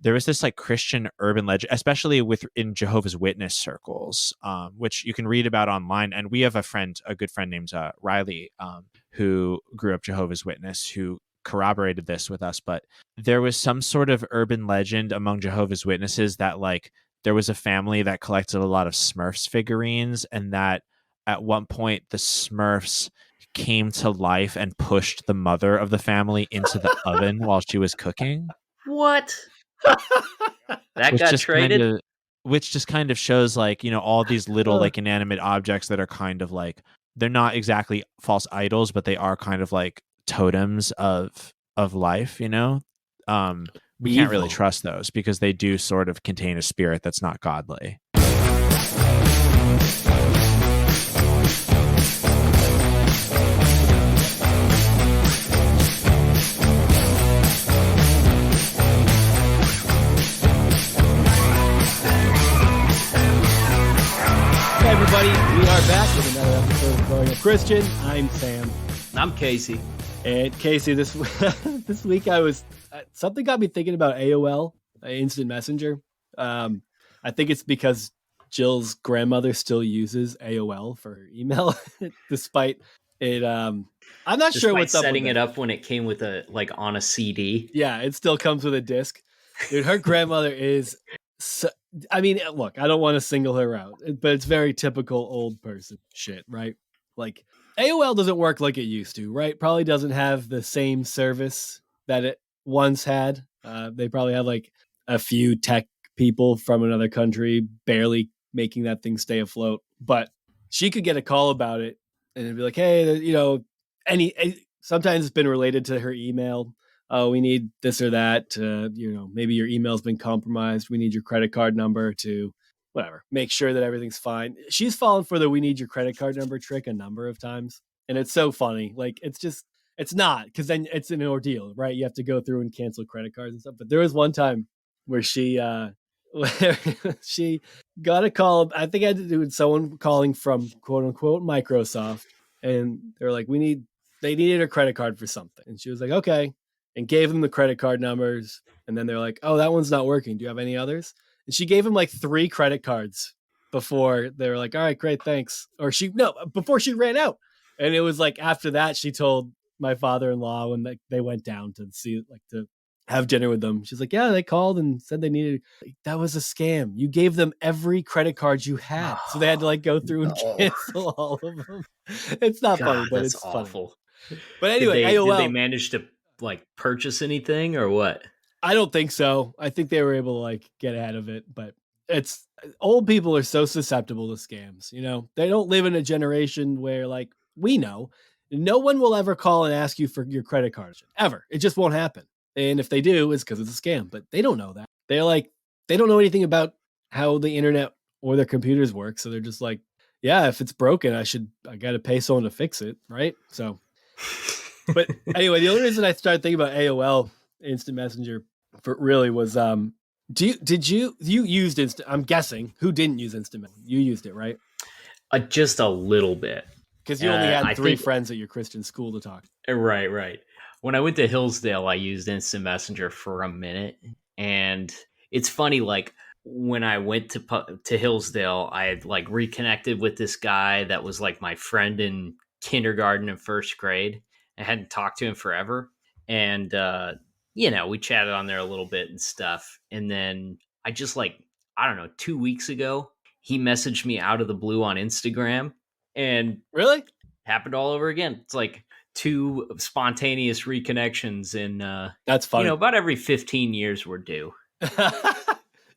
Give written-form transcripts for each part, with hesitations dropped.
there was this like Christian urban legend, especially in Jehovah's Witness circles, which you can read about online. And we have a good friend named Riley, who grew up Jehovah's Witness, who corroborated this with us. But there was some sort of urban legend among Jehovah's Witnesses that like there was a family that collected a lot of Smurfs figurines, and that at one point the Smurfs came to life and pushed the mother of the family into the oven while she was cooking. What? That got traded? Which just kind of shows like, all these little like inanimate objects that are kind of like, they're not exactly false idols, but they are kind of like totems of life, we can't really trust those because they do sort of contain a spirit that's not godly. Hey everybody, we are back with another episode of Growing Up Christian. I'm Sam. I'm Casey. And Casey, this week I was something got me thinking about AOL, Instant Messenger. I think it's because Jill's grandmother still uses AOL for her email, despite it. I'm not sure what's up. Setting it up when it came with on a CD. Yeah, it still comes with a disc. Dude, her grandmother is. Look, I don't want to single her out, but it's very typical old person shit, right? Like AOL doesn't work like it used to, right? Probably doesn't have the same service that it once had. They probably have like a few tech people from another country barely making that thing stay afloat. But she could get a call about it and it'd be like, hey, sometimes it's been related to her email. Oh, we need this or that. Maybe your email's been compromised. We need your credit card number to whatever, make sure that everything's fine. She's fallen for the we need your credit card number trick a number of times. And it's so funny. Like, it's not, because then it's an ordeal, right? You have to go through and cancel credit cards and stuff. But there was one time where she got a call. I think I had to do with someone calling from quote unquote Microsoft. And they're like, they needed a credit card for something. And she was like, okay. And gave them the credit card numbers. And then they're like, oh, that one's not working. Do you have any others? And she gave him like 3 credit cards before they were like, all right, great, thanks. Before she ran out. And it was like, after that, she told my father-in-law when they went down to see, like, to have dinner with them. She's like, yeah, they called and said they needed, that was a scam. You gave them every credit card you had. So they had to like go through and cancel all of them. It's not funny, but it's awful. Funny. But anyway, AOL. Did they manage to like purchase anything or what? I don't think so. I think they were able to like get ahead of it, but it's old people are so susceptible to scams. They don't live in a generation where like we know no one will ever call and ask you for your credit card ever. It just won't happen. And if they do, it's because it's a scam, but they don't know that. They're like, they don't know anything about how the internet or their computers work. So they're just like, yeah, if it's broken, I got to pay someone to fix it. Right. So, but anyway, the only reason I started thinking about AOL Instant Messenger really was, you used Instant? I'm guessing who didn't use Instant Messenger? You used it, right? Just a little bit. Because you only had 3 friends at your Christian school to talk to. Right. When I went to Hillsdale, I used Instant Messenger for a minute. And it's funny, like when I went to Hillsdale, I had like reconnected with this guy that was like my friend in kindergarten and first grade. I hadn't talked to him forever. And, we chatted on there a little bit and stuff. And then I just 2 weeks ago, he messaged me out of the blue on Instagram. And really happened all over again. It's like 2 spontaneous reconnections in, that's funny. About every 15 years we're due.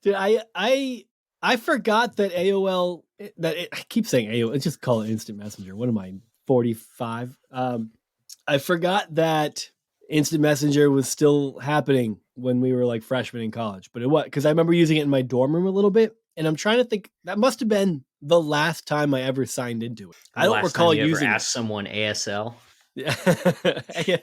Dude, I forgot that AOL, I keep saying AOL, let's just call it Instant Messenger. What am I, 45? I forgot that Instant Messenger was still happening when we were like freshmen in college, but it was because I remember using it in my dorm room a little bit, and I'm trying to think that must have been the last time I ever signed into it. I don't recall using. Ever asked someone ASL. Yeah.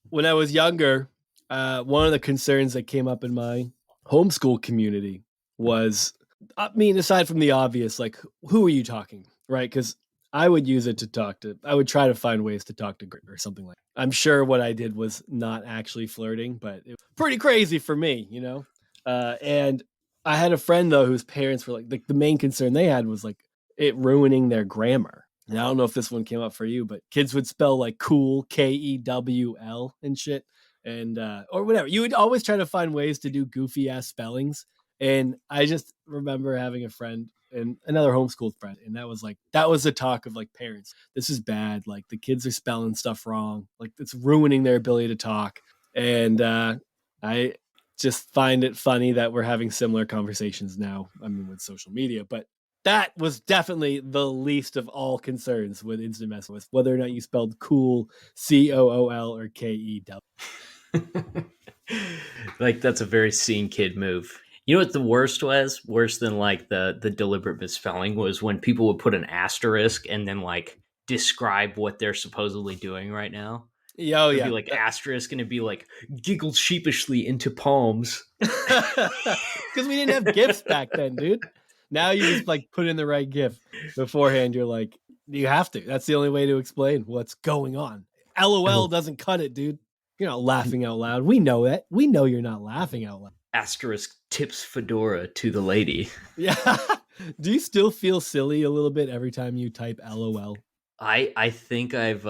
When I was younger, one of the concerns that came up in my homeschool community was, aside from the obvious, like, who are you talking, right? Because I would use it to talk to. I would try to find ways to talk to or something like. I'm sure what I did was not actually flirting, but it was pretty crazy for me, you know. And I had a friend though whose parents were like the main concern they had was like it ruining their grammar. And I don't know if this one came up for you, but kids would spell like cool Kewl and shit, and or whatever. You would always try to find ways to do goofy ass spellings. And I just remember having a friend and another homeschooled friend, and that was the talk of like parents. This is bad. Like the kids are spelling stuff wrong. Like it's ruining their ability to talk. And I just find it funny that we're having similar conversations now. I mean, with social media, but that was definitely the least of all concerns with instant messaging, was whether or not you spelled cool COOL or KEW. Like that's a very scene kid move. You know what the worst was? Worse than like the deliberate misspelling was when people would put an asterisk and then like describe what they're supposedly doing right now. Yeah, It'd be like asterisk and it'd be like giggled sheepishly into palms. Because we didn't have GIFs back then, dude. Now you just like put in the right GIF beforehand. You're like, you have to. That's the only way to explain what's going on. LOL doesn't cut it, dude. You're not laughing out loud. We know that. We know you're not laughing out loud. Asterisk tips fedora to the lady. Yeah. Do you still feel silly a little bit every time you type LOL? I think I've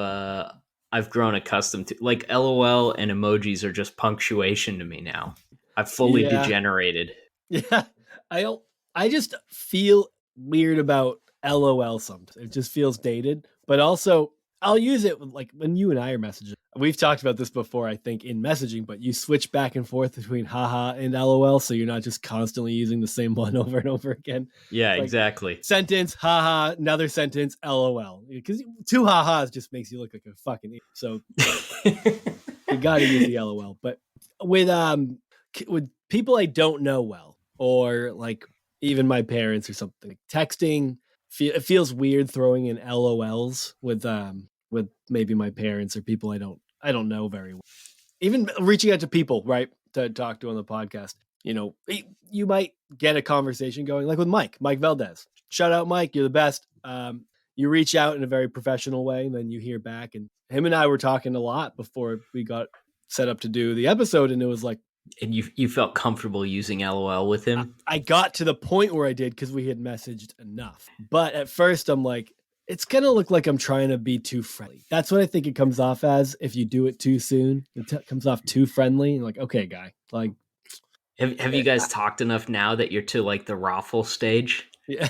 grown accustomed to like LOL and emojis are just punctuation to me now. I've fully degenerated. Yeah. I just feel weird about LOL sometimes. It just feels dated, but also I'll use it like when you and I are messaging. We've talked about this before, I think, in messaging, but you switch back and forth between haha and LOL, so you're not just constantly using the same one over and over again. Yeah, like, exactly. Sentence, haha, another sentence, LOL. Because two ha-has just makes you look like a fucking idiot. So you gotta use the LOL. But with people I don't know well, or like even my parents or something, like texting, it feels weird throwing in LOLs with maybe my parents or people I don't know very well. Even reaching out to people, right, to talk to on the podcast, you know, you might get a conversation going, like with Mike Valdez. Shout out, Mike, you're the best. You reach out in a very professional way, and then you hear back. And him and I were talking a lot before we got set up to do the episode, and it was like, and you felt comfortable using LOL with him? I got to the point where I did because we had messaged enough. But at first, I'm like, it's going to look like I'm trying to be too friendly. That's what I think it comes off as if you do it too soon. It comes off too friendly. And like, okay, guy. Like, have you guys talked enough now that you're to like the raffle stage? Yeah.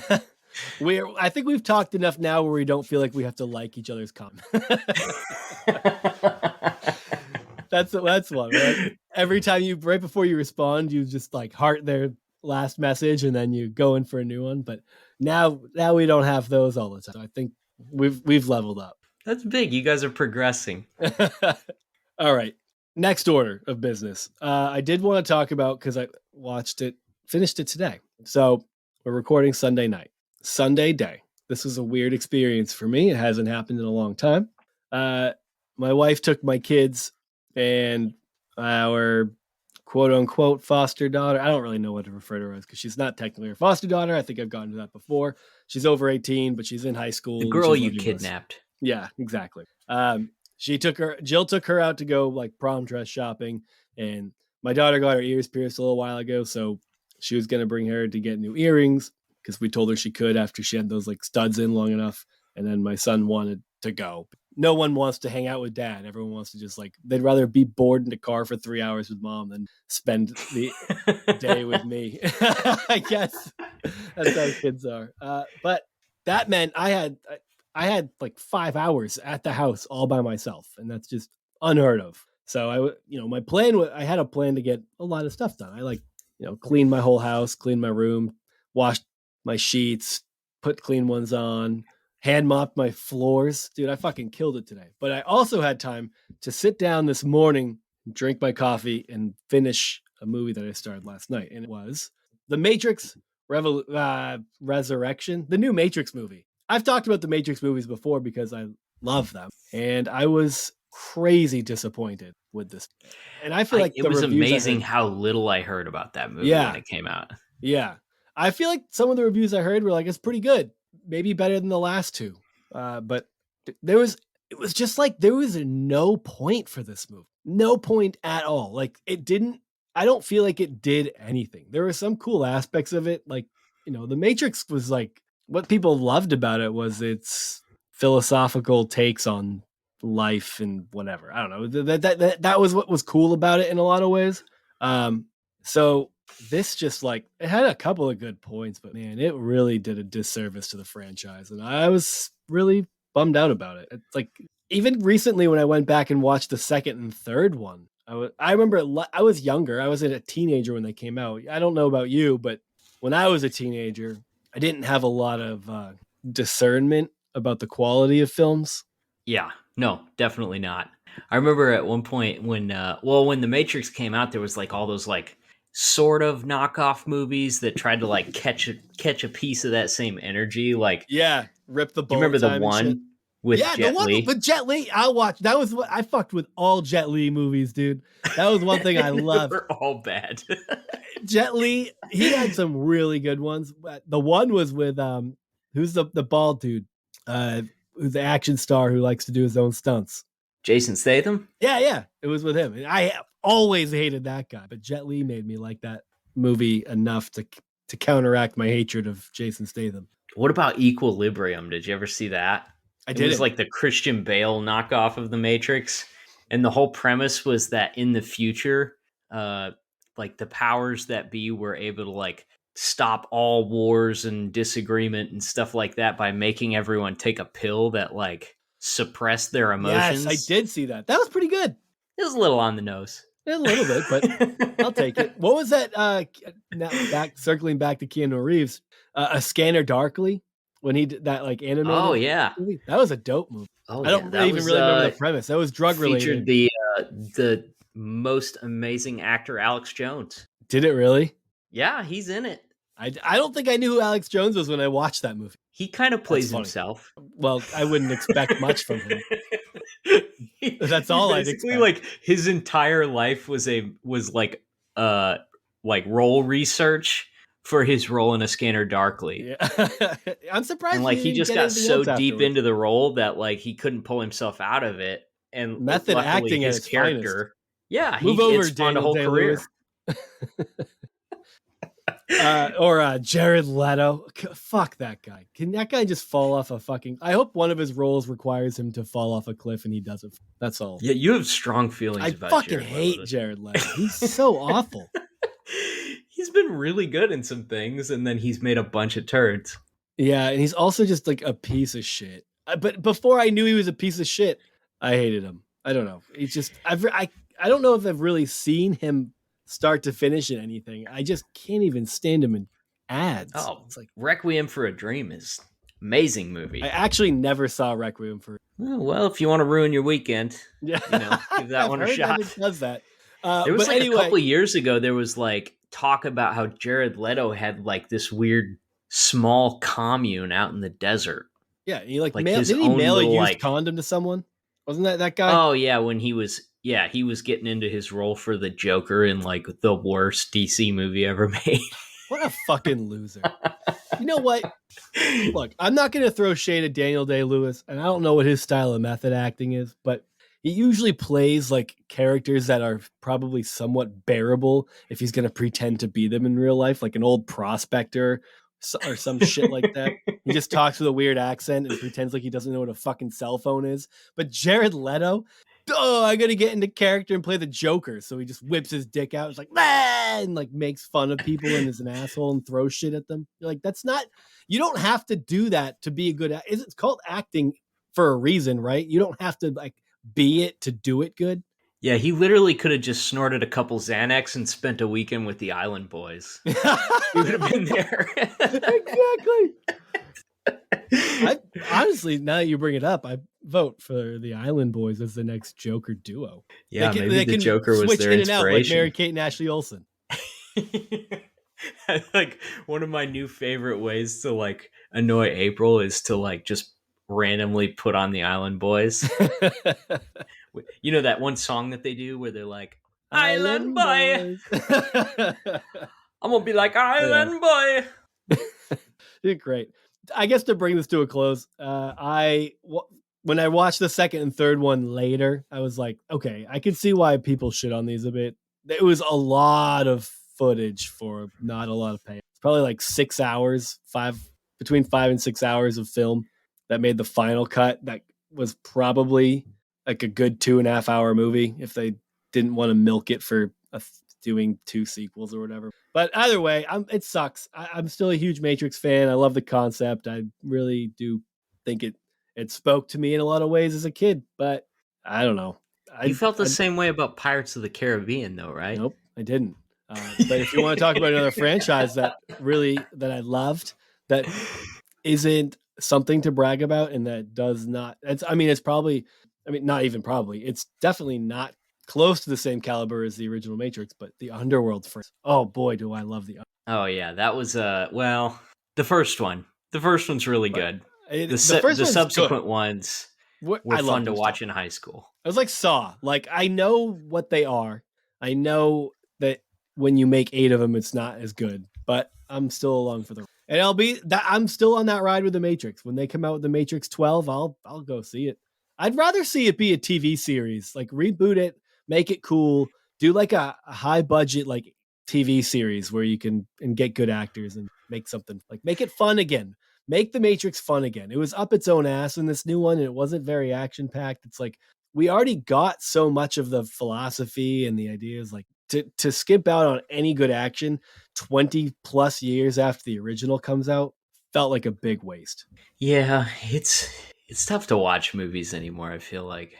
I think we've talked enough now where we don't feel like we have to like each other's comment. That's one, right? Every time right before you respond, you just like heart their last message and then you go in for a new one. But now we don't have those all the time. So I think we've leveled up. That's big. You guys are progressing. All right. Next order of business. I did want to talk about, because I finished it today. So we're recording Sunday night. Sunday day. This was a weird experience for me. It hasn't happened in a long time. My wife took my kids and our quote unquote foster daughter. I don't really know what to refer to her as because she's not technically her foster daughter. I think I've gotten to that before. She's over 18, but she's in high school. The girl you kidnapped. Yeah, exactly. Jill took her out to go like prom dress shopping, and my daughter got her ears pierced a little while ago. So she was going to bring her to get new earrings because we told her she could after she had those like studs in long enough. And then my son wanted to go. No one wants to hang out with dad. Everyone wants to just like, they'd rather be bored in the car for 3 hours with mom than spend the day with me. I guess that's how kids are. But that meant I had like 5 hours at the house all by myself, and that's just unheard of. So my plan I had a plan to get a lot of stuff done. I cleaned my whole house, cleaned my room, washed my sheets, put clean ones on, hand mopped my floors. Dude, I fucking killed it today. But I also had time to sit down this morning, drink my coffee, and finish a movie that I started last night. And it was The Matrix Resurrection, the new Matrix movie. I've talked about the Matrix movies before because I love them. And I was crazy disappointed with this. And I feel like it was amazing how little I heard about that movie when it came out. Yeah. I feel like some of the reviews I heard were like, it's pretty good. Maybe better than the last two. But it was just like there was no point for this movie, no point at all. Like it didn't. I don't feel like it did anything. There were some cool aspects of it, like The Matrix was like what people loved about it was its philosophical takes on life and whatever. I don't know. That was what was cool about it in a lot of ways. So this just like it had a couple of good points, but man, it really did a disservice to the franchise, and I was really bummed out about it. It's like even recently when I went back and watched the second and third one, I remember I was younger. I was a teenager when they came out. I don't know about you, but when I was a teenager, I didn't have a lot of discernment about the quality of films. Yeah, no, definitely not. I remember at one point when when The Matrix came out, there was like all those like sort of knockoff movies that tried to like catch a piece of that same energy. Like, yeah, rip the do you remember the one with Jet Li? With Jet Li, I watched. That was what I fucked with all Jet Li movies, dude. That was one thing I loved. They're all bad. Jet Li, he had some really good ones. The one was with who's the bald dude? Who's the action star who likes to do his own stunts? Jason Statham? Yeah. It was with him. I always hated that guy, but Jet Li made me like that movie enough to counteract my hatred of Jason Statham. What about Equilibrium? Did you ever see that? It was like the Christian Bale knockoff of The Matrix. And the whole premise was that in the future, like the powers that be were able to like stop all wars and disagreement and stuff like that by making everyone take a pill that like suppressed their emotions. Yes, I did see that. That was pretty good. It was a little on the nose. A little bit, but I'll take it. What was that? Now circling back to Keanu Reeves, A Scanner Darkly, when he did that like animated. Oh yeah, movie. That was a dope movie. Oh, I don't even really remember the premise. That was drug related. Featured the most amazing actor Alex Jones. Did it really? Yeah, he's in it. I don't think I knew who Alex Jones was when I watched that movie. He kind of plays himself. Well, I wouldn't expect much from him. That's all I'd expect. Like his entire life was like role research for his role in A Scanner Darkly. Yeah. I'm surprised. And like he just got so deep into the role that like he couldn't pull himself out of it. And method acting his as character. Finest. Yeah, move over, spawned a whole career. Or Jared Leto. Fuck that guy. Can that guy just fall off a fucking... I hope one of his roles requires him to fall off a cliff and he does it. That's all. Yeah, you have strong feelings about Jared Leto. I fucking hate Jared Leto. He's so awful. He's been really good in some things, and then he's made a bunch of turds. Yeah, and he's also just like a piece of shit. But before I knew he was a piece of shit, I hated him. I don't know. He's just... I don't know if I've really seen him start to finish in anything. I just can't even stand him in ads. Oh, it's like Requiem for a Dream is amazing movie. I actually never saw Requiem for. Oh, well, if you want to ruin your weekend, give that one a shot. It does that. There was a couple of years ago. There was like talk about how Jared Leto had like this weird small commune out in the desert. Yeah, he didn't he mail a used condom to someone? Wasn't that guy? Oh yeah, when he was getting into his role for the Joker in like the worst DC movie ever made. What a fucking loser. You know what? Look, I'm not going to throw shade at Daniel Day-Lewis, and I don't know what his style of method acting is, but he usually plays like characters that are probably somewhat bearable if he's going to pretend to be them in real life, like an old prospector or some shit like that. He just talks with a weird accent and pretends like he doesn't know what a fucking cell phone is. But Jared Leto, I gotta get into character and play the Joker. So he just whips his dick out. It's like, and like makes fun of people and is an asshole and throws shit at them. You're like, that's not, you don't have to do that to be a good actor. It's called acting for a reason, right? You don't have to like be it to do it good. Yeah, he literally could have just snorted a couple Xanax and spent a weekend with the Island Boys. He would have been there. Exactly. Honestly, now that you bring it up, I vote for the Island Boys as the next Joker duo. Yeah, maybe the Joker was their inspiration. Switch in and out like Mary-Kate and Ashley Olsen. Like one of my new favorite ways to like annoy April is to like just randomly put on the Island Boys. You know that one song that they do where they're like, Island Boy. I'm gonna be like Island Boy. You're great. I guess to bring this to a close, when I watched the second and third one later, I was like, okay, I can see why people shit on these a bit. It was a lot of footage for not a lot of pay. It's probably like 6 hours, between 5 and 6 hours of film that made the final cut. That was probably like a good 2.5 hour movie if they didn't want to milk it for doing 2 sequels or whatever. But either way, it sucks. I'm still a huge Matrix fan. I love the concept. I really do think it spoke to me in a lot of ways as a kid. But I don't know. You felt the same way about Pirates of the Caribbean, though, right? Nope, I didn't. But if you want to talk about another franchise that I loved, that isn't something to brag about, and that does not. It's probably. Not even probably. It's definitely not close to the same caliber as the original Matrix, but the Underworld first. Oh boy, do I love the. Oh yeah, that was the first one. The first one's really good. The subsequent ones were fun to watch in high school. It was like Saw. Like, I know what they are. I know that when you make 8 of them, it's not as good, but I'm still along for the. And I'm still on that ride with the Matrix. When they come out with the Matrix 12, I'll go see it. I'd rather see it be a TV series, like reboot it, make it cool, do like a high budget like TV series where you can get good actors and make something like make it fun again. Make the Matrix fun again. It was up its own ass in this new one, and it wasn't very action packed. It's like we already got so much of the philosophy and the ideas. Like to skip out on any good action 20 plus years after the original comes out felt like a big waste. Yeah, it's tough to watch movies anymore. I feel like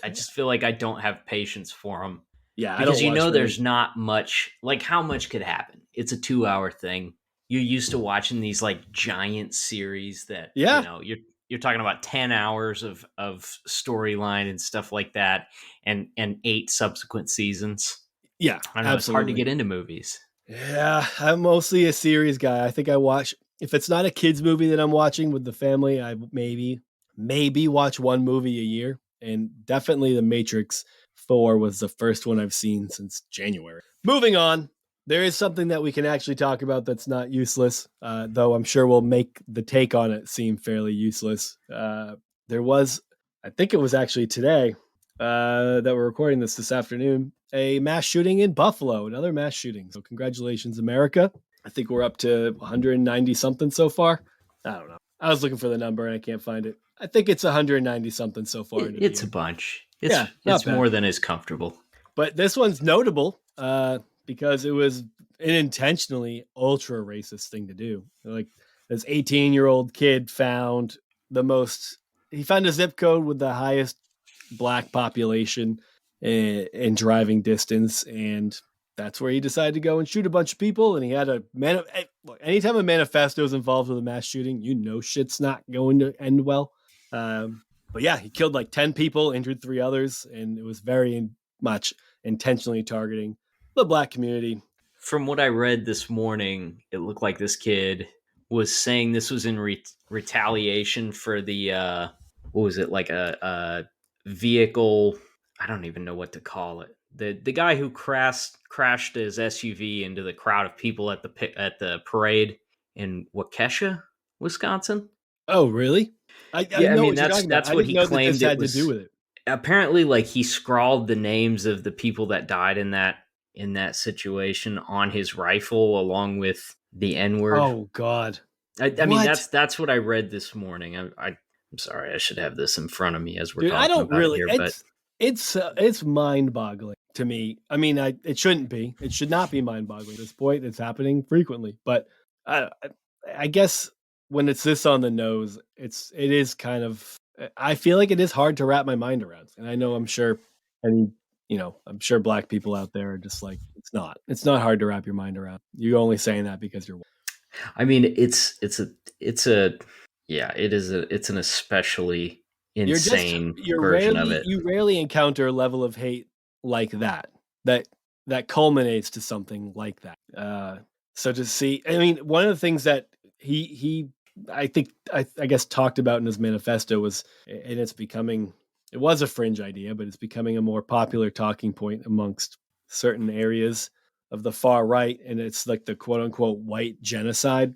I just feel like I don't have patience for them. Yeah, because there's not much. Like, how much could happen? It's a 2-hour thing. You're used to watching these like giant series that you're talking about 10 hours of storyline and stuff like that, and 8 subsequent seasons. Yeah, I know, absolutely. It's hard to get into movies. Yeah, I'm mostly a series guy. I think I watch, if it's not a kids movie that I'm watching with the family, I maybe watch one movie a year. And definitely The Matrix 4 was the first one I've seen since January. Moving on, there is something that we can actually talk about that's not useless, though I'm sure we'll make the take on it seem fairly useless. There was, I think it was actually today that we're recording this afternoon, a mass shooting in Buffalo, another mass shooting. So congratulations, America. I think we're up to 190 something so far. I don't know. I was looking for the number and I can't find it. I think it's 190 something so far. It's a bunch. It's more than is comfortable. But this one's notable because it was an intentionally ultra racist thing to do. Like, this 18-year-old kid found he found a zip code with the highest black population in driving distance, and that's where he decided to go and shoot a bunch of people. And he had anytime a manifesto is involved with a mass shooting, shit's not going to end well. But yeah, he killed like 10 people, injured 3 others, and it was very much intentionally targeting the black community. From what I read this morning, it looked like this kid was saying this was in retaliation for the what was it, like a vehicle? I don't even know what to call it. The guy who crashed his SUV into the crowd of people at the parade in Waukesha, Wisconsin. Oh, really? That's what he claimed it was. To do with it. Apparently, like, he scrawled the names of the people that died in that situation on his rifle along with the N-word. Oh God! I mean, that's what I read this morning. I'm sorry, I should have this in front of me as we're talking I don't about really. Here, but it's mind-boggling to me. I mean, it shouldn't be. It should not be mind-boggling at this point. It's happening frequently, but I guess when it's this on the nose, it is kind of. I feel like it is hard to wrap my mind around, and I know I'm sure black people out there are just like, it's not hard to wrap your mind around. You're only saying that because you're white. I mean, it's an especially insane version of it. You rarely encounter a level of hate like that culminates to something like that. So to see, I mean, one of the things that he I guess talked about in his manifesto was, and it was a fringe idea, but it's becoming a more popular talking point amongst certain areas of the far right. And it's like the quote unquote white genocide.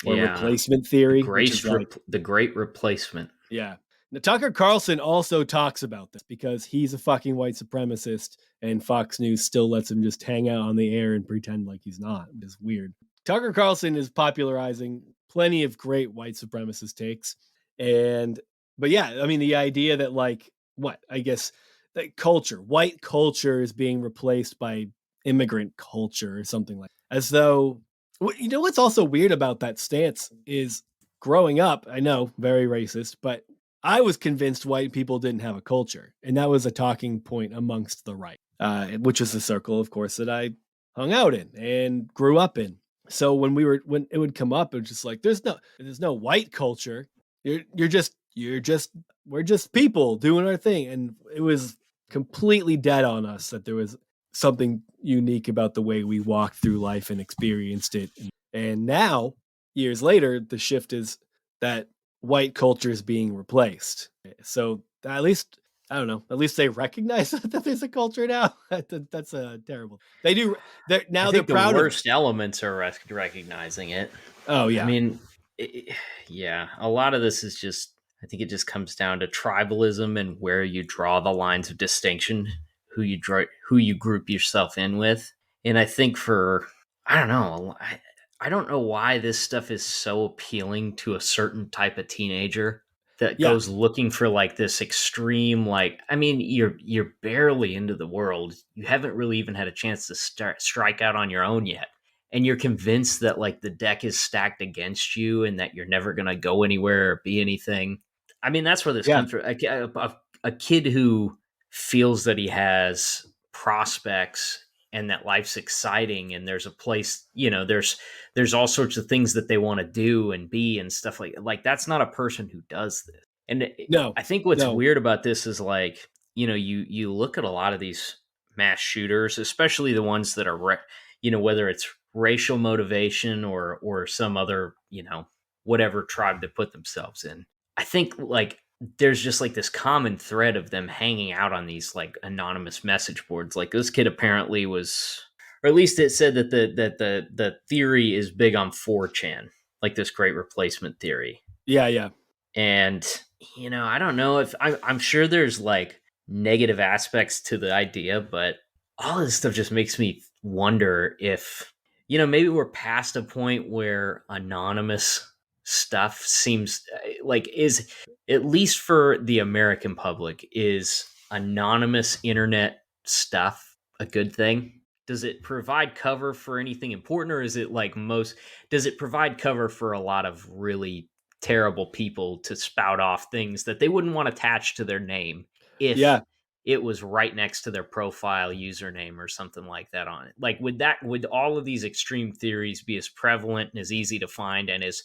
or Yeah. replacement theory, which is like, The great replacement. yeah. Now, Tucker Carlson also talks about this because he's a fucking white supremacist and Fox News still lets him just hang out on the air and pretend like he's not. It's weird. Tucker Carlson is popularizing plenty of great white supremacist takes. But yeah, I mean, the idea that like, I guess that white culture is being replaced by immigrant culture or something like that. As though, you know, what's also weird about that stance is growing up, I know, very racist, but I was convinced white people didn't have a culture. And that was a talking point amongst the right, which is the circle, of course, that I hung out in and grew up in. So when it would come up, it was just like, there's no white culture. We're just people doing our thing. And it was completely dead on us that there was something unique about the way we walked through life and experienced it. And now, years later, the shift is that white culture is being replaced. So at least, I don't know, at least they recognize that there's a culture now. That's a terrible. They do. They're proud the of worst elements are recognizing it. Oh yeah. I mean, yeah, a lot of this is just, I think it just comes down to tribalism and where you draw the lines of distinction, who you group yourself in with. And I think I don't know, I don't know why this stuff is so appealing to a certain type of teenager that goes looking for like this extreme, like, I mean, you're barely into the world. You haven't really even had a chance to strike out on your own yet. And you're convinced that like the deck is stacked against you and that you're never going to go anywhere or be anything. I mean, that's where this comes from. A kid who feels that he has prospects and that life's exciting and there's a place, you know, there's all sorts of things that they want to do and be and stuff like that's not a person who does this. And I think what's weird about this is like, you know, you look at a lot of these mass shooters, especially the ones that are, you know, whether it's racial motivation or some other, you know, whatever tribe they put themselves in. I think like there's just like this common thread of them hanging out on these like anonymous message boards. Like this kid apparently was, or at least it said that the theory is big on 4chan, like this great replacement theory. Yeah. And you know, I don't know if I'm sure there's like negative aspects to the idea, but all this stuff just makes me wonder if, you know, maybe we're past a point where anonymous stuff seems like is, at least for the American public, is anonymous internet stuff a good thing? Does it provide cover for anything important, or is it like does it provide cover for a lot of really terrible people to spout off things that they wouldn't want attached to their name if it was right next to their profile username or something like that on it? Like, would all of these extreme theories be as prevalent and as easy to find and as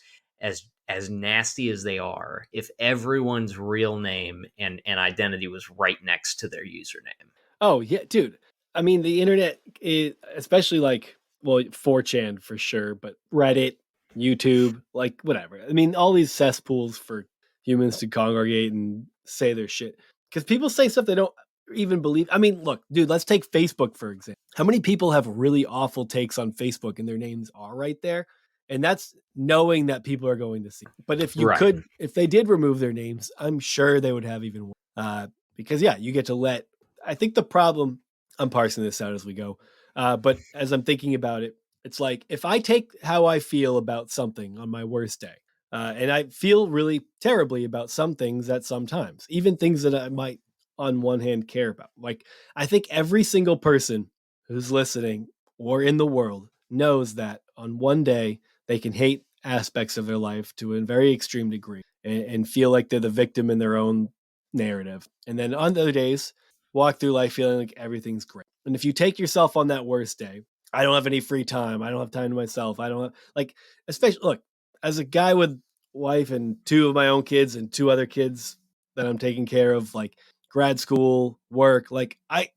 nasty as they are if everyone's real name and identity was right next to their username? Oh yeah, dude. I mean, the internet is, especially like, well, 4chan for sure, but Reddit, YouTube, like whatever. I mean, all these cesspools for humans to congregate and say their shit. Because people say stuff they don't even believe. I mean, look, dude, let's take Facebook, for example. How many people have really awful takes on Facebook and their names are right there? And that's knowing that people are going to see. But if you if they did remove their names, I'm sure they would have even more. Because yeah, you get to I think the problem, I'm parsing this out as we go, but as I'm thinking about it, it's like if I take how I feel about something on my worst day, and I feel really terribly about some things at sometimes, even things that I might on one hand care about. Like I think every single person who's listening or in the world knows that on one day they can hate aspects of their life to a very extreme degree and feel like they're the victim in their own narrative. And then on other days, walk through life feeling like everything's great. And if you take yourself on that worst day, I don't have any free time. I don't have time to myself. I don't have, like, especially, look, as a guy with wife and 2 of my own kids and 2 other kids that I'm taking care of, like grad school, work, like I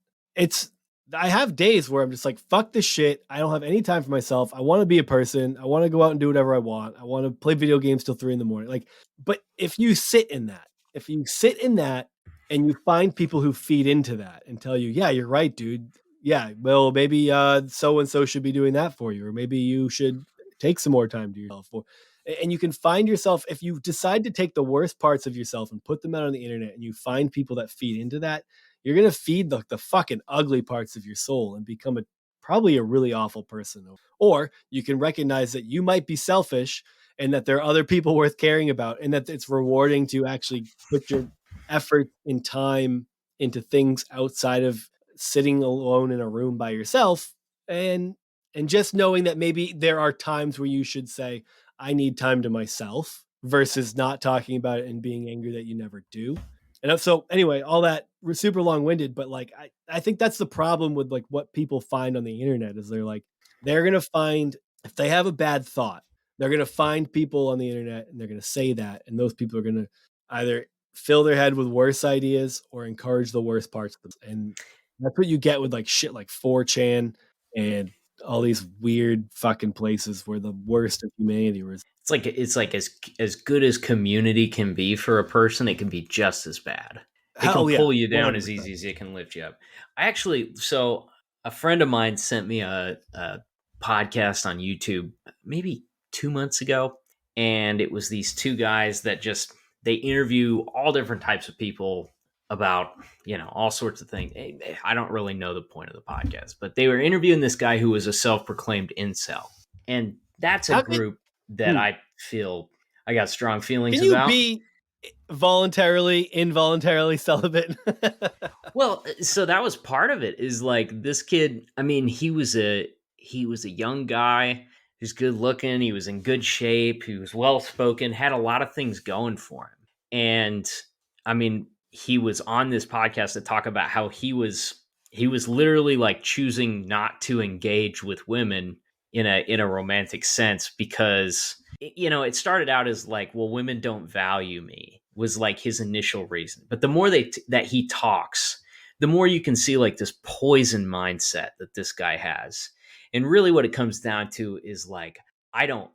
have days where I'm just like, fuck this shit. I don't have any time for myself. I want to be a person. I want to go out and do whatever I want. I want to play video games till 3 a.m. Like, but if you sit in that and you find people who feed into that and tell you, yeah, you're right, dude. Yeah, well, maybe so-and-so should be doing that for you. Or maybe you should take some more time to yourself. And you can find yourself, if you decide to take the worst parts of yourself and put them out on the internet, and you find people that feed into that, you're going to feed the fucking ugly parts of your soul and become probably a really awful person. Or you can recognize that you might be selfish and that there are other people worth caring about, and that it's rewarding to actually put your effort and time into things outside of sitting alone in a room by yourself. And just knowing that maybe there are times where you should say, I need time to myself, versus not talking about it and being angry that you never do. And so anyway, all that, we're super long winded, but like, I think that's the problem with like what people find on the internet is they're going to find, if they have a bad thought, they're going to find people on the internet and they're going to say that. And those people are going to either fill their head with worse ideas or encourage the worst parts of them. And that's what you get with like shit like 4chan and all these weird fucking places where the worst of humanity was. It's like as good as community can be for a person, it can be just as bad. It can pull you down 100%. As easy as it can lift you up. So a friend of mine sent me a podcast on YouTube maybe 2 months ago, and it was these two guys that they interview all different types of people about, all sorts of things. I don't really know the point of the podcast, but they were interviewing this guy who was a self-proclaimed incel. And that's a group that I feel I got strong feelings about. Can you be voluntarily, involuntarily celibate? Well, so that was part of it, is like this kid, I mean, he was a young guy who's good looking. He was in good shape. He was well-spoken, had a lot of things going for him. And I mean, he was on this podcast to talk about how he was literally like choosing not to engage with women in a romantic sense, because it started out as like, well, women don't value me, was like his initial reason. But the more that he talks, the more you can see like this poison mindset that this guy has. And really what it comes down to is like, I don't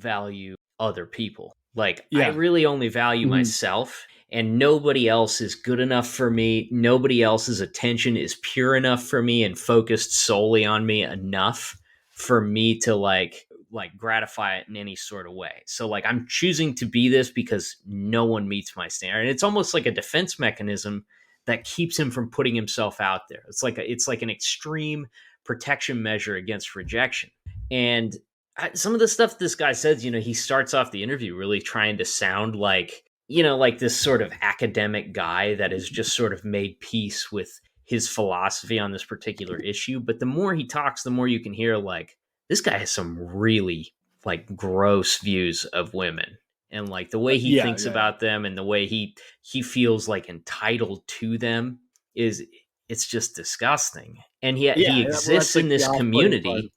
value other people. Like, I really only value myself, and nobody else is good enough for me. Nobody else's attention is pure enough for me and focused solely on me enough for me to like gratify it in any sort of way. So like, I'm choosing to be this because no one meets my standard. And it's almost like a defense mechanism that keeps him from putting himself out there. It's like an extreme protection measure against rejection. And some of the stuff this guy says, he starts off the interview really trying to sound like, like this sort of academic guy that has just sort of made peace with his philosophy on this particular issue. But the more he talks, the more you can hear like, this guy has some really like gross views of women, and like the way he thinks about them and the way he feels like entitled to them it's just disgusting. And yet he exists in this community.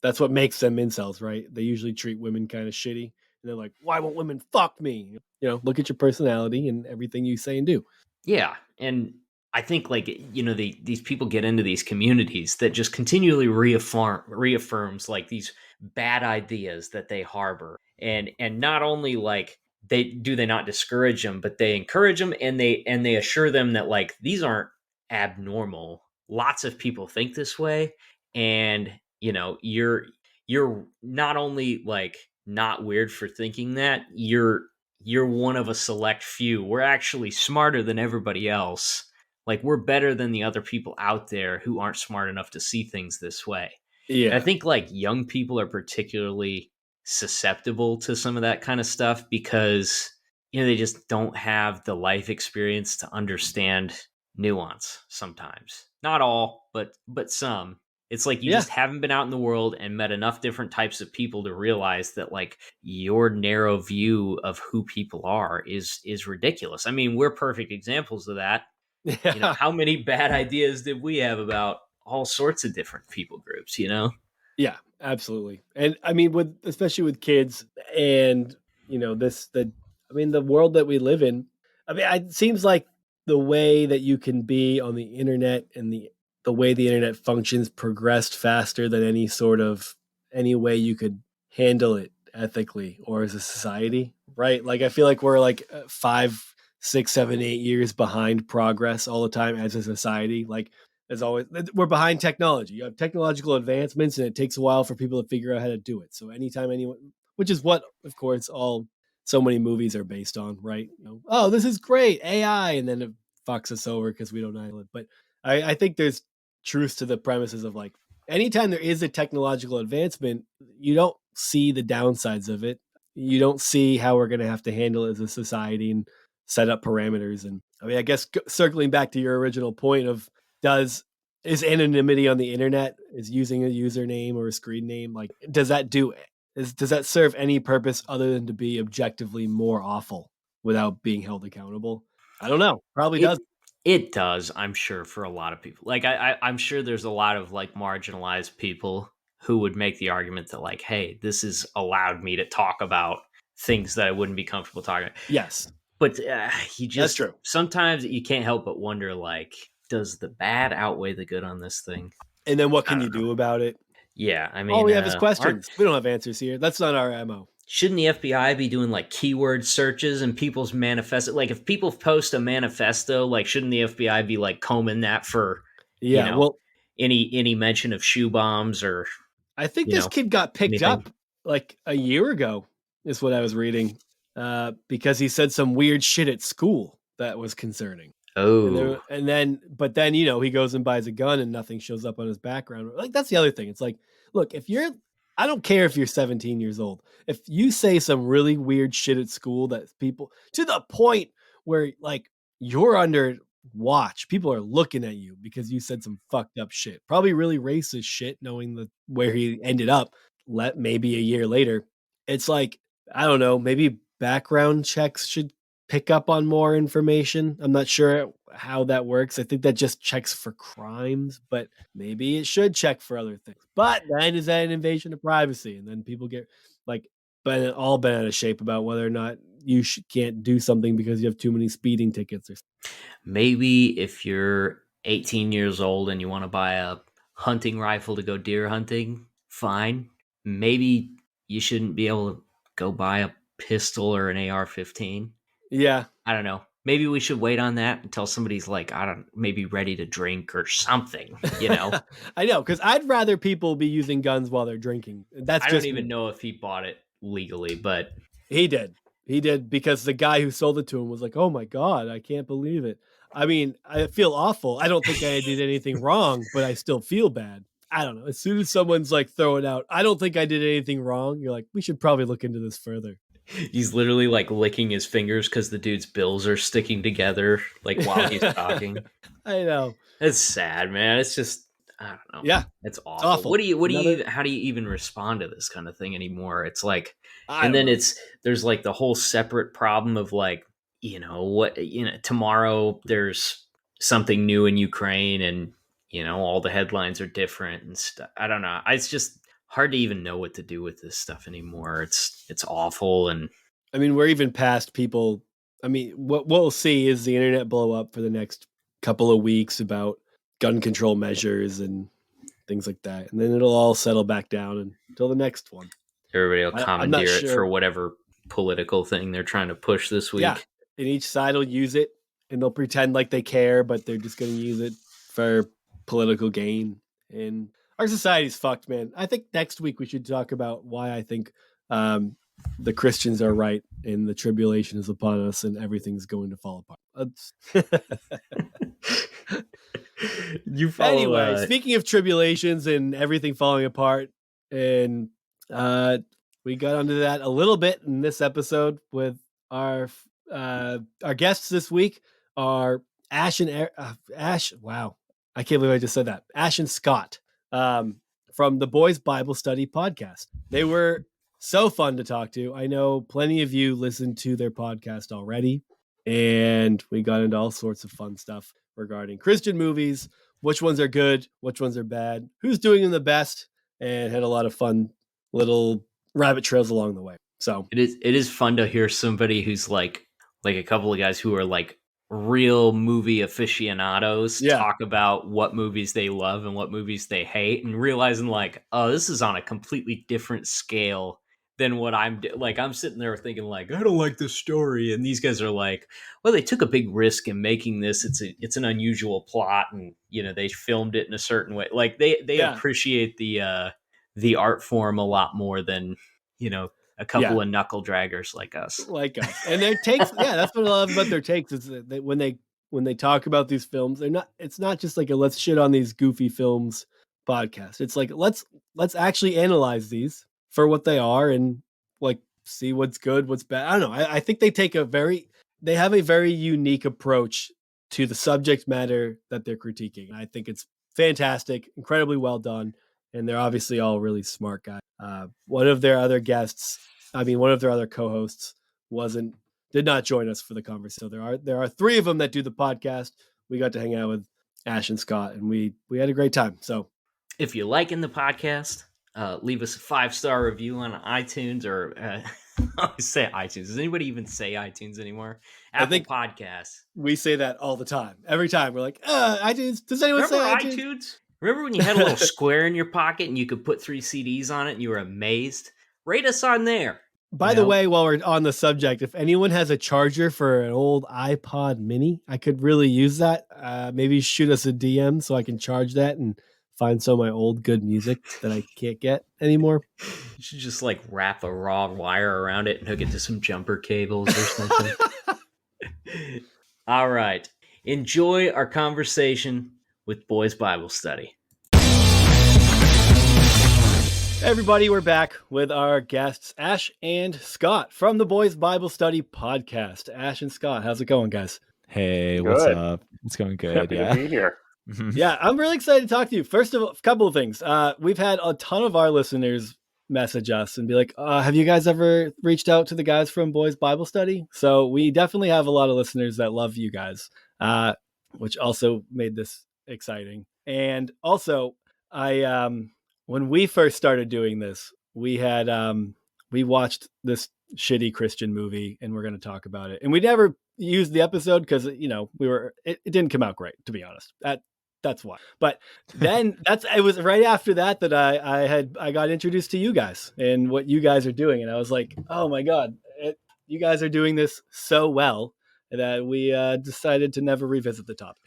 That's what makes them incels, right? They usually treat women kind of shitty, and they're like, why won't women fuck me? Look at your personality and everything you say and do. Yeah. And I think like, these people get into these communities that just continually reaffirms like these bad ideas that they harbor. And not only like they not discourage them, but they encourage them, and they assure them that like, these aren't abnormal. Lots of people think this way. And, you're not only like not weird for thinking that, you're one of a select few. We're actually smarter than everybody else. Like, we're better than the other people out there who aren't smart enough to see things this way. Yeah. And I think like young people are particularly susceptible to some of that kind of stuff because, they just don't have the life experience to understand nuance sometimes. Not all, but some. It's like you just haven't been out in the world and met enough different types of people to realize that like your narrow view of who people are is ridiculous. I mean, we're perfect examples of that. Yeah. How many bad ideas did we have about all sorts of different people groups, Yeah, absolutely. And I mean, especially with kids and, the world that we live in, I mean, it seems like the way that you can be on the internet and the way the internet functions progressed faster than any way you could handle it ethically or as a society, right? Like, I feel like we're like 5, 6, 7, 8 years behind progress all the time as a society. Like, as always, we're behind technology. You have technological advancements, and it takes a while for people to figure out how to do it. So anytime which is what, of course, so many movies are based on, right? Oh, this is great, AI, and then it fucks us over because we don't handle it. But I think there's truth to the premises of like, anytime there is a technological advancement, you don't see the downsides of it. You don't see how we're going to have to handle it as a society and set up parameters. And I mean, I guess circling back to your original point of is anonymity on the internet, is using a username or a screen name, like, does that serve any purpose other than to be objectively more awful without being held accountable? I don't know. Probably does. It does, I'm sure, for a lot of people. Like I'm sure there's a lot of like marginalized people who would make the argument that like, hey, this has allowed me to talk about things that I wouldn't be comfortable talking about. Yes. But you just, that's true. Sometimes you can't help but wonder, like, does the bad outweigh the good on this thing? And then what can you do about it? Yeah, I mean, all we have is questions. We don't have answers here. That's not our MO. Shouldn't the FBI be doing like keyword searches in people's manifesto? Like, if people post a manifesto, like, shouldn't the FBI be like combing that for, well, any mention of shoe bombs or? I think this kid got picked up like a year ago, is what I was reading, because he said some weird shit at school that was concerning. Oh, but then he goes and buys a gun and nothing shows up on his background. Like, that's the other thing. It's like, look, I don't care if you're 17 years old. If you say some really weird shit at school that people, to the point where like you're under watch, people are looking at you because you said some fucked up shit, probably really racist shit, knowing where he ended up maybe a year later. It's like, I don't know, maybe background checks should pick up on more information. I'm not sure how that works. I think that just checks for crimes, but maybe it should check for other things. But then is that an invasion of privacy? And then people get like all bent out of shape about whether or not you can't do something because you have too many speeding tickets or something. Maybe if you're 18 years old and you want to buy a hunting rifle to go deer hunting, fine. Maybe you shouldn't be able to go buy a pistol or an AR-15. Yeah. I don't know. Maybe we should wait on that until somebody's like, maybe ready to drink or something, I know, because I'd rather people be using guns while they're drinking. I don't even know if he bought it legally, but he did. He did, because the guy who sold it to him was like, oh my God, I can't believe it. I mean, I feel awful. I don't think I did anything wrong, but I still feel bad. I don't know. As soon as someone's like throwing out, I don't think I did anything wrong, you're like, we should probably look into this further. He's literally like licking his fingers because the dude's bills are sticking together like while he's talking. I know. It's sad, man. It's just, I don't know. Yeah. It's awful. How do you even respond to this kind of thing anymore? It's like, there's like the whole separate problem of like, tomorrow there's something new in Ukraine and, all the headlines are different and stuff. I don't know. It's just hard to even know what to do with this stuff anymore. It's awful. And I mean, we're even past people. I mean, what we'll see is the internet blow up for the next couple of weeks about gun control measures and things like that. And then it'll all settle back down until the next one. Everybody will commandeer it for whatever political thing they're trying to push this week. Yeah. And each side will use it and they'll pretend like they care, but they're just going to use it for political gain. And our society's fucked, man. I think next week we should talk about why I think the Christians are right and the tribulation is upon us and everything's going to fall apart. Anyway, speaking of tribulations and everything falling apart, and we got onto that a little bit in this episode with our guests this week are Ash and Ash. Wow, I can't believe I just said that. Ash and Scott from the Boys Bible Study podcast. They were so fun to talk to. I know plenty of you listened to their podcast already, and we got into all sorts of fun stuff regarding Christian movies, which ones are good, which ones are bad, who's doing them the best, and had a lot of fun little rabbit trails along the way. So it is fun to hear somebody who's like a couple of guys who are like real movie aficionados talk about what movies they love and what movies they hate, and realizing like, oh, this is on a completely different scale than what I'm like. I'm sitting there thinking like, I don't like this story, and these guys are like, well, they took a big risk in making this. It's an unusual plot, and they filmed it in a certain way. Like they appreciate the art form a lot more than a couple of knuckle draggers like us. Like us. And their takes, that's what I love about their takes is that when they talk about these films, it's not just like a let's shit on these goofy films podcast. It's like let's actually analyze these for what they are and like see what's good, what's bad. I don't know. I think they have a very unique approach to the subject matter that they're critiquing. I think it's fantastic, incredibly well done, and they're obviously all really smart guys. One of their other co-hosts did not join us for the conversation. So there are 3 of them that do the podcast. We got to hang out with Ash and Scott, and we had a great time. So if you're liking the podcast, leave us a 5-star review on iTunes or I always say iTunes. Does anybody even say iTunes anymore? Apple Podcasts. We say that all the time. Every time we're like, iTunes. Does anyone say iTunes? Remember when you had a little square in your pocket and you could put 3 CDs on it and you were amazed? Rate us on there. By the way, while we're on the subject, if anyone has a charger for an old iPod mini, I could really use that. Maybe shoot us a DM so I can charge that and find some of my old good music that I can't get anymore. You should just like wrap a raw wire around it and hook it to some jumper cables or something. All right. Enjoy our conversation with Boys Bible Study. Everybody, we're back with our guests, Ash and Scott from the Boys Bible Study podcast. Ash and Scott, how's it going, guys? Hey, good. What's up? It's going good. Happy to be here. Yeah, I'm really excited to talk to you. First of all, a couple of things. We've had a ton of our listeners message us and be like, have you guys ever reached out to the guys from Boys Bible Study? So we definitely have a lot of listeners that love you guys, which also made this exciting. And also, when we first started doing this, we watched this shitty Christian movie and we're going to talk about it. And we never used the episode because, it didn't come out great, to be honest. That's why. But then it was right after that I got introduced to you guys and what you guys are doing. And I was like, oh my God, you guys are doing this so well that we decided to never revisit the topic.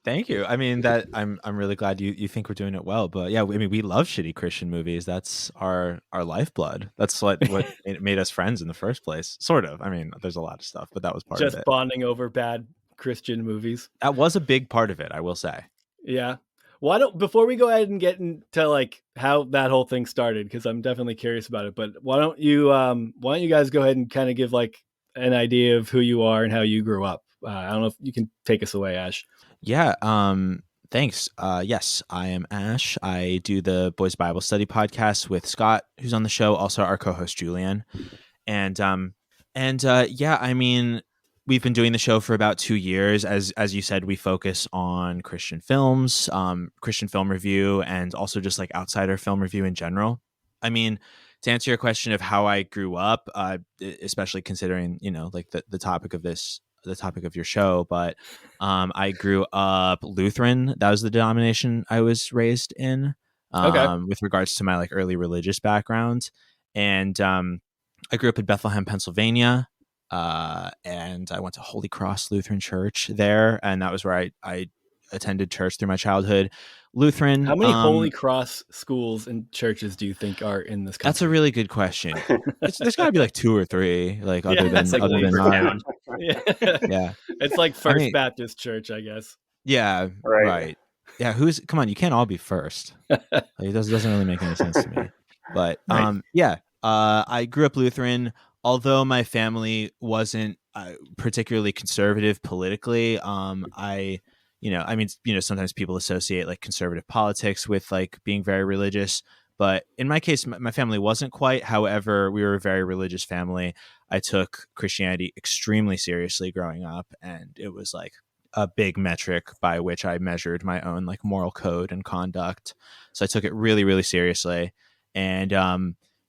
Thank you. I mean, that I'm really glad you think we're doing it well. But yeah, I mean, we love shitty Christian movies. That's our lifeblood. That's what made us friends in the first place. Sort of. I mean, there's a lot of stuff, but that was part of it. Just bonding over bad Christian movies. That was a big part of it, I will say. Yeah. Before we go ahead and get into like how that whole thing started, because I'm definitely curious about it, but why don't you guys go ahead and kind of give like an idea of who you are and how you grew up? I don't know if you can take us away, Ash. Yeah. Thanks. Yes, I am Ash. I do the Boys Bible Study podcast with Scott, who's on the show, also our co-host Julian. And yeah, I mean, we've been doing the show for about 2 years. As you said, we focus on Christian films, Christian film review, and also just like outsider film review in general. I mean, to answer your question of how I grew up, especially considering, like the topic of your show, but I grew up Lutheran. That was the denomination I was raised in, with regards to my like early religious background. And I grew up in Bethlehem, Pennsylvania. And I went to Holy Cross Lutheran Church there, and that was where I attended church through my childhood. Lutheran. How many Holy Cross schools and churches do you think are in this country? That's a really good question. There's got to be like 2 or 3, like other than town. Yeah. It's like First Baptist Church, I guess. Yeah, right. Yeah, come on, you can't all be first. Like, it doesn't really make any sense to me. But right. I grew up Lutheran. Although my family wasn't particularly conservative politically, sometimes people associate like conservative politics with like being very religious. But in my case, my family wasn't quite. However, we were a very religious family. I took Christianity extremely seriously growing up, and it was like a big metric by which I measured my own like moral code and conduct. So I took it really, really seriously. And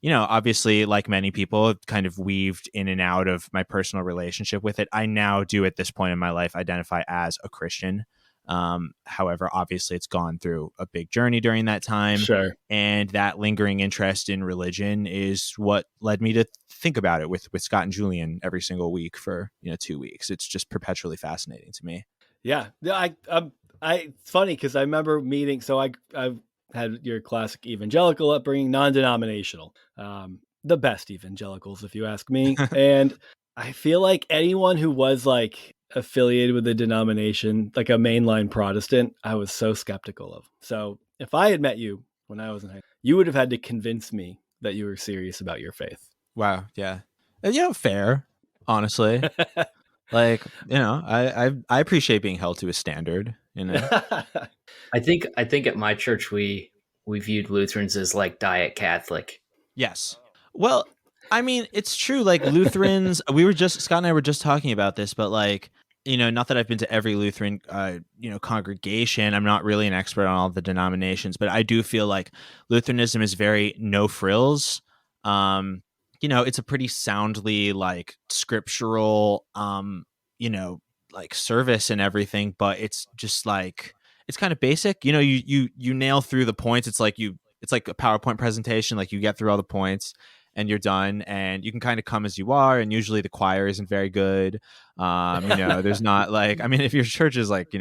obviously, like many people, kind of weaved in and out of my personal relationship with it. I now do at this point in my life identify as a Christian. However, obviously, it's gone through a big journey during that time. Sure. And that lingering interest in religion is what led me to think about it with Scott and Julian every single week for 2 weeks. It's just perpetually fascinating to me. Yeah. It's funny because I remember meeting. So I've had your classic evangelical upbringing, non-denominational. the best evangelicals, if you ask me. And I feel like anyone who was like affiliated with a denomination, like a mainline Protestant, I was so skeptical of. So if I had met you when I was in high school, you would have had to convince me that you were serious about your faith. Wow. Yeah. Fair, honestly. Like, I appreciate being held to a standard, I think at my church we viewed Lutherans as like diet Catholic. Yes. Well, I mean, it's true. Like Lutherans, Scott and I were just talking about this, but like, not that I've been to every Lutheran, congregation. I'm not really an expert on all the denominations, but I do feel like Lutheranism is very no frills. It's a pretty soundly like scriptural, like service and everything, but it's just like, it's kind of basic. You nail through the points. It's like a PowerPoint presentation. Like you get through all the points and you're done, and you can kind of come as you are. And usually the choir isn't very good. There's not like, I mean, if your church is like,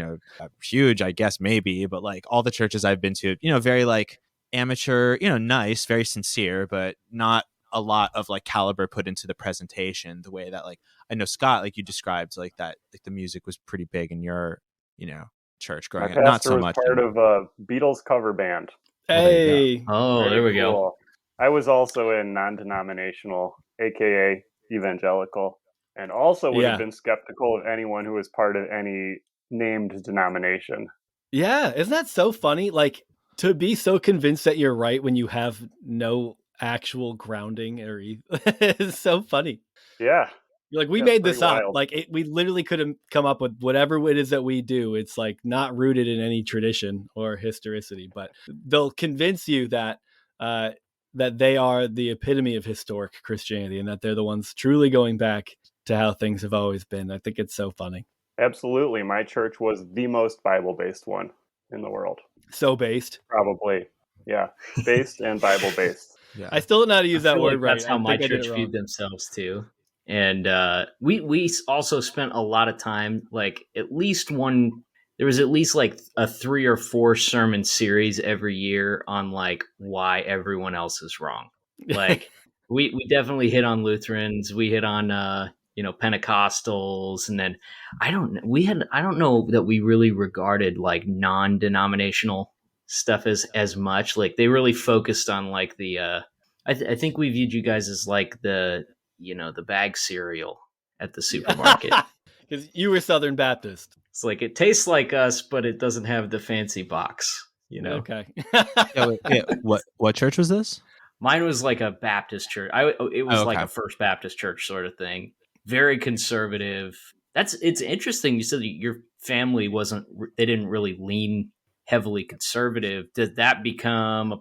huge, I guess maybe, but like all the churches I've been to, very like amateur, nice, very sincere, but not a lot of like caliber put into the presentation the way that like, I know Scott, like you described, like that, like the music was pretty big in your, church growing up. Not so was much. part of a Beatles cover band. Hey. Oh, there we go. I was also in non-denominational, aka evangelical, and also would have been skeptical of anyone who was part of any named denomination. Yeah, isn't that so funny? Like to be so convinced that you're right when you have no actual grounding is so funny. Yeah. You're like, we made this up. Like we literally could have come up with whatever it is that we do. It's like not rooted in any tradition or historicity, but they'll convince you that that they are the epitome of historic Christianity and that they're the ones truly going back to how things have always been. I think it's so funny. Absolutely. My church was the most Bible-based one in the world. So based? Probably. Yeah. Based and Bible-based. Yeah. I still don't know how to use that word right. That's how my church viewed themselves too. And we also spent a lot of time, like there was at least like a 3 or 4 sermon series every year on like why everyone else is wrong. Like we definitely hit on Lutherans, we hit on Pentecostals, and then I don't know that we really regarded like non-denominational stuff as much. Like they really focused on like the I think we viewed you guys as like the bag cereal at the supermarket. Because you were Southern Baptist. It's like, it tastes like us, but it doesn't have the fancy box, Okay. What church was this? Mine was like a Baptist church. It was like a First Baptist church sort of thing. Very conservative. It's interesting. You said that your family they didn't really lean heavily conservative. Did that become a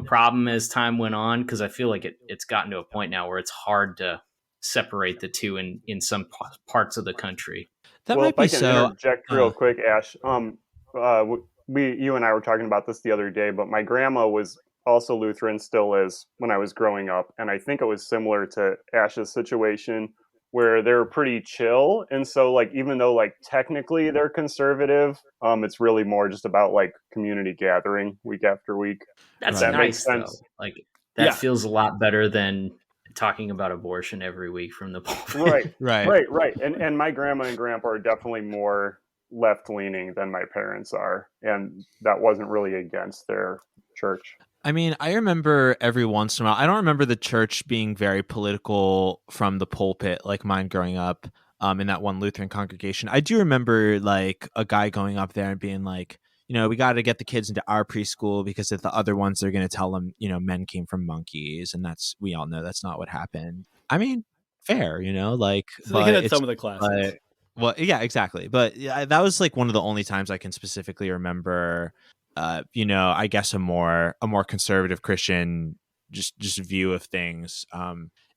problem as time went on? Because I feel like it's gotten to a point now where it's hard to separate the two in some parts of the country. That might be so. If I can interject real quick, Ash. You and I were talking about this the other day, but my grandma was also Lutheran, still is, when I was growing up, and I think it was similar to Ash's situation, where they're pretty chill, and so like even though like technically they're conservative, it's really more just about like community gathering week after week. That's nice, though. Like that feels a lot better than talking about abortion every week from the pulpit. Right. And my grandma and grandpa are definitely more left-leaning than my parents are, and that wasn't really against their church. I mean, I remember every once in a while, I don't remember the church being very political from the pulpit like mine growing up in that one Lutheran congregation. I do remember like a guy going up there and being like, we got to get the kids into our preschool because if the other ones, they're going to tell them, men came from monkeys. And we all know that's not what happened. I mean, fair, like. So they hit some of the classes. Well, yeah, exactly. But yeah, that was like one of the only times I can specifically remember, I guess a more conservative Christian just view of things.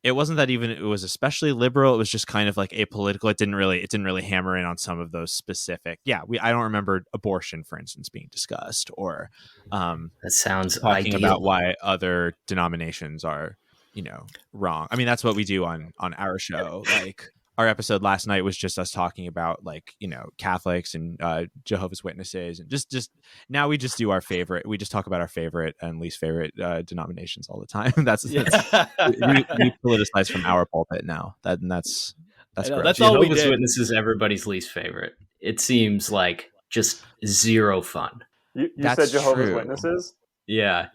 It wasn't that even it was especially liberal. It was just kind of like apolitical. It didn't really hammer in on some of those specific. Yeah, I don't remember abortion, for instance, being discussed or that sounds talking ideal. about why other denominations are, wrong. I mean, that's what we do on our show. Like our episode last night was just us talking about like, Catholics and Jehovah's Witnesses, and just now we just do our favorite. We just talk about our favorite and least favorite denominations all the time. that's we politicize from our pulpit now. That's that's all we Jehovah's did. Witnesses, everybody's least favorite. It seems like just zero fun. You said Jehovah's Witnesses? Yeah.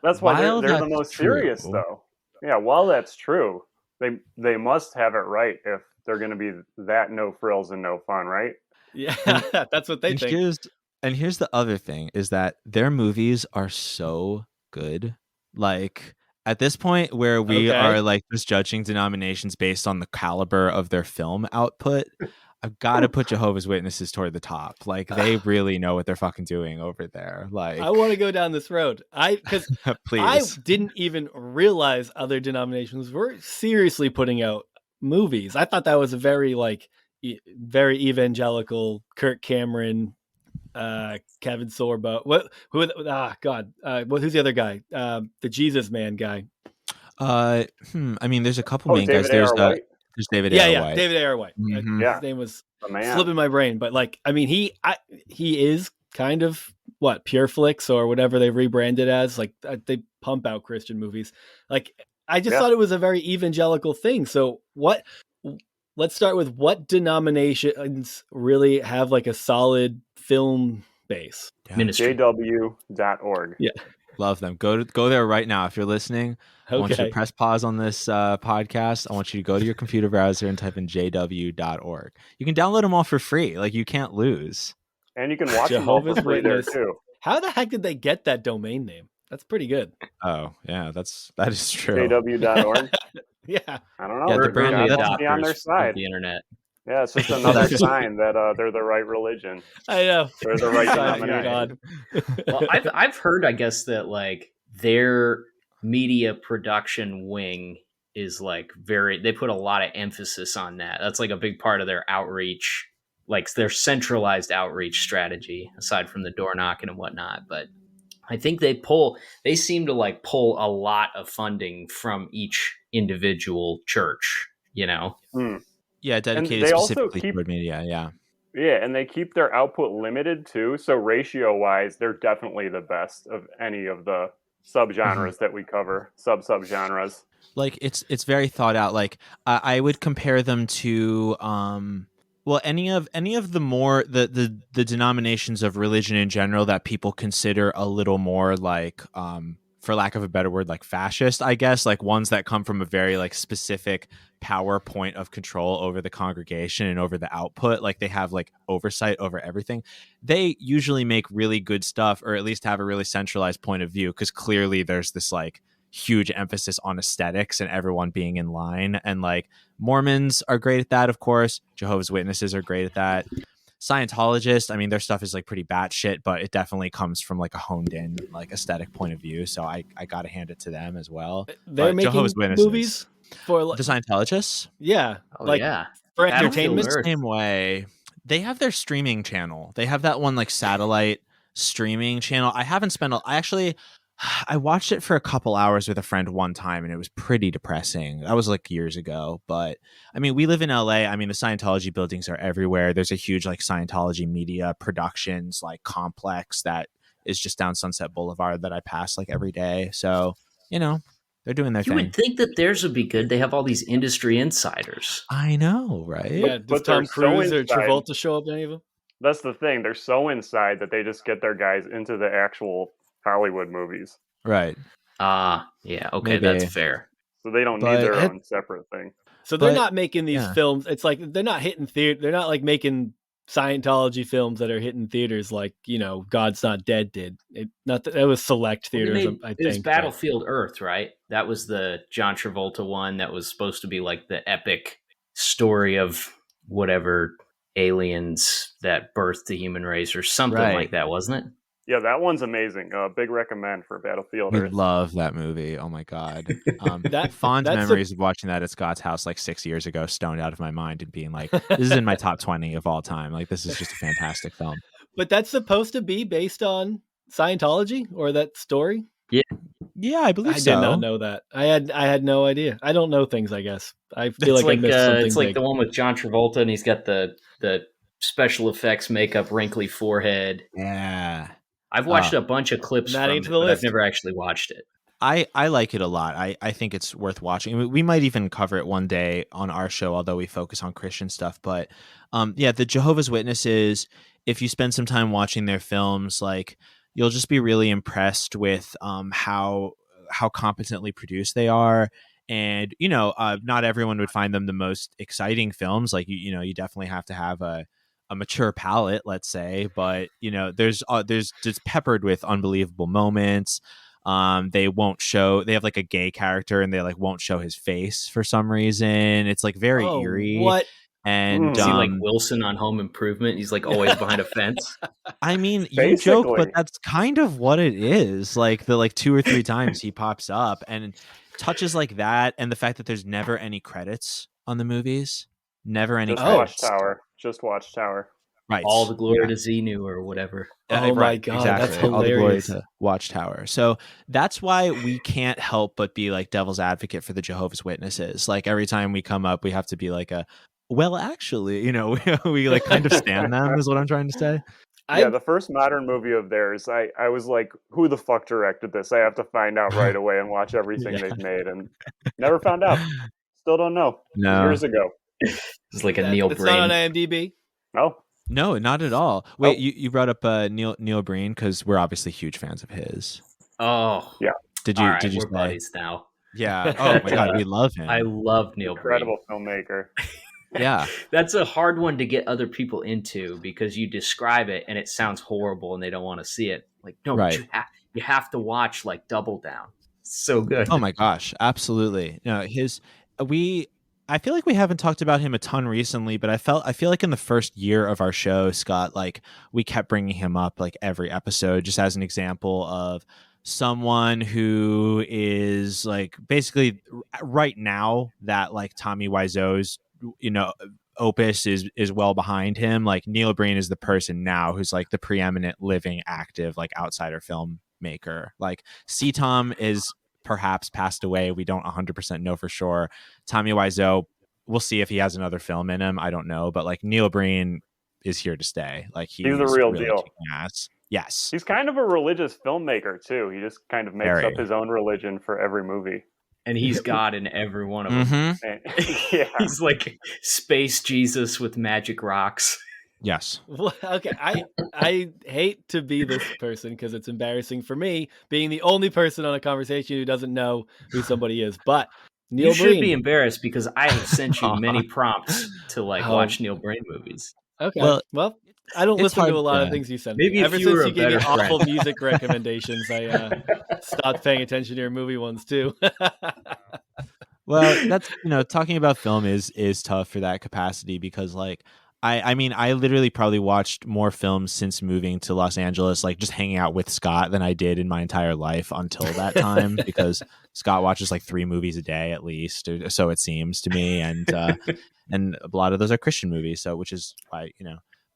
That's why they're the most serious, though. Yeah, while that's true, they must have it right if they're going to be that no frills and no fun, right? Yeah, that's what they think. Here's the other thing, is that their movies are so good. Like, at this point where we are like just judging denominations based on the caliber of their film output, I've got to put Jehovah's Witnesses toward the top. Like, they really know what they're fucking doing over there. Like, I want to go down this road. Please. I didn't even realize other denominations were seriously putting out movies. I thought that was a very very evangelical Kirk Cameron, Kevin Sorbo. Who's the other guy? The Jesus Man guy. I mean, there's a couple main guys. There's David A. R. White. David A. R. White. Mm-hmm. His name was slipping my brain, but like, I mean, he is kind of Pure Flix or whatever they rebranded as. Like, they pump out Christian movies. Like, I just thought it was a very evangelical thing. So let's start with what denominations really have like a solid film base. JW.org. Yeah. Love them. Go there right now. If you're listening, I want you to press pause on this podcast. I want you to go to your computer browser and type in jw.org. You can download them all for free. Like, you can't lose. And you can watch them all for free there too. How the heck did they get that domain name? That's pretty good. Oh, yeah, that is true. jw.org. Yeah. I don't know. Yeah, We're the must be on their side. of the internet. Yeah, it's just another sign that they're the right religion. I know. They're the right denomination. Well, I've heard, I guess, that like their media production wing is like they put a lot of emphasis on that. That's like a big part of their outreach, like their centralized outreach strategy, aside from the door knocking and whatnot. But I think they seem to like pull a lot of funding from each individual church, Yeah, dedicated specifically toward media, yeah. Yeah, and they keep their output limited too, so ratio-wise, they're definitely the best of any of the subgenres that we cover, subgenres. Like, it's very thought out. Like, I would compare them to any of the more the denominations of religion in general that people consider a little more like for lack of a better word, like fascist, I guess, like ones that come from a very like specific power point of control over the congregation and over the output. Like, they have like oversight over everything. They usually make really good stuff, or at least have a really centralized point of view, because clearly there's this like huge emphasis on aesthetics and everyone being in line. And like, Mormons are great at that, of course. Jehovah's Witnesses are great at that. Scientologists, I mean, their stuff is like pretty batshit, but it definitely comes from like a honed in like aesthetic point of view. So I gotta hand it to them as well. They're making Jehovah's Witnesses, movies for the Scientologists. Yeah, for entertainment. Same way, they have their streaming channel. They have that one like satellite streaming channel. I watched it for a couple hours with a friend one time, and it was pretty depressing. That was like years ago. But I mean, we live in LA. I mean, the Scientology buildings are everywhere. There's a huge like Scientology media productions like complex that is just down Sunset Boulevard that I pass like every day. So, they're doing their thing. You would think that theirs would be good. They have all these industry insiders. I know, right? Yeah, does Tom Cruise or Travolta show up in any of them? That's the thing. They're so inside that they just get their guys into the actual Hollywood movies. Right. Yeah. Okay, that's fair. So they don't need their own separate thing. So they're not making these films. It's like they're not hitting theater. They're not like making Scientology films that are hitting theaters like, God's Not Dead did. It was select theaters, I think. It was Battlefield Earth, right? That was the John Travolta one that was supposed to be like the epic story of whatever aliens that birthed the human race or something like that, wasn't it? Yeah, that one's amazing. Big recommend for Battlefield Earth. Love that movie. Oh my God. Fond memories of watching that at Scott's house like 6 years ago, stoned out of my mind and being like, this is in my top 20 of all time. Like, this is just a fantastic film. But that's supposed to be based on Scientology or that story? Yeah. Yeah, I believe I so. did not know that. I had no idea. I don't know things, I guess. I feel It's like I missed something it's like big. the one with John Travolta, and he's got the special effects makeup, wrinkly forehead. Yeah. I've watched a bunch of clips I'm adding from it to it, the but I've list. never actually watched it. I like it a lot. I think it's worth watching. We might even cover it one day on our show, although we focus on Christian stuff. But yeah, the Jehovah's Witnesses, if you spend some time watching their films, like you'll just be really impressed with how competently produced they are. And not everyone would find them the most exciting films. Like you definitely have to have a mature palate, let's say. But there's just peppered with unbelievable moments. They have like a gay character and they like won't show his face for some reason. It's like very eerie. What? And Is he like Wilson on Home Improvement? He's like always behind a fence. I mean, you joke, but that's kind of what it is. Like the 2 or 3 times he pops up, and touches like that, and the fact that there's never any credits on the movies, never any credits. Just Watchtower. Right. All the glory to Xenu or whatever. Oh my God, exactly. that's hilarious. All the glory to Watchtower. So that's why we can't help but be like devil's advocate for the Jehovah's Witnesses. Like every time we come up, we have to be like well, actually, we like kind of stand them is what I'm trying to say. Yeah, the first modern movie of theirs, I was like, who the fuck directed this? I have to find out right away and watch everything they've made, and never found out. Still don't know. No. Years ago. It's like a Neil Breen. It's not on IMDb? No, not at all. Wait, you brought up Neil Breen because we're obviously huge fans of his. Oh. Yeah. Did you we're buddies now. Yeah. Oh my God, we love him. I love Neil Breen. Incredible filmmaker. Yeah. That's a hard one to get other people into because you describe it and it sounds horrible and they don't want to see it. Like, no, right. you have to watch like Double Down. So good. Oh my gosh, absolutely. No, I feel like we haven't talked about him a ton recently, but I feel like in the first year of our show, Scott, like we kept bringing him up like every episode, just as an example of someone who is like basically right now that like Tommy Wiseau's opus is well behind him. Like Neil Breen is the person now who's like the preeminent living active like outsider filmmaker. Like C-Tom is perhaps passed away. We don't 100% know for sure. Tommy Wiseau, we'll see if he has another film in him. I don't know, but like Neil Breen is here to stay. Like he's the real really deal. Ass. Yes, he's kind of a religious filmmaker too. He just kind of makes up his own religion for every movie. And he's God in every one of them. Mm-hmm. Yeah. He's like space Jesus with magic rocks. Yes. Well, okay, I hate to be this person because it's embarrassing for me being the only person on a conversation who doesn't know who somebody is. But Neil you Breen, should be embarrassed because I have sent you many prompts to like watch Neil Breen movies. Okay, well I don't listen to a lot of things you send me. Maybe Ever if you were since you a gave me better awful friend. music recommendations, I stopped paying attention to your movie ones too. Well, that's talking about film is tough for that capacity because like I mean I literally probably watched more films since moving to Los Angeles, like just hanging out with Scott, than I did in my entire life until that time because Scott watches like 3 movies a day at least, or so it seems to me, and a lot of those are Christian movies, so which is why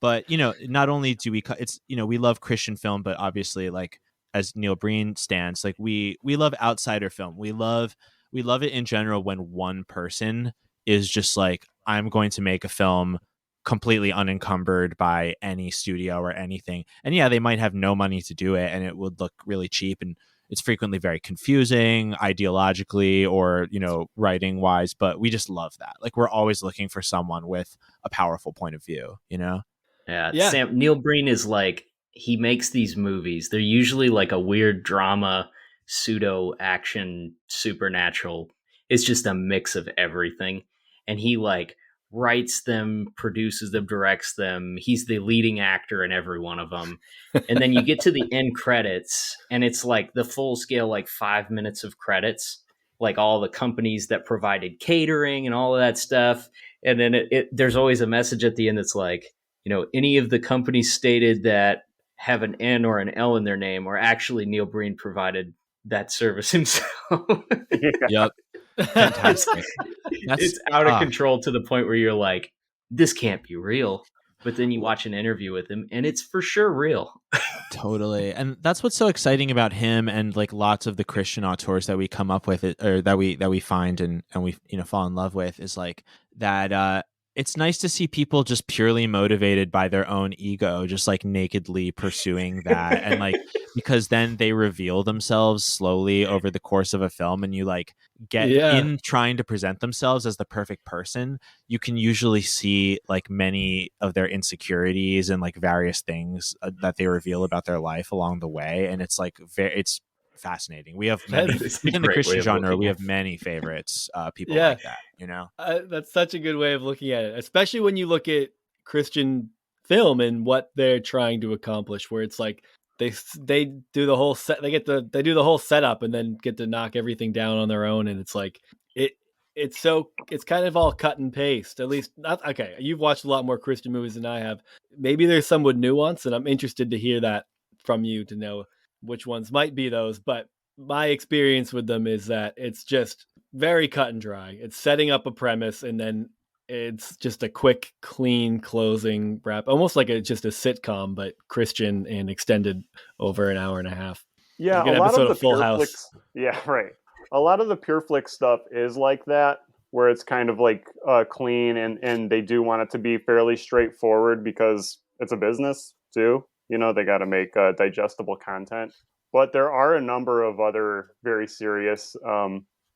but not only do we it's we love Christian film, but obviously like as Neil Breen stands, like we love outsider film. We love it in general when one person is just like, I'm going to make a film completely unencumbered by any studio or anything. And yeah, they might have no money to do it and it would look really cheap, and it's frequently very confusing ideologically or, writing wise, but we just love that. Like we're always looking for someone with a powerful point of view, Yeah. Sam, Neil Breen is like, he makes these movies. They're usually like a weird drama, pseudo action, supernatural. It's just a mix of everything. And he like writes them, produces them, directs them. He's the leading actor in every one of them. And then you get to the end credits and it's like the full scale, like 5 minutes of credits, like all the companies that provided catering and all of that stuff. And then there's always a message at the end that's like, any of the companies stated that have an N or an L in their name, or actually Neil Breen provided that service himself. Yep. Fantastic. It's out of control to the point where you're like, this can't be real. But then you watch an interview with him, and it's for sure real. Totally. And that's what's so exciting about him and like lots of the Christian auteurs that we come up with or that we find and we fall in love with is like that it's nice to see people just purely motivated by their own ego, just like nakedly pursuing that. And like, because then they reveal themselves slowly over the course of a film, and you like get in trying to present themselves as the perfect person. You can usually see like many of their insecurities and like various things that they reveal about their life along the way. And it's like, it's fascinating. We have many within the Christian genre. We have many favorites, people like that. That's such a good way of looking at it, especially when you look at Christian film and what they're trying to accomplish. Where it's like they do the whole set, they do the whole setup and then get to knock everything down on their own, and it's like it's kind of all cut and paste. At least not okay. You've watched a lot more Christian movies than I have. Maybe there's some with nuance, and I'm interested to hear that from you to know which ones might be those. But my experience with them is that it's just very cut and dry. It's setting up a premise, and then it's just a quick, clean closing wrap, almost like just a sitcom, but Christian and extended over an hour and a half. Yeah, like a lot of the Full House. Flicks, yeah, right. A lot of the Pure Flick stuff is like that, where it's kind of like clean, and they do want it to be fairly straightforward because it's a business too. They got to make digestible content. But there are a number of other very serious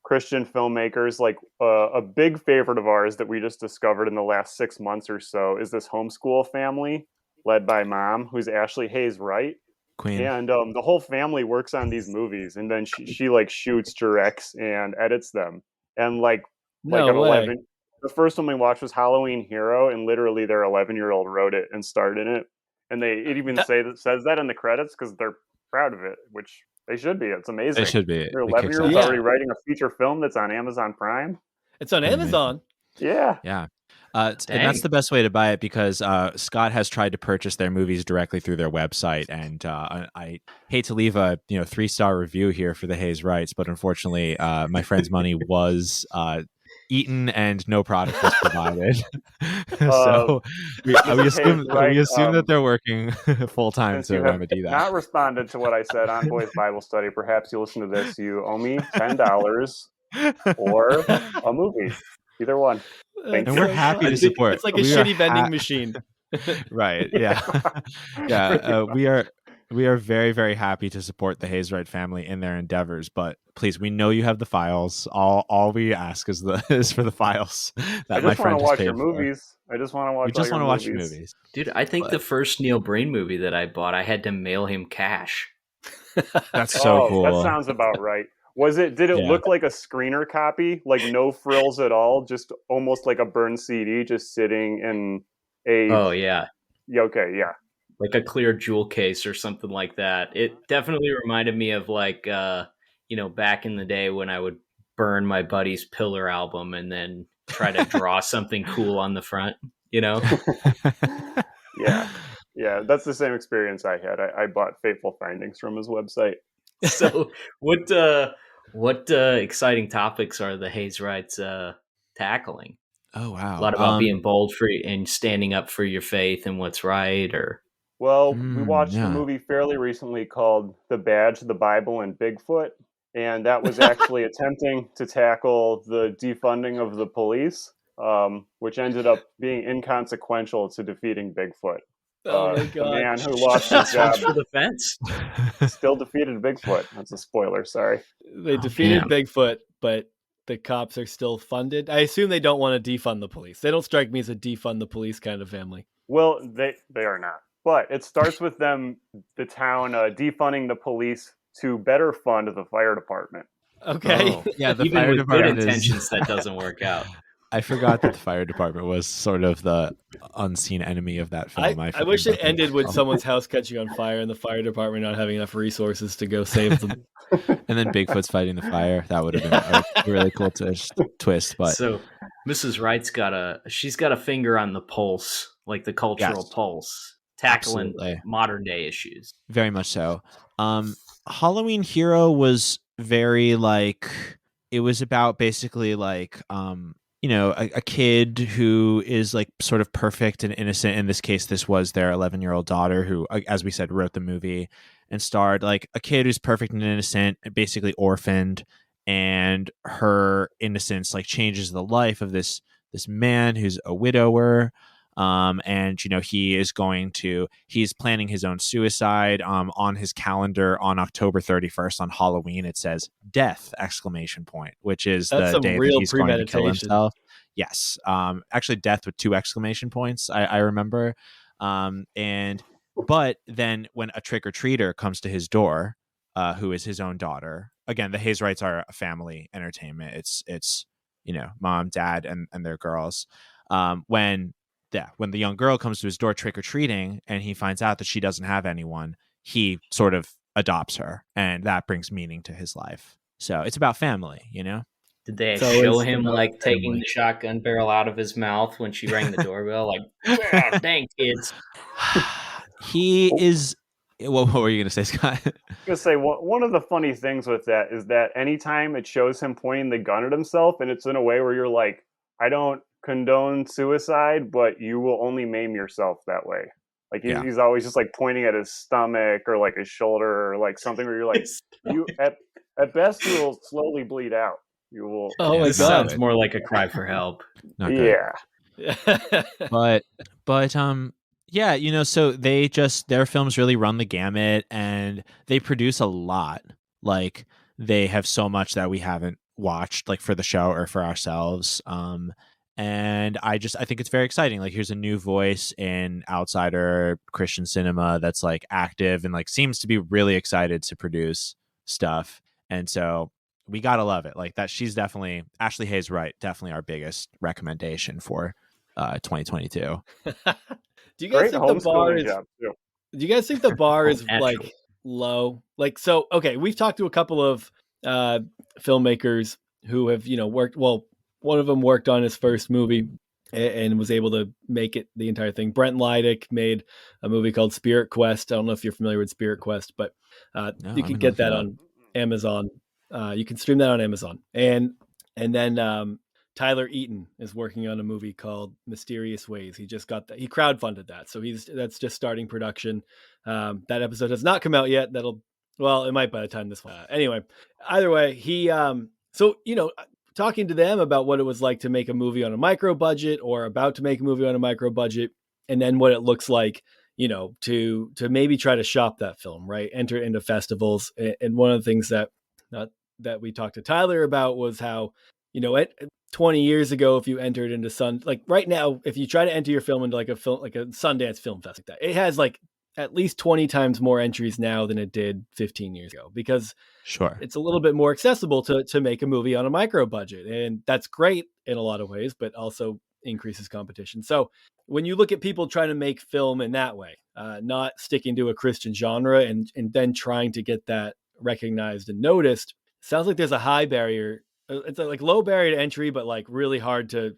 Christian filmmakers. Like a big favorite of ours that we just discovered in the last 6 months or so is this Homeschool family led by Mom, who's Ashley Hayes Wright. Queen. And the whole family works on these movies, and then she like shoots, directs, and edits them. And like at 11, the first one we watched was Halloween Hero, and literally their 11-year-old wrote it and starred in it. And it even says that in the credits because they're proud of it, which they should be. It's amazing. They should be. Their 11-year-old's already writing a feature film that's on Amazon Prime. It's on Amazon. Yeah. Yeah. And that's the best way to buy it, because Scott has tried to purchase their movies directly through their website, and I hate to leave a 3-star review here for the Hayes Rights, but unfortunately my friend's money was eaten and no product was provided. So we assume that they're working full time to remedy that. Not responded to what I said on Boys Bible Study. Perhaps you listen to this. You owe me $10 or a movie. Either one. And we're happy to support. It's like a shitty vending machine. Right. Yeah. Yeah. We are very, very happy to support the Hayes Wright family in their endeavors. But please, we know you have the files. All we ask is for the files that my friend has paid for. I just want to watch. We just want to watch your movies, dude. I think the first Neil Breen movie that I bought, I had to mail him cash. That's so cool. That sounds about right. Did it look like a screener copy? Like no frills at all? Just almost like a burned CD just sitting in a... Oh, yeah. Okay, yeah. Like a clear jewel case or something like that. It definitely reminded me of like, back in the day when I would burn my buddy's Pillar album and then try to draw something cool on the front, Yeah. Yeah, that's the same experience I had. I bought Fateful Findings from his website. So what exciting topics are the Hayes Wrights tackling? Oh, wow. A lot about being bold and standing up for your faith and what's right, or... Well, we watched a movie fairly recently called The Badge, the Bible, and Bigfoot, and that was actually attempting to tackle the defunding of the police, which ended up being inconsequential to defeating Bigfoot. Oh my God! The man who lost his job for the fence still defeated Bigfoot. That's a spoiler. Sorry. They defeated Bigfoot, but the cops are still funded. I assume they don't want to defund the police. They don't strike me as a defund the police kind of family. Well, they are not. But it starts with them, the town, defunding the police to better fund the fire department. Okay. Oh, yeah, the even fire with department good intentions, that doesn't work out. I forgot that the fire department was sort of the unseen enemy of that film. I wish it ended with someone's house catching on fire and the fire department not having enough resources to go save them. And then Bigfoot's fighting the fire. That would have been a really cool twist. But so Mrs. Wright's got a finger on the pulse, like the cultural pulse, tackling modern day issues. Very much so. Halloween Hero was very like, it was about basically like a kid who is like sort of perfect and innocent. In this case, this was their 11-year-old daughter who, as we said, wrote the movie and starred, like a kid who's perfect and innocent, basically orphaned, and her innocence like changes the life of this man who's a widower. And he's planning his own suicide. On his calendar on October 31st on Halloween, it says death exclamation point, which is That's the some day that real he's going to kill premeditation. himself. Yes. Actually death with 2 exclamation points. I remember. But then when a trick-or-treater comes to his door, who is his own daughter, again, the Hayes Wrights are a family entertainment. It's mom, dad, and their girls. When the young girl comes to his door trick-or-treating and he finds out that she doesn't have anyone, he sort of adopts her, and that brings meaning to his life. So it's about family. Did they So show it's him about like taking family. the shotgun barrel out of his mouth when she rang the doorbell? Like, "Oh, dang kids." He is. What were you going to say, Scott? I was going to say, one of the funny things with that is that anytime it shows him pointing the gun at himself, and it's in a way where you're like, I don't condone suicide, but you will only maim yourself that way. Like he's always just like pointing at his stomach or like his shoulder or like something where you're like, you at best you will slowly bleed out. You will. Oh my This God. sounds more like a cry for help. Not good. Yeah. but yeah, so their films really run the gamut, and they produce a lot. Like they have so much that we haven't watched, like for the show or for ourselves. And I think it's very exciting. Like here's a new voice in outsider Christian cinema that's like active and like seems to be really excited to produce stuff. And so we gotta love it. Like that, she's definitely Ashley Hayes Wright, definitely our biggest recommendation for 2022. Do you guys Great think the bar homeschooling is? job too. Do you guys think the bar is Naturally. like low? Like so? Okay, we've talked to a couple of filmmakers who have worked. Well, one of them worked on his first movie and was able to make it the entire thing. Brent Lydick made a movie called Spirit Quest. I don't know if you're familiar with Spirit Quest, but you can get that on Amazon. You can stream that on Amazon. And then Tyler Eaton is working on a movie called Mysterious Ways. He just got that. He crowdfunded that, so that's just starting production. That episode has not come out yet. It might by the time this one. Anyway, either way, he talking to them about what it was like to make a movie on a micro budget or about to make a movie on a micro budget, and then what it looks like, to maybe try to shop that film, right? Enter into festivals. And one of the things that we talked to Tyler about was how, 20 years ago, if you entered into like right now, if you try to enter your film into like a Sundance Film Fest like that, it has like at least 20 times more entries now than it did 15 years ago, because it's a little bit more accessible to make a movie on a micro budget. And that's great in a lot of ways, but also increases competition. So when you look at people trying to make film in that way, not sticking to a Christian genre and then trying to get that recognized and noticed, sounds like there's a high barrier. It's like low barrier to entry, but like really hard to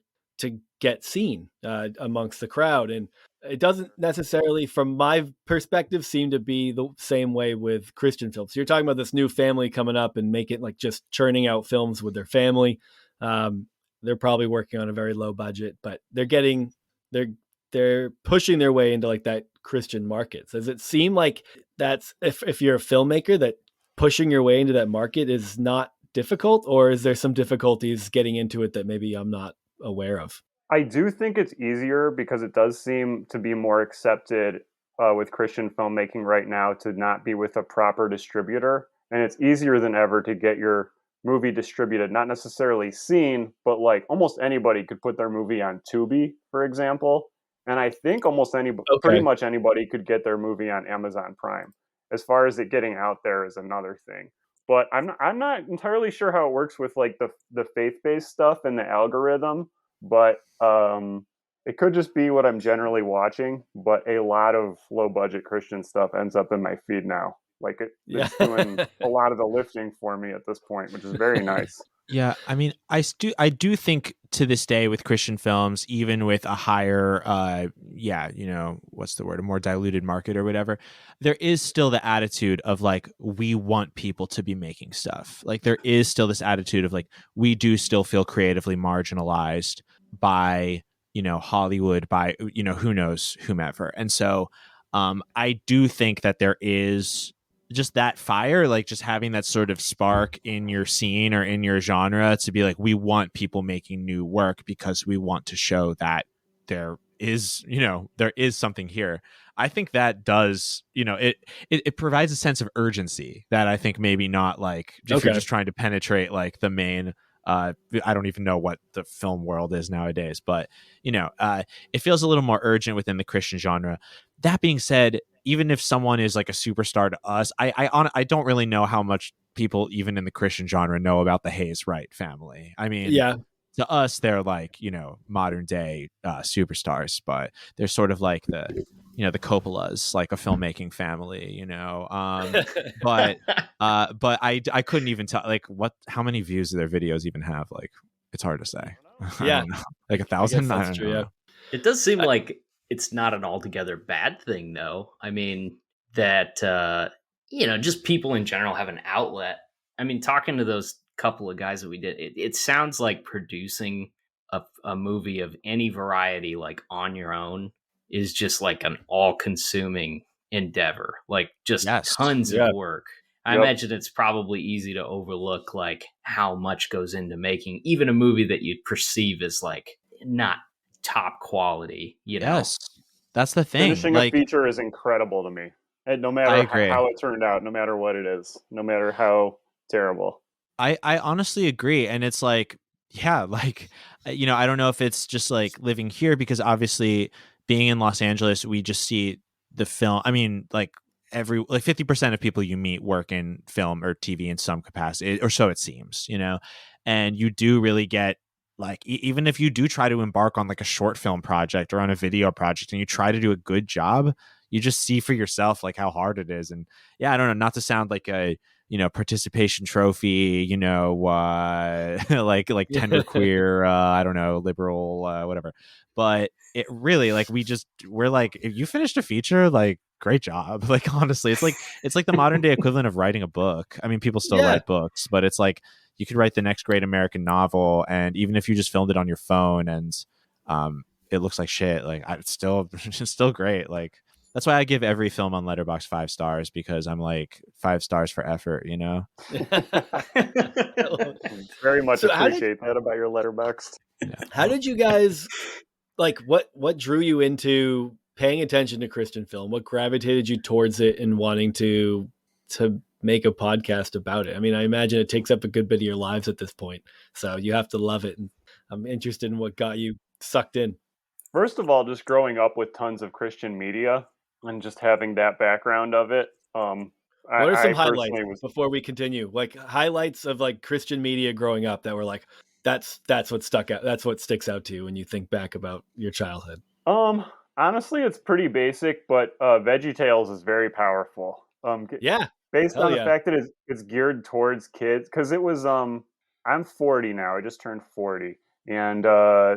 get seen amongst the crowd. And it doesn't necessarily, from my perspective, seem to be the same way with Christian films. So you're talking about this new family coming up and make it like just churning out films with their family. They're probably working on a very low budget, but they're pushing their way into like that Christian market. Does it seem like that's, if you're a filmmaker, that pushing your way into that market is not difficult, or is there some difficulties getting into it that maybe I'm not aware of? I do think it's easier because it does seem to be more accepted with Christian filmmaking right now to not be with a proper distributor. And it's easier than ever to get your movie distributed, not necessarily seen, but like almost anybody could put their movie on Tubi, for example. And I think pretty much anybody could get their movie on Amazon Prime. As far as it getting out there is another thing. But I'm not entirely sure how it works with like the faith-based stuff and the algorithm. But it could just be what I'm generally watching. But a lot of low-budget Christian stuff ends up in my feed now. Like it's doing a lot of the lifting for me at this point, which is very nice. Yeah, I mean, I do think to this day with Christian films, even with a higher, what's the word, a more diluted market or whatever, there is still the attitude of like we want people to be making stuff. Like there is still this attitude of like we do still feel creatively marginalized by Hollywood, by who knows whomever, and so I do think that there is just that fire, like just having that sort of spark in your scene or in your genre to be like, we want people making new work because we want to show that there is something here. I think that does, it provides a sense of urgency that I think maybe not like if you're just trying to penetrate like the main I don't even know what the film world is nowadays, but it feels a little more urgent within the Christian genre. That being said, even if someone is like a superstar to us, I don't really know how much people even in the Christian genre know about the Hayes Wright family. I mean, to us, they're like, modern day superstars, but they're sort of like the Coppolas, like a filmmaking family, but I couldn't even tell like how many views do their videos even have? Like, it's hard to say. I don't know. Like 1,000? I don't know. It does seem like it's not an altogether bad thing, though. I mean, that, just people in general have an outlet. I mean, talking to those couple of guys that we did, it sounds like producing a movie of any variety, like on your own, is just like an all-consuming endeavor, like just tons of work. I imagine it's probably easy to overlook like how much goes into making even a movie that you'd perceive as like not top quality, Yes, that's the thing. Finishing a feature is incredible to me. And no matter how it turned out, no matter what it is, no matter how terrible. I honestly agree. And it's like, yeah, like, I don't know if it's just like living here because obviously being in Los Angeles, we just see the film. I mean, like 50% of people you meet work in film or TV in some capacity, or so it seems, and you do really get like, even if you do try to embark on like a short film project or on a video project and you try to do a good job, you just see for yourself like how hard it is. And yeah, I don't know, not to sound like a participation trophy, like genderqueer, I don't know, liberal, whatever. But it really, like, we're like, if you finished a feature, like, great job. Like, honestly, it's like the modern day equivalent of writing a book. I mean, people still write books, but it's like you could write the next great American novel, and even if you just filmed it on your phone and it looks like shit, like it's still great. Like, that's why I give every film on Letterboxd 5 stars, because I'm like 5 stars for effort, Very much appreciate that about your Letterboxd. Yeah. How did you guys like what drew you into paying attention to Christian film? What gravitated you towards it and wanting to make a podcast about it? I mean, I imagine it takes up a good bit of your lives at this point, so you have to love it. And I'm interested in what got you sucked in. First of all, just growing up with tons of Christian media and just having that background of it. What are some highlights before we continue? Like highlights of like Christian media growing up that were like, that's what stuck out. That's what sticks out to you when you think back about your childhood. Honestly, it's pretty basic, but VeggieTales is very powerful. Based on the fact that it's geared towards kids, because it was I'm 40 now. I just turned 40, and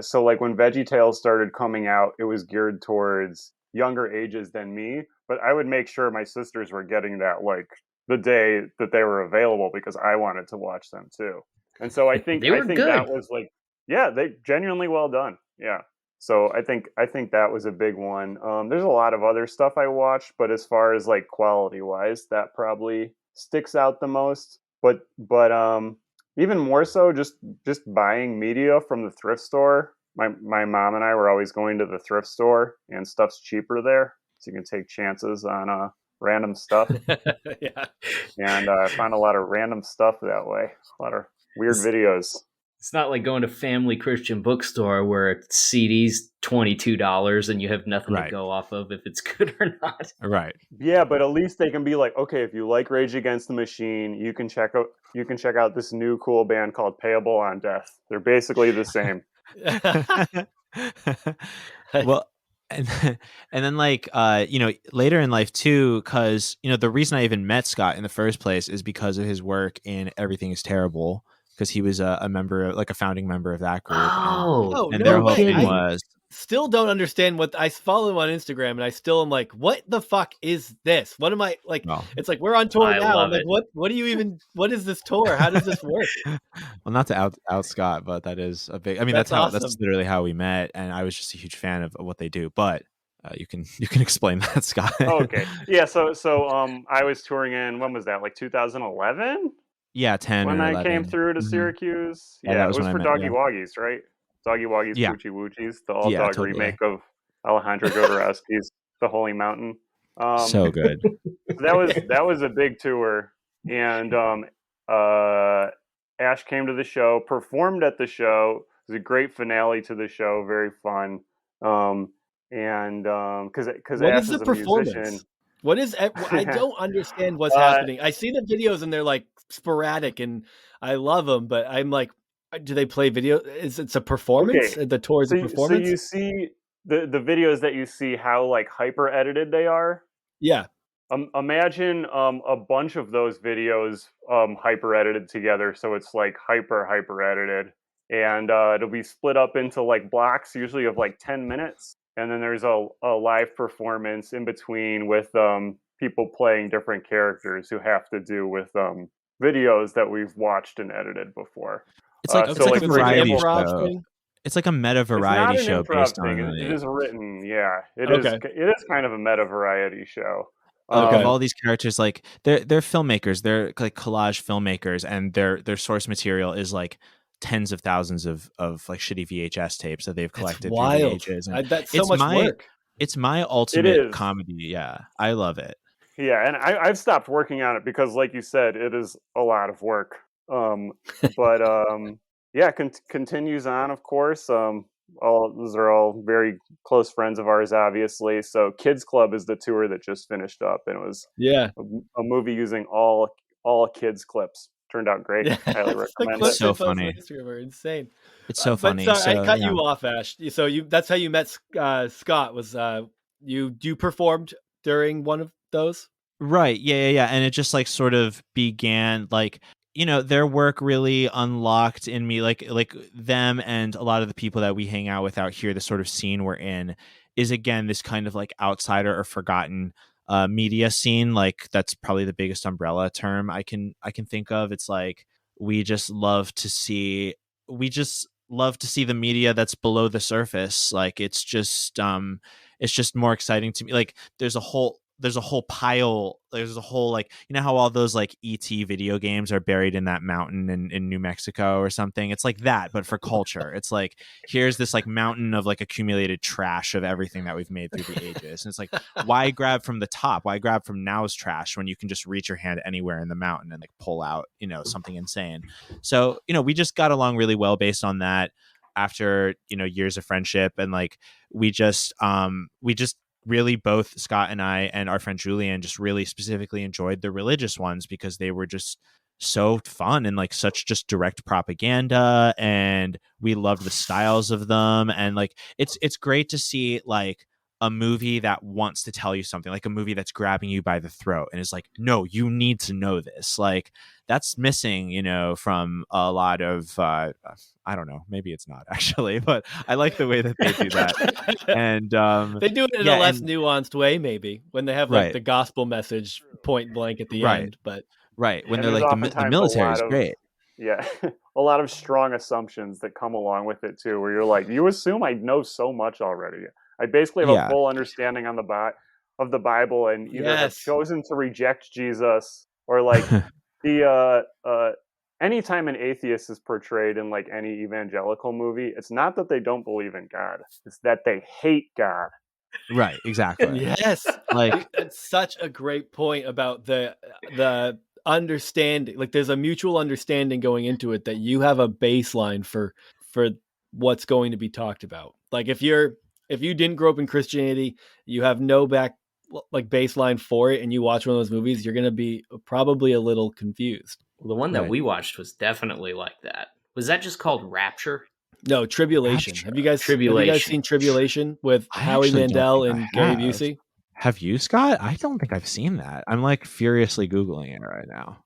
so like when VeggieTales started coming out, it was geared towards younger ages than me. But I would make sure my sisters were getting that like the day that they were available because I wanted to watch them too. And so I think that was like, they genuinely well done. Yeah. So I think that was a big one. There's a lot of other stuff I watched, but as far as like quality wise, that probably sticks out the most. But even more so, just buying media from the thrift store. My mom and I were always going to the thrift store, and stuff's cheaper there, so you can take chances on random stuff. And I found a lot of random stuff that way. A lot of weird videos. It's not like going to Family Christian Bookstore where CD's $22 and you have nothing to go off of if it's good or not. Right. Yeah, but at least they can be like, okay, if you like Rage Against the Machine, you can check out this new cool band called Payable on Death. They're basically the same. Well, and then like later in life too, because the reason I even met Scott in the first place is because of his work in Everything Is Terrible, because he was a member, like a founding member of that group. And no their whole way. thing was, still don't understand what I follow him on Instagram, and I still am like, what the fuck is this? What am I like? well, It's like we're on tour I now. love I'm like, it. what do you even? What is this tour? How does this work? well, not to out Scott, but that is a big. I mean, That's that's awesome. literally how we met, and I was just a huge fan of what they do. But you can explain that, Scott. Okay, yeah. So I was touring in, when was that? Like 2011. Yeah, 10 when or I 11. came through to Mhm. Syracuse. Yeah, Yeah, that it was was when I for met, Doggy yeah. Woggies, right? Doggy Woggies, Yeah. Poochie Woochies, the all Yeah, dog totally. remake of Alejandro Jodorowsky's The Holy Mountain. So good. that was a big tour, and Ash came to the show, performed at the show. It was a great finale to the show, very fun. Because What Ash is is the a musician. performance? What is? I don't understand what's happening. I see the videos and they're like sporadic, and I love them, but I'm like, do they play video? It's a performance? Okay, The tour is a so performance? you see the videos that you see, how like hyper edited they are. Yeah. Imagine a bunch of those videos hyper edited together, so it's like hyper edited, and it'll be split up into like blocks, usually of like 10 minutes, and then there's a live performance in between with people playing different characters who have to do with videos that we've watched and edited before. It's like so a for variety example, show. Thing? It's like a meta it's variety not an show improv based thing. on It like, is written. Yeah, it Okay. is kind of a meta variety show. of all these characters, like they're filmmakers, they're like collage filmmakers, and their source material is like tens of thousands of like shitty VHS tapes that they've collected through the ages. And That's so much work. It's my ultimate comedy. Yeah, I love it. Yeah, and I've stopped working on it because, like you said, it is a lot of work. But yeah, continues on, of course. Those are all very close friends of ours, obviously. So Kids Club is the tour that just finished up, and it was a movie using all kids clips. Turned out great. Highly recommend it. It's so funny. Are insane. It's so funny. But sorry, I cut you off, Ash. So that's how you met Scott. Was you performed during one of those? Right. Yeah. And it just like sort of began like, their work really unlocked in me, like them and a lot of the people that we hang out with out here, the sort of scene we're in is, again, this kind of like outsider or forgotten media scene. Like that's probably the biggest umbrella term I can think of. It's like we just love to see the media that's below the surface. Like it's just more exciting to me. Like there's a whole pile, there's a whole, like, how all those like ET video games are buried in that mountain in New Mexico or something. It's like that, but for culture. It's like, here's this like mountain of like accumulated trash of everything that we've made through the ages. And it's like, why grab from the top? Why grab from now's trash when you can just reach your hand anywhere in the mountain and like pull out, something insane. So, we just got along really well based on that after, years of friendship. And like, we just really, both Scott and I and our friend Julian, just really specifically enjoyed the religious ones because they were just so fun and like such just direct propaganda, and we loved the styles of them. And like it's great to see like a movie that wants to tell you something, like a movie that's grabbing you by the throat and is like, no, you need to know this. Like that's missing, from a lot of I don't know, maybe it's not actually, but I like the way that they do that. And they do it in a less nuanced way, maybe, when they have like the gospel message point blank at the end. But when they're like the military is great. Yeah, a lot of strong assumptions that come along with it too, where you're like, you assume I know so much already. I basically have a full understanding of the Bible, and either have chosen to reject Jesus, or like anytime an atheist is portrayed in like any evangelical movie, it's not that they don't believe in God, it's that they hate God. Right, exactly. Yes, like that's such a great point about the understanding. Like there's a mutual understanding going into it that you have a baseline for what's going to be talked about. Like if you didn't grow up in Christianity, you have no baseline for it, and you watch one of those movies, you're going to be probably a little confused. Well, the one that we watched was definitely like that. Was that just called Rapture? No, Tribulation. Rapture. Have you guys seen Tribulation with Howie Mandel and Gary Busey? Have you, Scott? I don't think I've seen that. I'm like furiously Googling it right now.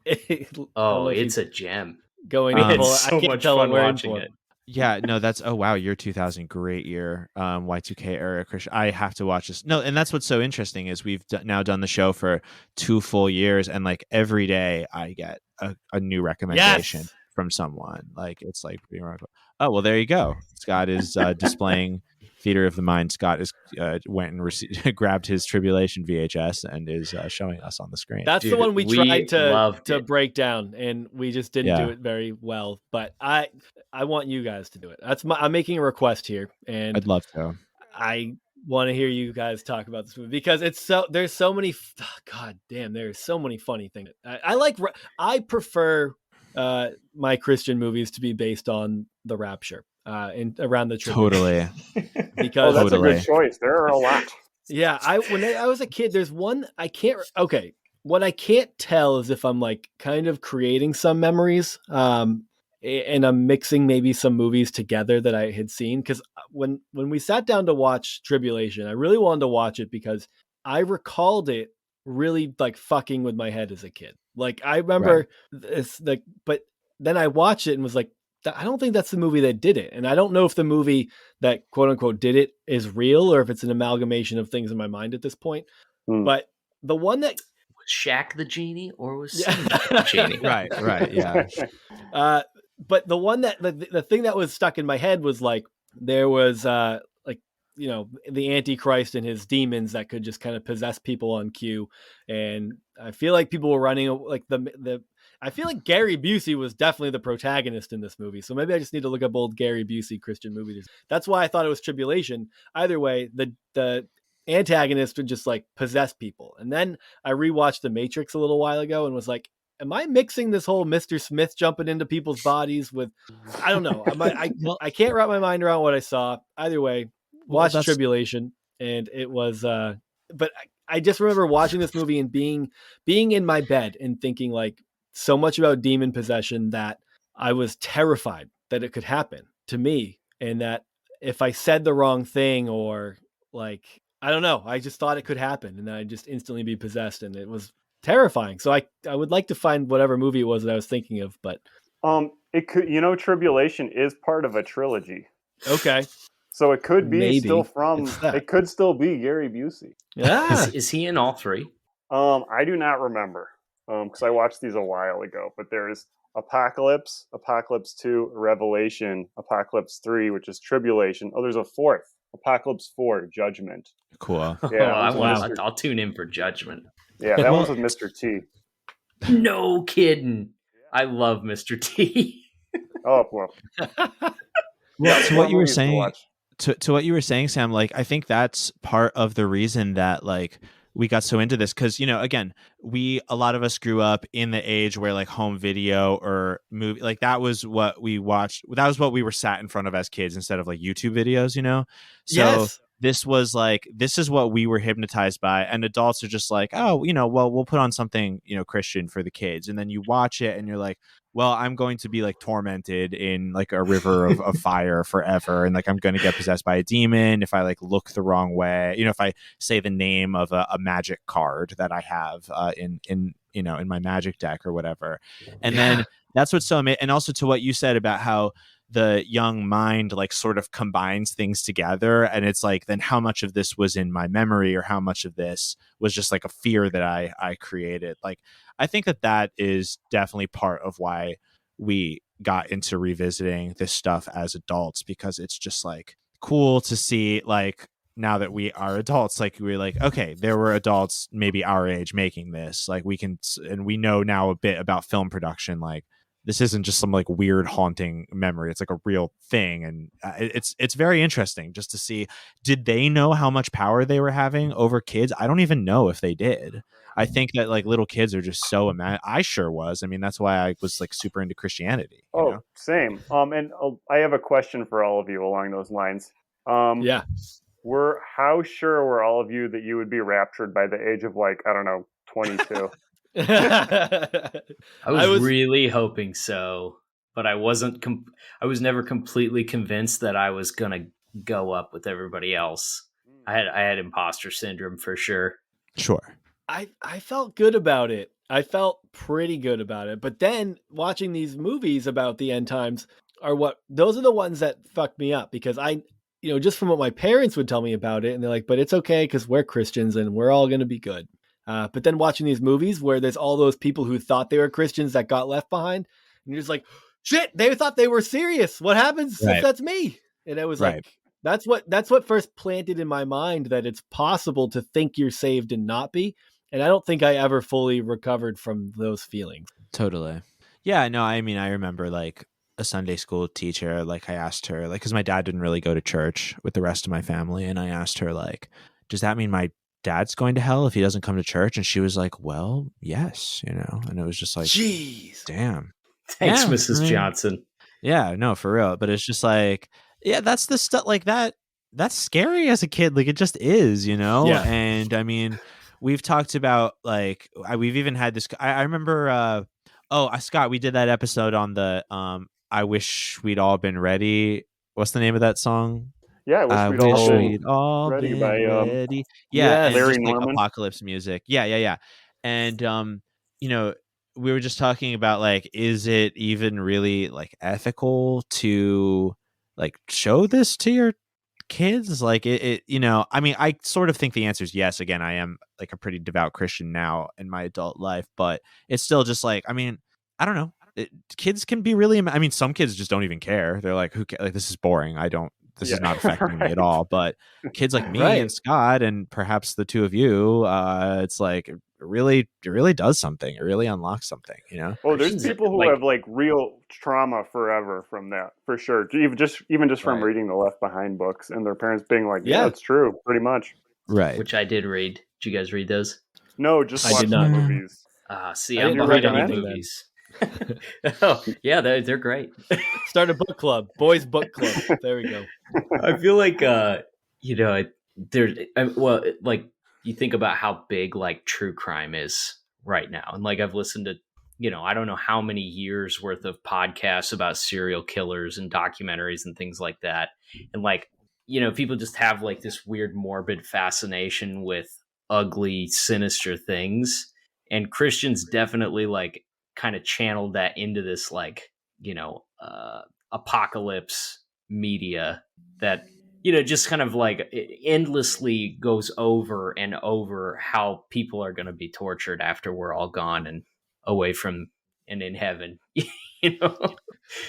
It's a gem. going We to had pull. so I can't much tell fun what we're in watching for. it. Yeah, no, that's oh wow, year 2000, great year. Y2K era Christian. I have to watch this. No, and that's what's so interesting is we've now done the show for 2 full years, and like every day I get a new recommendation Yes. from someone. Like it's like pretty remarkable. Oh well, there you go. Scott is displaying Theater of the Mind. Scott is went and grabbed his Tribulation VHS and is showing us on the screen. That's the Dude, one we tried loved to it. break down, and we just didn't do Yeah. it very well. But I want you guys to do it. I'm making a request here, and I'd love to. I want to hear you guys talk about this movie because there's so many. God damn, there's so many funny things. I prefer my Christian movies to be based on the rapture and around the tribulation. Totally. Because that's a Totally. good choice. There are a lot. Yeah, when I was a kid, there's one I can't. Okay, what I can't tell is if I'm like kind of creating some memories, and I'm mixing maybe some movies together that I had seen. Because when we sat down to watch Tribulation, I really wanted to watch it because I recalled it really like fucking with my head as a kid. Like I remember but then I watched it and was like, I don't think that's the movie that did it. And I don't know if the movie that quote unquote did it is real or if it's an amalgamation of things in my mind at this point. But the one that was Shaq the genie or was Yeah. the genie? Right, yeah. But the one that the thing that was stuck in my head was like there was the Antichrist and his demons that could just kind of possess people on cue. And I feel like people were running like I feel like Gary Busey was definitely the protagonist in this movie. So maybe I just need to look up old Gary Busey Christian movies. That's why I thought it was Tribulation. Either way, the antagonist would just like possess people. And then I rewatched The Matrix a little while ago and was like, am I mixing this whole Mr. Smith jumping into people's bodies with, I don't know. I can't wrap my mind around what I saw. Either way, watch Tribulation. And it was, but I just remember watching this movie and being in my bed and thinking like so much about demon possession that I was terrified that it could happen to me. And that if I said the wrong thing or like, I don't know, I just thought it could happen and then I'd just instantly be possessed. And it was terrifying. So I would like to find whatever movie it was that I was thinking of, but it could, Tribulation is part of a trilogy. Okay. So it could be Maybe still from. It could still be Gary Busey. Yeah. Is he in all three? I do not remember because I watched these a while ago. But there's Apocalypse, Apocalypse 2, Revelation, Apocalypse 3, which is Tribulation. Oh, there's a fourth, Apocalypse 4, Judgment. Cool. Yeah, I'll tune in for Judgment. Yeah, that one's with Mr. T. No kidding. I love Mr. T. Oh well. Well, to what you were saying, to what you were saying, Sam, like I think that's part of the reason that like we got so into this because again, a lot of us grew up in the age where like home video or movie, like that was what we watched. That was what we were sat in front of as kids instead of like YouTube videos, So yes. This was like, this is what we were hypnotized by. And adults are just like, oh, well, we'll put on something, Christian for the kids. And then you watch it and you're like, well, I'm going to be like tormented in like a river of fire forever. And like, I'm going to get possessed by a demon if I like look the wrong way, if I say the name of a magic card that I have in my magic deck or whatever. And then that's what's so amazing. And also to what you said about how the young mind like sort of combines things together. And it's like, then how much of this was in my memory or how much of this was just like a fear that I created? Like, I think that is definitely part of why we got into revisiting this stuff as adults, because it's just like cool to see like, now that we are adults, like we're like, okay, there were adults maybe our age making this, like and we know now a bit about film production. Like, this isn't just some like weird haunting memory. It's like a real thing. And it's very interesting just to see, did they know how much power they were having over kids? I don't even know if they did. I think that like little kids are just so I sure was. I mean, that's why I was like super into Christianity. Same. And I have a question for all of you along those lines. Yeah. How sure were all of you that you would be raptured by the age of like, I don't know, 22? I was really hoping so, but I wasn't. I was never completely convinced that I was gonna go up with everybody else. I had imposter syndrome for sure. Sure. I felt good about it. I felt pretty good about it. But then watching these movies about the end times those are the ones that fucked me up, because just from what my parents would tell me about it, and they're like, but it's okay because we're Christians and we're all going to be good. But then watching these movies where there's all those people who thought they were Christians that got left behind, and you're just like, shit, they thought they were serious. What happens if that's me? And it was like, that's what first planted in my mind that it's possible to think you're saved and not be. And I don't think I ever fully recovered from those feelings. Totally. Yeah, no, I mean, I remember like a Sunday school teacher, like I asked her, like, because my dad didn't really go to church with the rest of my family. And I asked her, like, does that mean my dad's going to hell if he doesn't come to church? And she was like, well, yes, And it was just like, jeez, damn. Thanks, Mrs. Johnson. Yeah, no, for real. But it's just like, yeah, that's the stuff like that. That's scary as a kid. Like it just is, Yeah. And I mean, we've talked about like, we've even had this. I remember, Scott, we did that episode on the, I wish we'd all been ready. What's the name of that song? Yeah, I wish we'd all been ready by ready. Yeah, and Larry just like Norman. apocalypse music. Yeah. And we were just talking about like, is it even really like ethical to like show this to your kids? Like I mean, I sort of think the answer is yes. Again, I am like a pretty devout Christian now in my adult life, but it's still just like, I mean, I don't know. Kids can be really, I mean, some kids just don't even care. They're like, who cares? Like, this is boring. This is not affecting me at all. But kids like me and Scott and perhaps the two of you, it's like, it really does something. It really unlocks something, Oh, there's people who have like real trauma forever from that, for sure. Even just from reading the Left Behind books and their parents being like, yeah, it's true, pretty much. Right. Which I did read. Did you guys read those? No, just watch the movies. See, I'm behind on the movies. Oh, yeah, they're great. Start a book club, boys book club. There we go. I feel like like you think about how big like true crime is right now, and like I've listened to I don't know how many years worth of podcasts about serial killers and documentaries and things like that, and like people just have like this weird morbid fascination with ugly, sinister things, and Christians definitely like kind of channeled that into this like apocalypse media that just kind of like endlessly goes over and over how people are going to be tortured after we're all gone and away from and in heaven.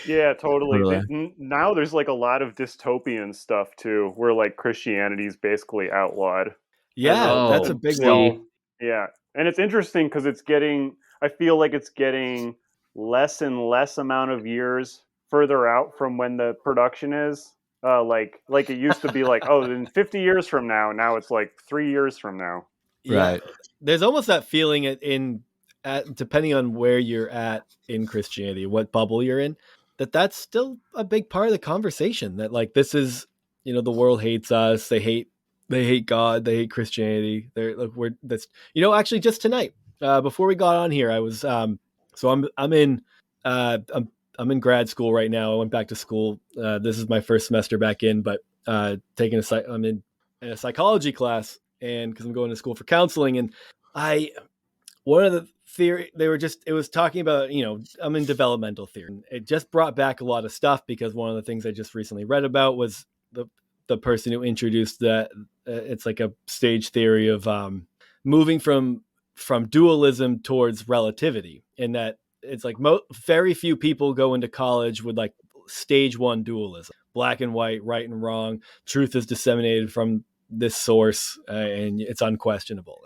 Yeah, totally. Now there's like a lot of dystopian stuff too, where like Christianity is basically outlawed. Yeah, that's a big one. Yeah, and it's interesting because I feel like it's getting less and less amount of years further out from when the production is. Like it used to be like, oh, in 50 years from now it's like 3 years from now. Yeah. Right. There's almost that feeling depending on where you're at in Christianity, what bubble you're in, that's still a big part of the conversation. That like this is, the world hates us. They hate God. They hate Christianity. Actually just tonight, before we got on here, I was so I'm in grad school right now. I went back to school. This is my first semester back in, but I'm in a psychology class, and because I'm going to school for counseling, and one of the theory it was talking about, I'm in developmental theory. It just brought back a lot of stuff because one of the things I just recently read about was the person who introduced that it's like a stage theory of moving from dualism towards relativity, and that it's like very few people go into college with like stage one dualism, black and white, right and wrong, truth is disseminated from this source, and it's unquestionable.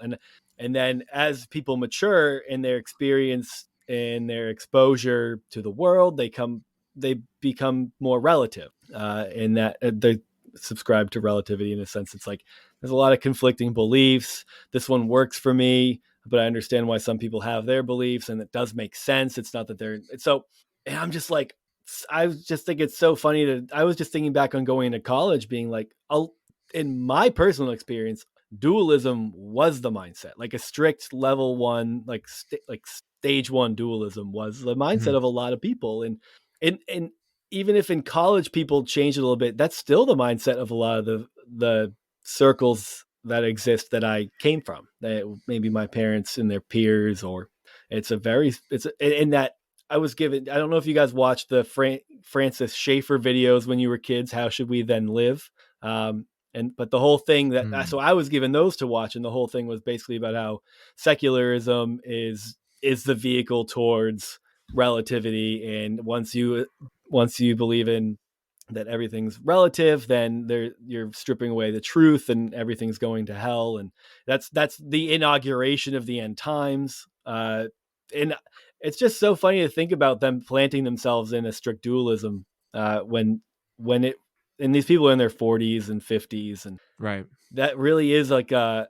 And then as people mature in their experience and their exposure to the world, they become more relative, in that they subscribe to relativity in a sense. It's like there's a lot of conflicting beliefs. This one works for me, but I understand why some people have their beliefs, and it does make sense. It's not that and I'm just like, I just think it's so funny I was just thinking back on going to college being like, in my personal experience, dualism was the mindset. Like a strict level one, like stage one dualism was the mindset of a lot of people. And even if in college people changed it a little bit, that's still the mindset of a lot of the circles that exist that I came from. That maybe my parents and their peers, or It's in that I was given. I don't know if you guys watched the Francis Schaeffer videos when you were kids. How should we then live? But the whole thing so I was given those to watch, and the whole thing was basically about how secularism is the vehicle towards relativity, and once you believe in that everything's relative, then you're stripping away the truth, and everything's going to hell, and that's the inauguration of the end times. And it's just so funny to think about them planting themselves in a strict dualism when it and these people are in their 40s and 50s, and right. that really is like an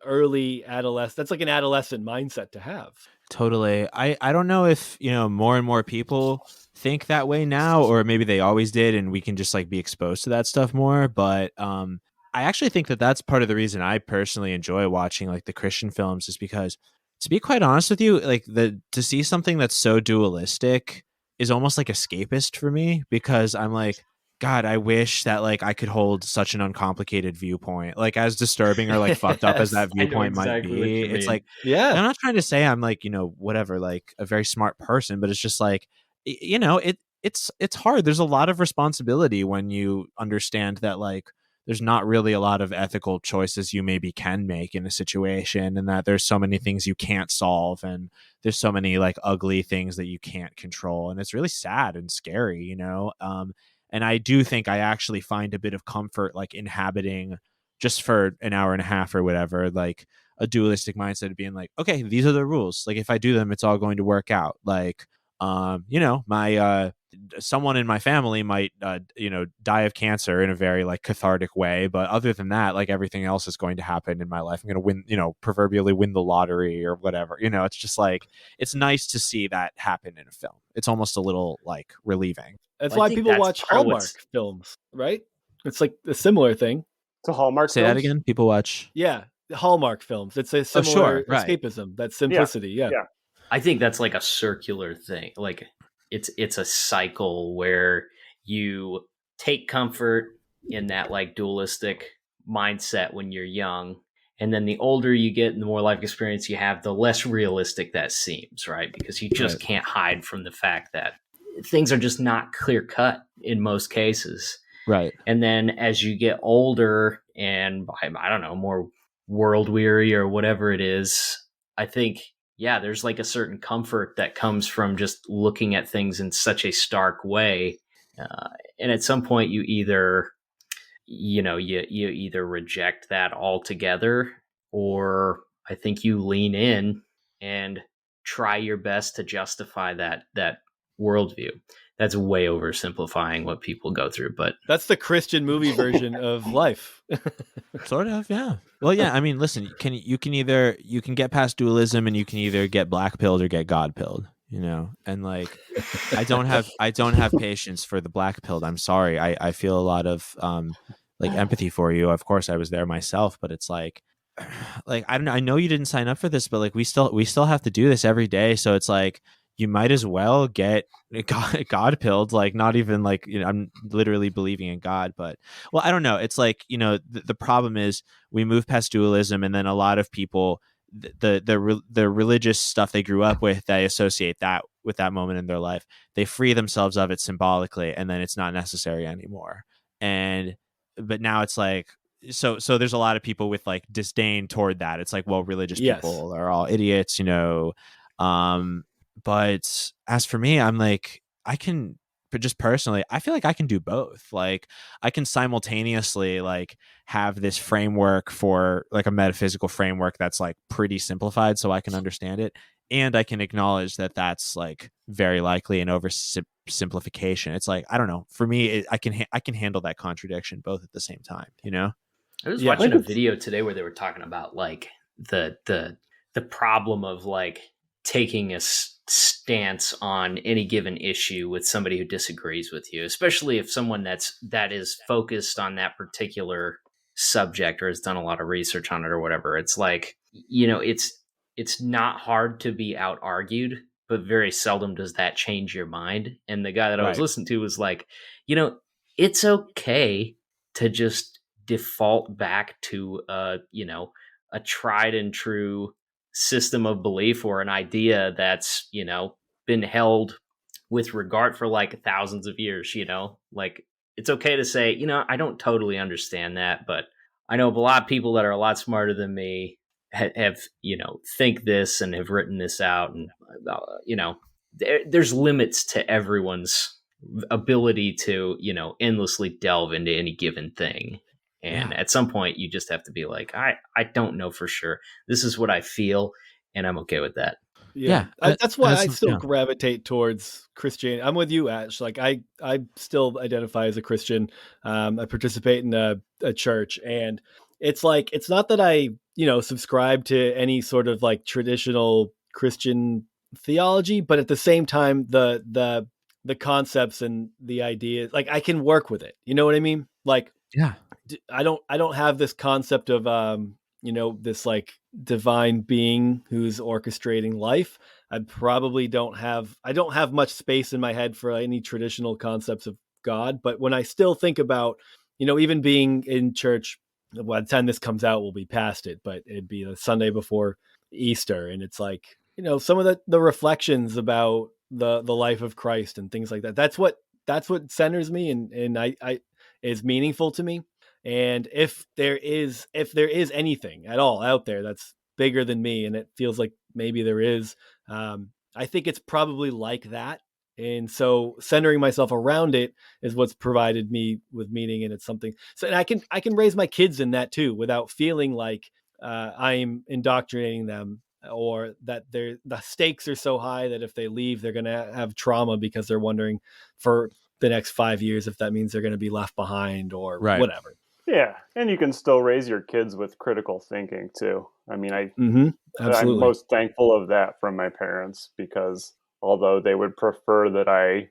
early adolescent. That's like an adolescent mindset to have. Totally. I don't know if, more and more people think that way now, or maybe they always did and we can just like be exposed to that stuff more. But I actually think that that's part of the reason I personally enjoy watching like the Christian films, is because, to be quite honest with you, like to see something that's so dualistic is almost like escapist for me, because I'm like, God, I wish that like I could hold such an uncomplicated viewpoint, like as disturbing or like fucked up as that viewpoint might be. It's like, yeah, I'm not trying to say I'm like, whatever, like a very smart person, but it's just like, it's hard. There's a lot of responsibility when you understand that like there's not really a lot of ethical choices you maybe can make in a situation, and that there's so many things you can't solve, and there's so many like ugly things that you can't control, and it's really sad and scary. And I do think I actually find a bit of comfort like inhabiting, just for an hour and a half or whatever, like a dualistic mindset of being like, okay, these are the rules. Like if I do them, it's all going to work out. Like, my someone in my family might die of cancer in a very like cathartic way, but other than that, like everything else is going to happen in my life. I'm going to win, proverbially win the lottery or whatever. It's just like, it's nice to see that happen in a film. It's almost a little like relieving. That's why people watch Hallmark films, right? It's like a similar thing. To Hallmark Say films? that again? People watch? Yeah, Hallmark films. It's a similar escapism, that simplicity. Yeah. I think that's like a circular thing. Like it's a cycle where you take comfort in that like dualistic mindset when you're young, and then the older you get and the more life experience you have, the less realistic that seems, right? Because you just can't hide from the fact that things are just not clear cut in most cases. Right. And then as you get older and I don't know, more world weary or whatever it is, I think, there's like a certain comfort that comes from just looking at things in such a stark way. And at some point you either, you either reject that altogether, or I think you lean in and try your best to justify that worldview. That's way oversimplifying what people go through, but that's the Christian movie version of life. Sort of, yeah. Well, yeah. I mean, listen, you can get past dualism, and you can either get black pilled or get God pilled. And like, I don't have patience for the black pilled. I'm sorry. I feel a lot of like empathy for you. Of course, I was there myself, but it's like I don't know. I know you didn't sign up for this, but like we still have to do this every day. So it's like, you might as well get God pilled, like not even like, I'm literally believing in God, but well, I don't know. It's like, the problem is we move past dualism, and then a lot of people, the religious stuff they grew up with, they associate that with that moment in their life. They free themselves of it symbolically, and then it's not necessary anymore. But now it's like, so there's a lot of people with like disdain toward that. It's like, well, religious people are all idiots, but as for me, I'm like, but just personally, I feel like I can do both. Like I can simultaneously like have this framework for like a metaphysical framework that's like pretty simplified so I can understand it. And I can acknowledge that that's like very likely an oversimplification. It's like, I don't know. For me, I can handle that contradiction both at the same time, I was watching a video today where they were talking about like the problem of like taking a stance on any given issue with somebody who disagrees with you, especially if someone that is focused on that particular subject or has done a lot of research on it or whatever. It's like, it's not hard to be out argued, but very seldom does that change your mind. And the guy that I was listening to was like, it's okay to just default back to a tried and true system of belief or an idea that's, been held with regard for like thousands of years, like it's okay to say, I don't totally understand that, but I know a lot of people that are a lot smarter than me have think this and have written this out. And, there's limits to everyone's ability to, endlessly delve into any given thing. And at some point you just have to be like, I don't know for sure. This is what I feel, and I'm okay with that. Yeah. That's why I still gravitate towards Christianity. I'm with you, Ash. Like I still identify as a Christian. I participate in a church, and it's like, it's not that I, subscribe to any sort of like traditional Christian theology, but at the same time, the concepts and the ideas, like I can work with it. You know what I mean? Like, I don't have this concept of, this like divine being who's orchestrating life. I don't have much space in my head for any traditional concepts of God. But when I still think about, even being in church, by the time this comes out, we'll be past it, but it'd be the Sunday before Easter. And it's like, some of the reflections about the life of Christ and things like that. That's what centers me and I is meaningful to me. And if there is anything at all out there that's bigger than me, and it feels like maybe there is, I think it's probably like that. And so centering myself around it is what's provided me with meaning. And it's something, so, and I can raise my kids in that too, without feeling like I'm indoctrinating them, or that the stakes are so high that if they leave, they're going to have trauma because they're wondering for the next 5 years if that means they're going to be left behind or whatever. Yeah, and you can still raise your kids with critical thinking too. I mean, absolutely. I'm most thankful of that from my parents, because although they would prefer that I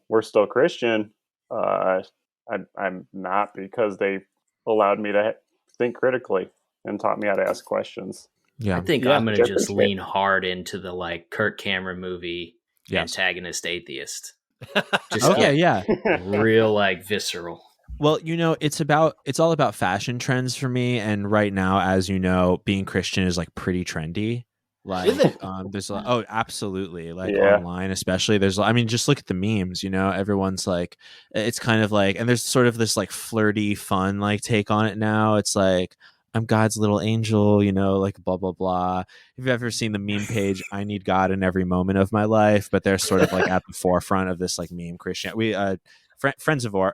were still Christian, I'm not, because they allowed me to think critically and taught me how to ask questions. I think I'm going to just lean hard into the like Kirk Cameron movie, antagonist atheist. Just real like visceral. Well, it's all about fashion trends for me. And right now, as you know, being Christian is like pretty trendy. Like, there's absolutely, like online, especially just look at the memes, everyone's like, it's kind of like, and there's sort of this like flirty fun, like take on it now. It's like, I'm God's little angel, like blah, blah, blah. If you've ever seen the meme page, I need God in every moment of my life, but they're sort of like at the forefront of this like meme Christian. We, friends of our,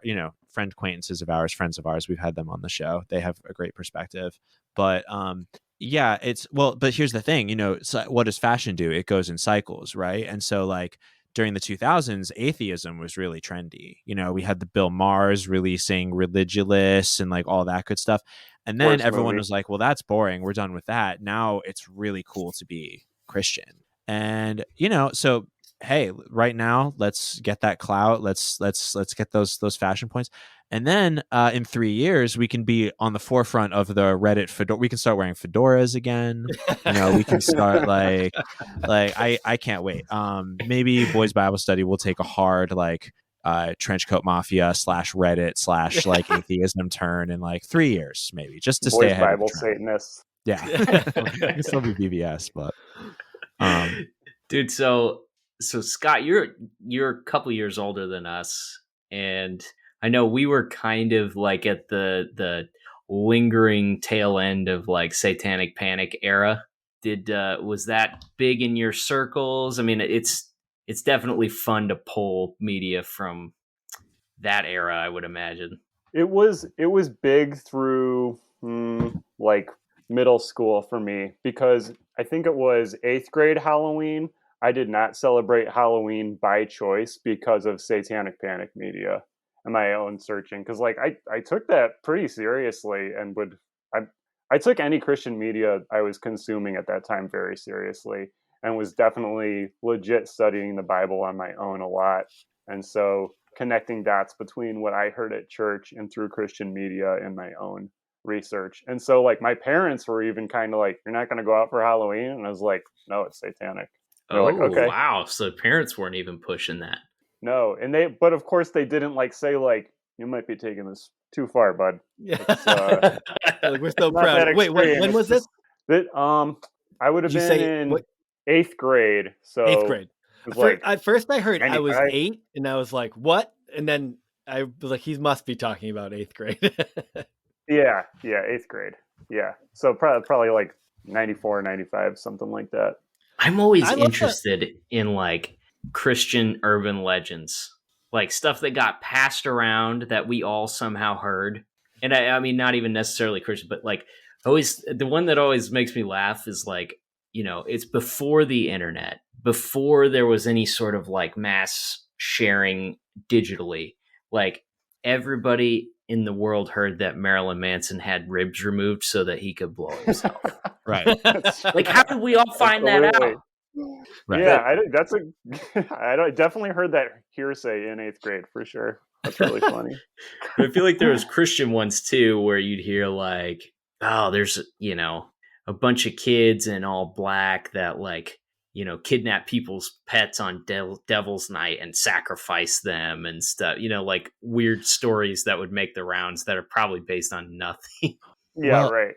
friend acquaintances of ours, friends of ours, we've had them on the show. They have a great perspective, but but here's the thing, so what does fashion do? It goes in cycles, right? And so like during the 2000s, atheism was really trendy. We had the Bill Maher's releasing Religulous and like all that good stuff. And then everyone was like, well, that's boring. We're done with that. Now it's really cool to be Christian. And, so hey, right now, let's get that clout. Let's get those fashion points. And then in 3 years, we can be on the forefront of the Reddit fedora. We can start wearing fedoras again. We can start like I can't wait. Maybe Boys Bible Study will take a hard like trenchcoat mafia / Reddit / like atheism turn in like 3 years, maybe, just to stay ahead. Bible Satanists. Yeah, I can still be BBS, but dude. So Scott, you're a couple years older than us, and I know we were kind of like at the lingering tail end of like Satanic Panic era. Was that big in your circles? I mean, it's definitely fun to pull media from that era, I would imagine. It was big through like middle school for me, because I think it was 8th grade Halloween. I did not celebrate Halloween by choice because of Satanic Panic media and my own searching. Because like I took that pretty seriously, and I took any Christian media I was consuming at that time very seriously, and was definitely legit studying the Bible on my own a lot. And so connecting dots between what I heard at church and through Christian media and my own research. And so like my parents were even kind of like, you're not going to go out for Halloween? And I was like, no, it's satanic. Oh, like, okay. Wow. So parents weren't even pushing that. No. And but of course they didn't like say like, you might be taking this too far, bud. Yeah. We're so proud. Wait, when was this? I would have Did you been say in what? 8th grade. So 8th grade. it was like At first, I heard I was 95. 8, and I was like, "What?" And then I was like, "He must be talking about 8th grade." Yeah, 8th grade. Yeah. So probably like 94, 95, something like that. I'm always I love that. interested in like Christian urban legends, like stuff that got passed around that we all somehow heard. And I mean, not even necessarily Christian, but like always, the one that always makes me laugh is like, it's before the internet, before there was any sort of like mass sharing digitally. Like everybody in the world heard that Marilyn Manson had ribs removed so that he could blow himself. Right. Like, how did we all find that Absolutely. out? Right. Yeah, I definitely heard that hearsay in 8th grade for sure. That's really funny. But I feel like there was Christian ones too, where you'd hear like, oh, there's a bunch of kids in all black that like kidnap people's pets on Devil's Night and sacrifice them and stuff. Like weird stories that would make the rounds that are probably based on nothing. Yeah, Well, right.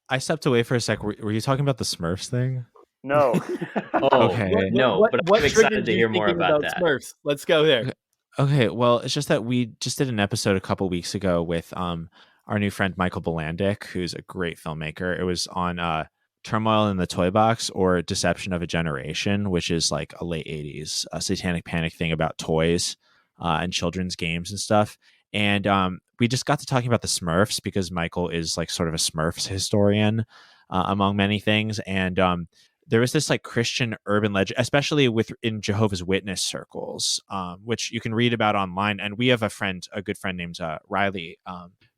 I stepped away for a sec. Were you talking about the Smurfs thing? No. Oh, Okay. no, but I'm excited triggered to you hear more thinking about that. Smurfs? Let's go there. Okay, well, it's just that we just did an episode a couple weeks ago with our new friend Michael Bolandic, who's a great filmmaker. It was on Turmoil in the Toy Box, or Deception of a Generation, which is like a late 80s satanic panic thing about toys and children's games and stuff. And we just got to talking about the Smurfs because Michael is like sort of a Smurfs historian among many things. And there was this like Christian urban legend, especially in Jehovah's Witness circles, which you can read about online. And we have a good friend named Riley,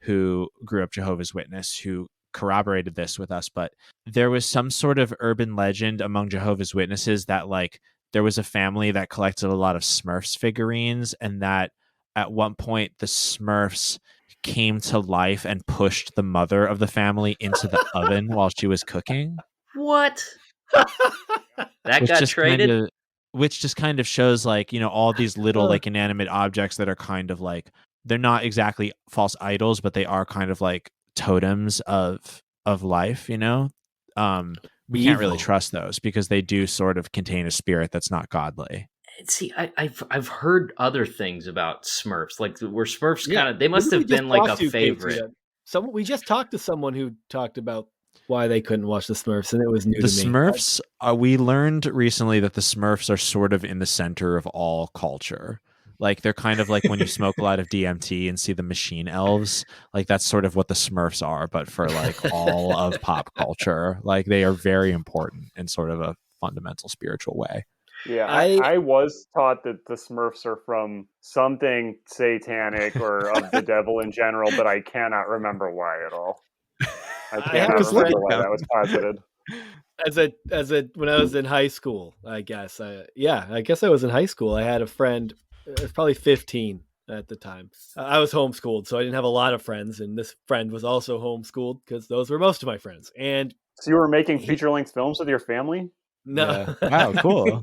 who grew up Jehovah's Witness, who corroborated this with us. But there was some sort of urban legend among Jehovah's Witnesses that like there was a family that collected a lot of Smurfs figurines, and that at one point the Smurfs came to life and pushed the mother of the family into the oven while she was cooking. What? That got traded? Which just kind of shows like, all these little like inanimate objects that are kind of like, they're not exactly false idols, but they are kind of like totems of life, we can't really trust those because they do sort of contain a spirit that's not godly. See, I've heard other things about Smurfs, like where Smurfs kind of, they must have been like a favorite. We just talked to someone who talked about why they couldn't watch the Smurfs, and it was new to me. The Smurfs, we learned recently that the Smurfs are sort of in the center of all culture. Like they're kind of like when you smoke a lot of DMT and see the machine elves, like that's sort of what the Smurfs are, but for like all of pop culture. Like they are very important in sort of a fundamental spiritual way. Yeah, I was taught that the Smurfs are from something satanic or of the devil in general, but I cannot remember why at all. I cannot remember why that was posited. When I was in high school, I guess. I guess I was in high school. I had a friend, I was probably 15 at the time. I was homeschooled, so I didn't have a lot of friends, and this friend was also homeschooled because those were most of my friends. And so you were making feature-length films with your family? No. Yeah. Wow, cool.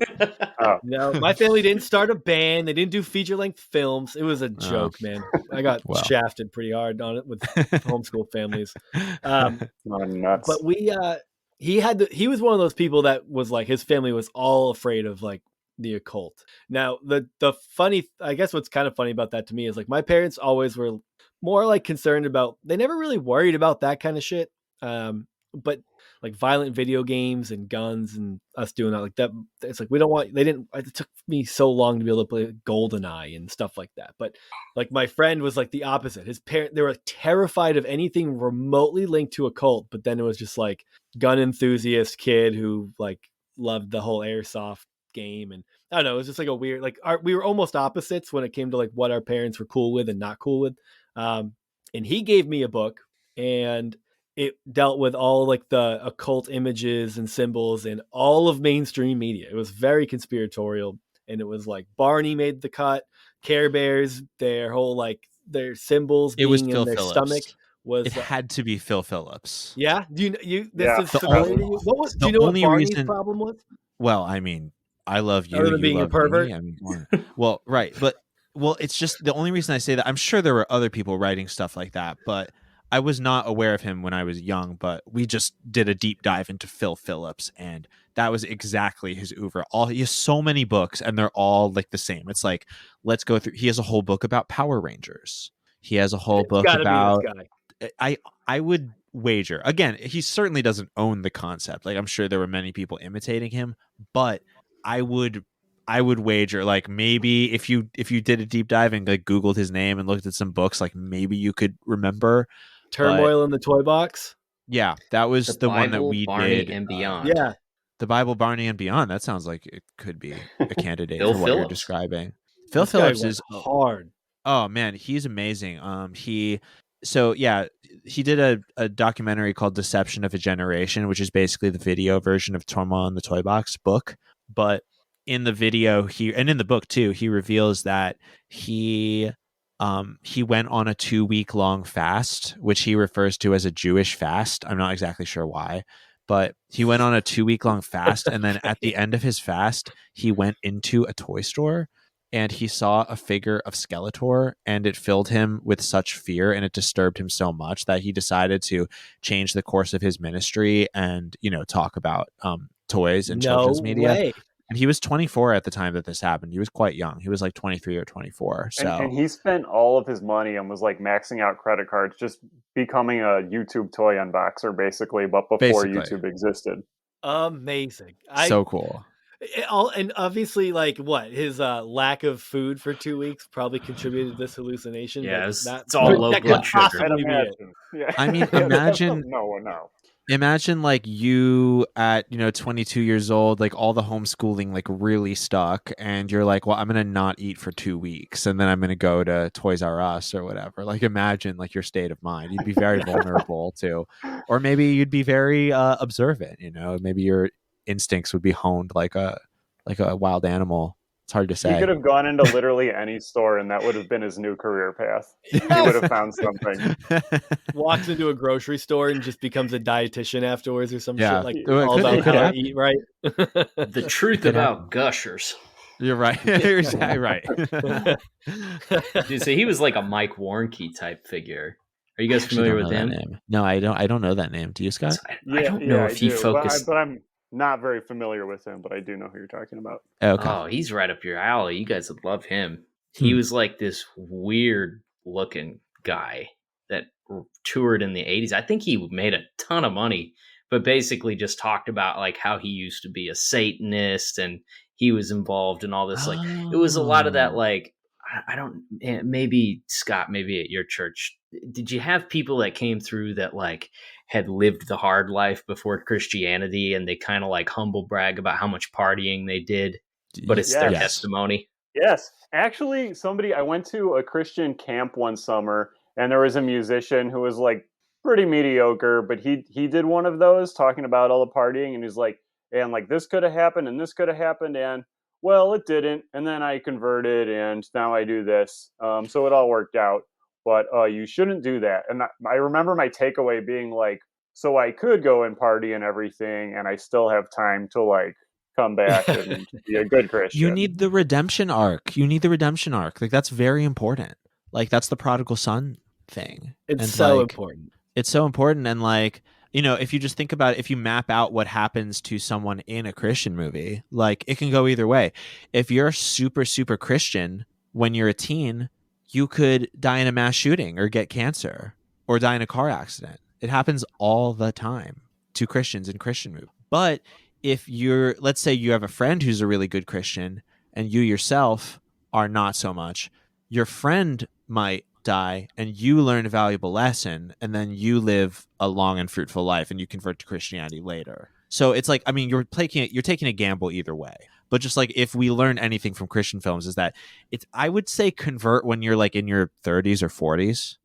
No, my family didn't start a band. They didn't do feature-length films. It was a joke, man. I got shafted pretty hard on it with homeschool families. Nuts. But he was one of those people that was like, his family was all afraid of like the occult. Now, the funny, I guess what's kind of funny about that to me is like my parents always were more like concerned about, they never really worried about that kind of shit. But like violent video games and guns and us doing that, like that, it's like, it took me so long to be able to play GoldenEye and stuff like that. But like my friend was like the opposite. His parents, they were terrified of anything remotely linked to a cult, but then it was just like gun enthusiast kid who like loved the whole airsoft game. And I don't know, it was just like a weird, like we were almost opposites when it came to like what our parents were cool with and not cool with. And he gave me a book, and it dealt with all like the occult images and symbols in all of mainstream media. It was very conspiratorial, and it was like Barney made the cut, Care Bears, their whole like their symbols It was being Phil in their Phillips. stomach was. It had to be Phil Phillips. Yeah, do you? This Yeah. is familiar to you. Do you know what Barney's problem was? Well, I mean, I love you. Other than you being love a pervert. Me. I mean, well, right, but it's just the only reason I say that. I'm sure there were other people writing stuff like that, but I was not aware of him when I was young, but we just did a deep dive into Phil Phillips, and that was exactly his oeuvre. He has so many books, and they're all like the same. It's like, let's go through. He has a whole book about Power Rangers. He has a whole It's book gotta be about. this guy. I would wager, again, he certainly doesn't own the concept. Like, I'm sure there were many people imitating him, but I would wager, like, maybe if you did a deep dive and like Googled his name and looked at some books, like maybe you could remember. Turmoil in the Toy Box. Yeah, that was the one that Bible, we Barney, did. and Beyond. Yeah, the Bible, Barney, and Beyond. That sounds like it could be a candidate Phil for what you're Phillips. describing. Phil this guy Phillips went is hard. Oh man, he's amazing. He did a documentary called Deception of a Generation, which is basically the video version of Turmoil in the Toy Box book. But in the video, and in the book too, he reveals that he went on a 2-week long fast, which he refers to as a Jewish fast. I'm not exactly sure why, but he went on a 2-week long fast, and then at the end of his fast, he went into a toy store and he saw a figure of Skeletor, and it filled him with such fear and it disturbed him so much that he decided to change the course of his ministry and, talk about toys and children's media. Way. And he was 24 at the time that this happened. He was quite young. He was like 23 or 24. So and he spent all of his money and was like maxing out credit cards, just becoming a YouTube toy unboxer, basically, but before YouTube existed. Amazing. So cool. And obviously, like, what his lack of food for 2 weeks probably contributed to this hallucination. Yeah, it's all low blood sugar. Yeah. I mean, imagine. No. Imagine like you at 22 years old, like all the homeschooling like really stuck, and you're like, well, I'm gonna not eat for 2 weeks, and then I'm gonna go to Toys R Us or whatever. Like, imagine like your state of mind. You'd be very vulnerable to, or maybe you'd be very observant. Maybe your instincts would be honed like a wild animal. It's hard to say. He could have gone into literally any store, and that would have been his new career path. He would have found something. Walks into a grocery store and just becomes a dietitian afterwards or some shit. Like, all about how to eat right. The truth about gushers. You're right. You're exactly right. Dude, so he was like a Mike Warnke type figure. Are you guys familiar with him? Name. No, I don't know that name. Do you, Scott? I don't know if he focused. But I'm not very familiar with him, but I do know who you're talking about. Okay. Oh, he's right up your alley. You guys would love him. He was like this weird looking guy that toured in the 80s. I think he made a ton of money, but basically just talked about like how he used to be a Satanist and he was involved in all this. Like, it was a lot of that, like, I don't, maybe Scott, maybe at your church, did you have people that came through that like had lived the hard life before Christianity and they kind of like humble brag about how much partying they did, but it's their testimony? Yes. Actually, I went to a Christian camp one summer and there was a musician who was like pretty mediocre, but he did one of those talking about all the partying, and he's like, and like this could have happened and this could have happened, and well, it didn't, and then I converted and now I do this. So it all worked out. But you shouldn't do that. And I remember my takeaway being like, so I could go and party and everything, and I still have time to like come back and be a good Christian. You need the redemption arc. Like, that's very important. Like, that's the prodigal son thing. It's so important. It's so important. And like, if you just think about it, if you map out what happens to someone in a Christian movie, like, it can go either way. If you're super, super Christian when you're a teen, you could die in a mass shooting or get cancer or die in a car accident. It happens all the time to Christians in Christian movies. But if let's say you have a friend who's a really good Christian and you yourself are not so much, your friend might die and you learn a valuable lesson, and then you live a long and fruitful life and you convert to Christianity later. So it's like, I mean, you're taking a gamble either way. But just like, if we learn anything from Christian films, is that I would say convert when you're like in your 30s or 40s.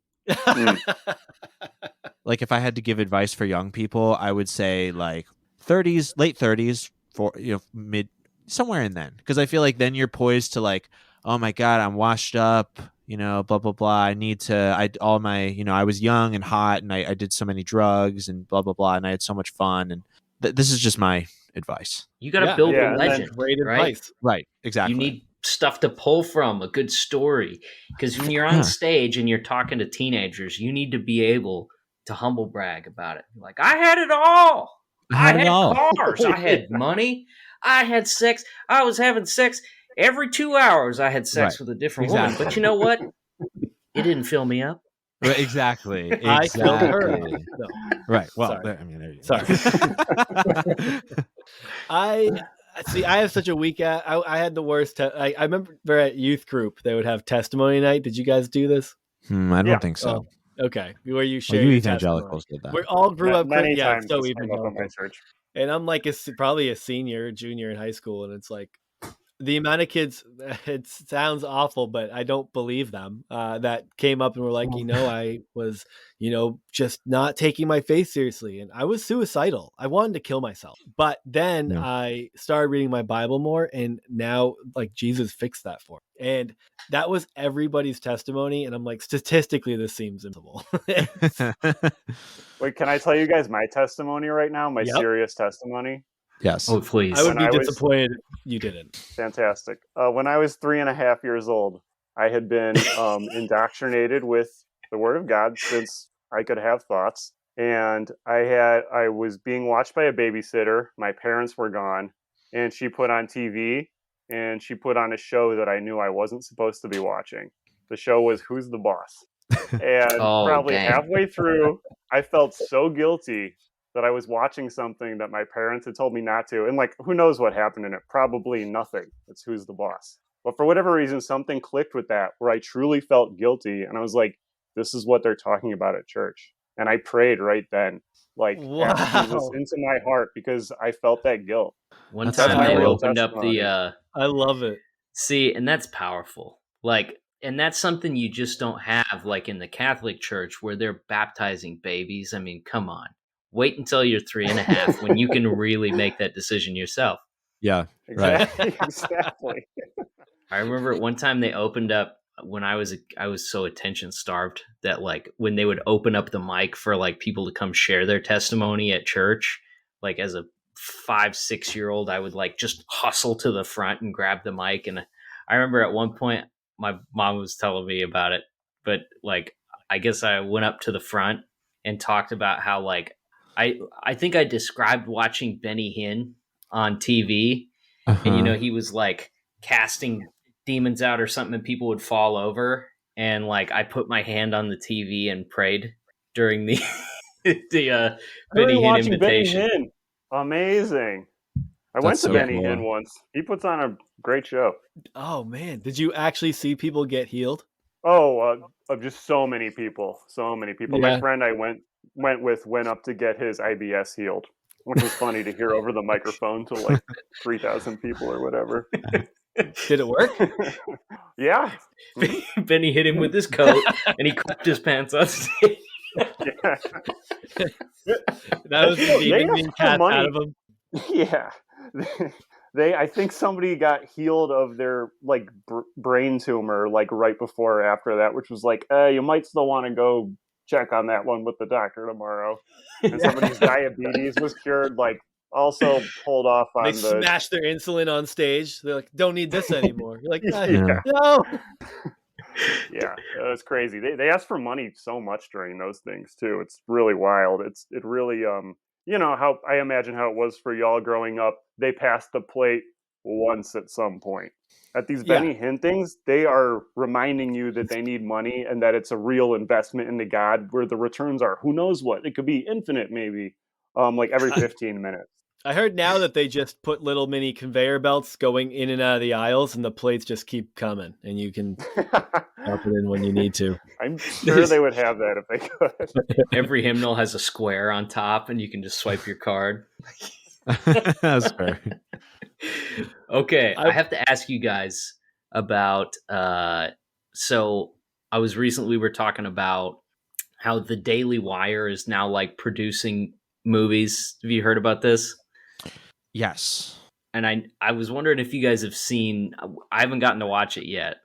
Like, if I had to give advice for young people, I would say like 30s, late 30s, for mid, somewhere in then, because I feel like then you're poised to like, oh my God, I'm washed up, blah blah blah. I was young and hot, and I did so many drugs and blah blah blah, and I had so much fun, and this is just my advice. You got to build a legend, great right? advice. Right, exactly. stuff to pull from, a good story. Because when you're on stage and you're talking to teenagers, you need to be able to humble brag about it. Like, I had it all. I had cars. I had money. I had sex. I was having sex every 2 hours. I had sex with a different woman. But you know what? It didn't fill me up. Right, exactly. I filled her up. No. Right. Well, Sorry. I mean, there you Sorry. I have such a weak. I had the worst. I remember at youth group they would have testimony night. Did you guys do this? I don't think so. Oh, okay, where you share you your evangelicals testimony. did that. We all grew up. Many Yeah, times so this came up in my church. And I'm like probably a senior, junior in high school, and it's like the amount of kids. It sounds awful, but I don't believe them. That came up and were like, I was, just not taking my faith seriously, and I was suicidal. I wanted to kill myself, but then I started reading my Bible more, and now like Jesus fixed that for me. And that was everybody's testimony, and I'm like, statistically, this seems impossible. Wait, can I tell you guys my testimony right now? My serious testimony? Yes. Oh, please. I would be disappointed if you didn't. Fantastic. When I was 3.5 years old, I had been indoctrinated with the Word of God since I could have thoughts. And I was being watched by a babysitter. My parents were gone. And she put on TV, and she put on a show that I knew I wasn't supposed to be watching. The show was Who's the Boss? And probably halfway through, I felt so guilty that I was watching something that my parents had told me not to. And like, who knows what happened in it? Probably nothing. It's Who's the Boss? But for whatever reason, something clicked with that where I truly felt guilty. And I was like, this is what they're talking about at church. And I prayed right then, like, ask Jesus into my heart because I felt that guilt. One time they opened up the... I love it. See, and that's powerful. Like, and that's something you just don't have, like in the Catholic Church where they're baptizing babies. I mean, come on. Wait until you're 3.5 when you can really make that decision yourself. Yeah, exactly. Exactly. I remember at one time they opened up when I was so attention starved that like when they would open up the mic for like people to come share their testimony at church, like as a 5-6 year old, I would like just hustle to the front and grab the mic. And I remember at one point my mom was telling me about it, but like I guess I went up to the front and talked about how like I think I described watching Benny Hinn on TV, and he was like casting demons out or something, and people would fall over, and like I put my hand on the TV and prayed during the the Benny Hinn invitation. Benny Hinn. Amazing! I went to Benny Hinn once. He puts on a great show. Oh man, did you actually see people get healed? Oh, of just so many people. Yeah. My friend I went up to get his IBS healed, which was funny to hear over the microphone to like 3,000 people or whatever. Did it work? Yeah. Benny hit him with his coat and he crapped his pants on stage. Yeah. That was the demon being cast out of him. Yeah. I think somebody got healed of their like brain tumor like right before or after that, which was like, you might still want to go check on that one with the doctor tomorrow. And somebody's diabetes was cured, like also pulled off on they smashed their insulin on stage. They're like, don't need this anymore. You're like, no. Yeah, it was crazy. They asked for money so much during those things too. It's really wild. It really how I imagine how it was for y'all growing up. They passed the plate once at some point. At these Benny Hinn things, they are reminding you that they need money and that it's a real investment into God where the returns are, who knows what? It could be infinite maybe, like every 15 minutes. I heard now that they just put little mini conveyor belts going in and out of the aisles and the plates just keep coming and you can drop it in when you need to. I'm sure they would have that if they could. Every hymnal has a square on top and you can just swipe your card. That's fair. Okay, I have to ask you guys about so we were talking about how the Daily Wire is now like producing movies. Have you heard about this? Yes. And I was wondering if you guys have seen. I haven't gotten to watch it yet.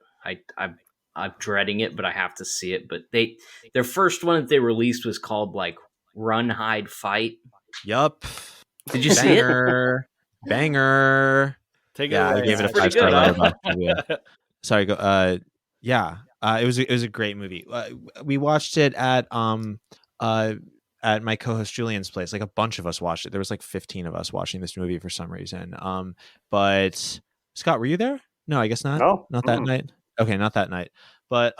I'm dreading it, but I have to see it. But their first one that they released was called like Run, Hide, Fight. Yup. Did you see it? Banger. Take it Yeah, away. I gave it a pretty 5-star good, huh? letterbox review. Sorry, go. Yeah, it was a great movie. We watched it uh at my co-host Julian's place. Like a bunch of us watched it. There was like 15 of us watching this movie for some reason. But Scott, were you there? No, I guess not. No. Not that night. Okay, not that night. But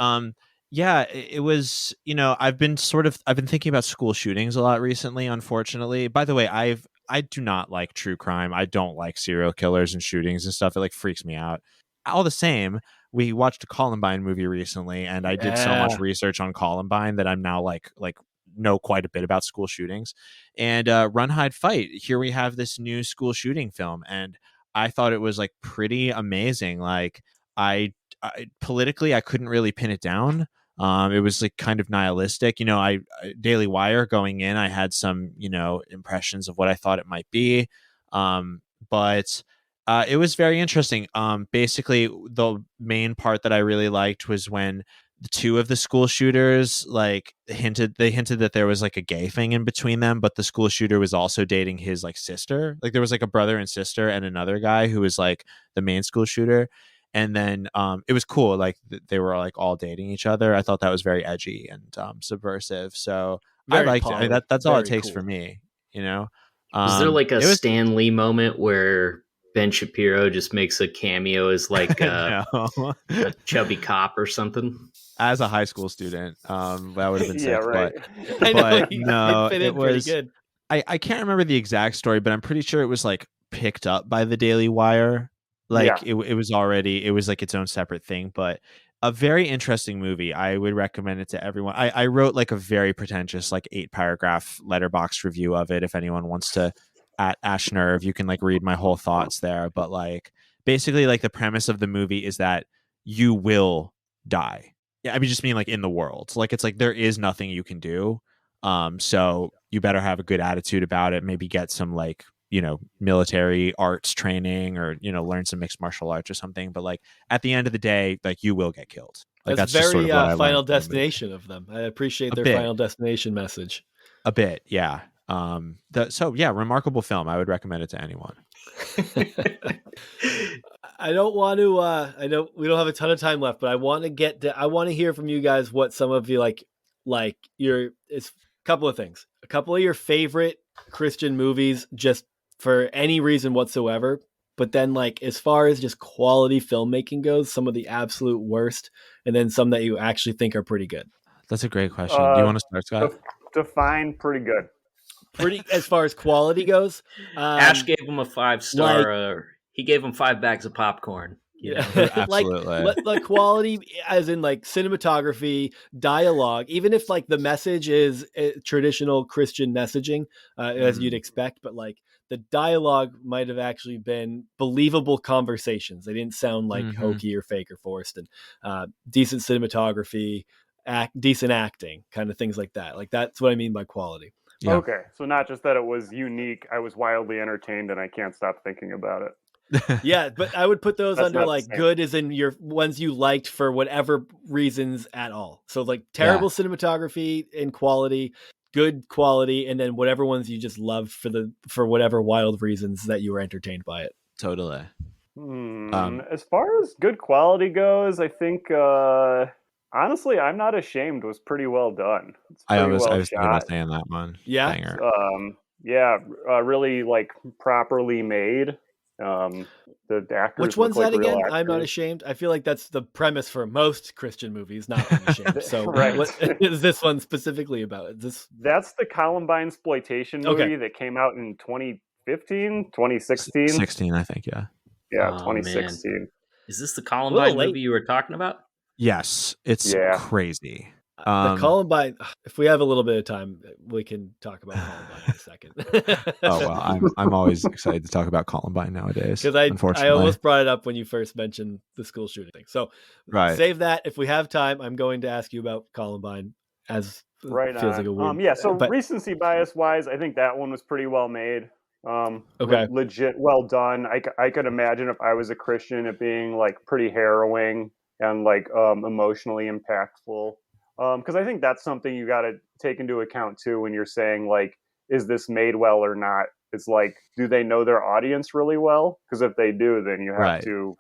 yeah, it was, I've been thinking about school shootings a lot recently, unfortunately. By the way, I do not like true crime. I don't like serial killers and shootings and stuff. It like freaks me out. All the same, we watched a Columbine movie recently, and I did so much research on Columbine that I'm now like know quite a bit about school shootings. And Run Hide Fight, here we have this new school shooting film, and I thought it was like pretty amazing. Like I politically I couldn't really pin it down. It was like kind of nihilistic. Daily Wire going in, I had some, impressions of what I thought it might be. But it was very interesting. Basically, the main part that I really liked was when the two of the school shooters hinted that there was like a gay thing in between them, but the school shooter was also dating his like sister. Like there was like a brother and sister and another guy who was like the main school shooter. And then it was cool. Like they were like all dating each other. I thought that was very edgy and subversive. So I Very liked it. I mean, poly. that's all it Very takes cool. for me. Was there like a It was Stan Lee moment where Ben Shapiro just makes a cameo as like a no. chubby cop or something? As a high school student, that would have been Yeah, sick. right. I know, But he no, fit it in pretty was. good. I can't remember the exact story, but I'm pretty sure it was like picked up by the Daily Wire. Like Yeah. it was like its own separate thing, but a very interesting movie. I would recommend it to everyone. I wrote like a very pretentious like 8-paragraph letterbox review of it. If anyone wants to at Ash Nerve, you can like read my whole thoughts there. But like basically like the premise of the movie is that you will die. Yeah, I mean just mean like in the world. Like it's like there is nothing you can do. So you better have a good attitude about it. Maybe get some like, military arts training or, learn some mixed martial arts or something. But like at the end of the day, like you will get killed. Like That's that's just sort very of what I Final learned from the movie. Destination of them. I appreciate A their bit. Final Destination message. A bit, yeah. So yeah, remarkable film. I would recommend it to anyone. I don't want to. I know we don't have a ton of time left, but I want to hear from you guys what some of you like your. It's a couple of things. A couple of your favorite Christian movies, just for any reason whatsoever. But then, like as far as just quality filmmaking goes, some of the absolute worst, and then some that you actually think are pretty good. That's a great question. Do you want to start, Scott? Define pretty good. Pretty as far as quality goes. Ash gave him a 5-star. He gave him 5 bags of popcorn. Absolutely. Like the quality, as in like cinematography, dialogue. Even if like the message is traditional Christian messaging, as you'd expect, but like the dialogue might have actually been believable conversations. They didn't sound like hokey or fake or forced, and decent cinematography, decent acting, kind of things like that. Like that's what I mean by quality. Yeah. Okay, so not just that it was unique, I was wildly entertained and I can't stop thinking about it. Yeah, but I would put those That's under not like the same. good as in your ones you liked for whatever reasons at all. So like terrible cinematography and quality, good quality, and then whatever ones you just loved for whatever wild reasons that you were entertained by it. Totally. As far as good quality goes, I think honestly, I'm Not Ashamed was pretty well done. It's pretty I was well thinking shot. about saying that one. Yeah. Banger. Really like properly made. The actors Which one's look like that real again? actors. I'm Not Ashamed. I feel like that's the premise for most Christian movies, not Unashamed. So Right. what is this one specifically about? Is this That's the Columbine exploitation movie that came out in 2015, 2016. 16, I think, yeah. Yeah, Oh, 2016. man. Is this the Columbine movie you were talking about? Yes, it's crazy. The Columbine. If we have a little bit of time, we can talk about Columbine in a second. Oh well, I'm always excited to talk about Columbine nowadays. Because I almost brought it up when you first mentioned the school shooting thing. So save that. If we have time, I'm going to ask you about Columbine. As right feels on. like a weird. So recency bias wise, I think that one was pretty well made. Okay. Legit well done. I could imagine if I was a Christian, it being like pretty harrowing and like emotionally impactful. Because I think that's something you got to take into account too when you're saying like, is this made well or not? it's like, do they know their audience really well? Because if they do, then you have to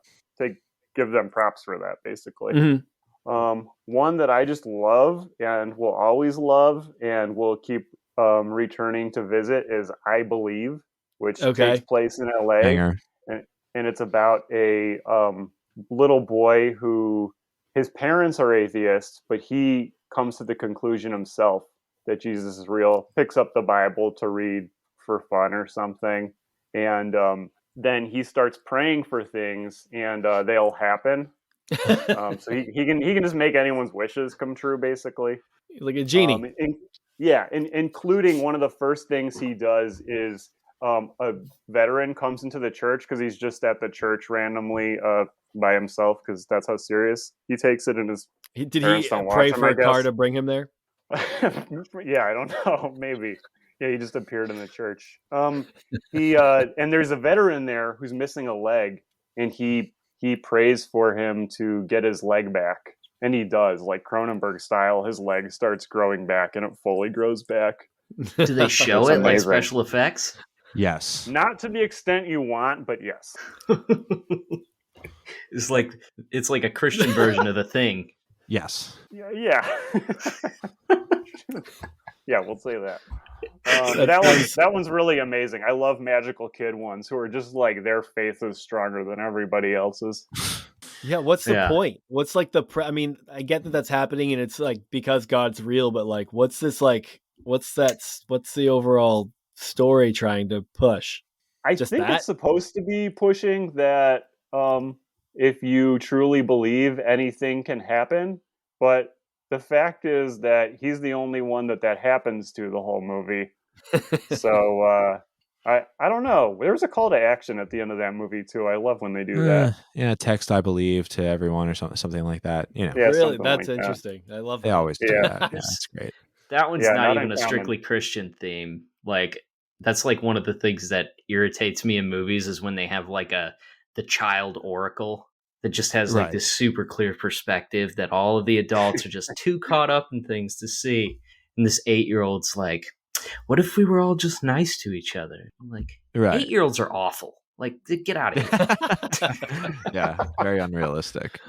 give them props for that, basically. One that I just love and will always love and will keep returning to visit is I Believe, which takes place in LA. And it's about a little boy who, his parents are atheists, but he comes to the conclusion himself that Jesus is real, picks up the Bible to read for fun or something. And then he starts praying for things and they'll happen. So he can just make anyone's wishes come true, basically. Like a genie. Including one of the first things he does is a veteran comes into the church because he's just at the church randomly by himself because that's how serious he takes it. And his did he pray for a car to bring him there? Yeah, I don't know. Maybe. Yeah, he just appeared in the church. He and there's a veteran there who's missing a leg, and he prays for him to get his leg back, and he does, like Cronenberg style. His leg starts growing back, and it fully grows back. Do they show it like special effects? Yes. Not to the extent you want, but yes. It's like a Christian version of The Thing. Yes. Yeah. Yeah, we'll say that. That one's really amazing. I love magical kid ones who are just like their faith is stronger than everybody else's. Yeah, what's the point? What's like I mean, I get that that's happening and it's like because God's real, but like what's the overall story trying to push? I think it's supposed to be pushing that if you truly believe, anything can happen, but the fact is that he's the only one that happens to the whole movie. So I don't know. There's a call to action at the end of that movie too. I love when they do that. Yeah, text I believe to everyone or something like that. You know, yeah, really, that's like interesting. That. I love that. They always do that. Yeah, that's great. That one's not even a strictly Christian theme. Like that's like one of the things that irritates me in movies is when they have like the child oracle that just has like this super clear perspective that all of the adults are just too caught up in things to see. And this 8-year-old's like, what if we were all just nice to each other? I'm like, 8-year-olds are awful. Like, get out of here. Yeah, very unrealistic.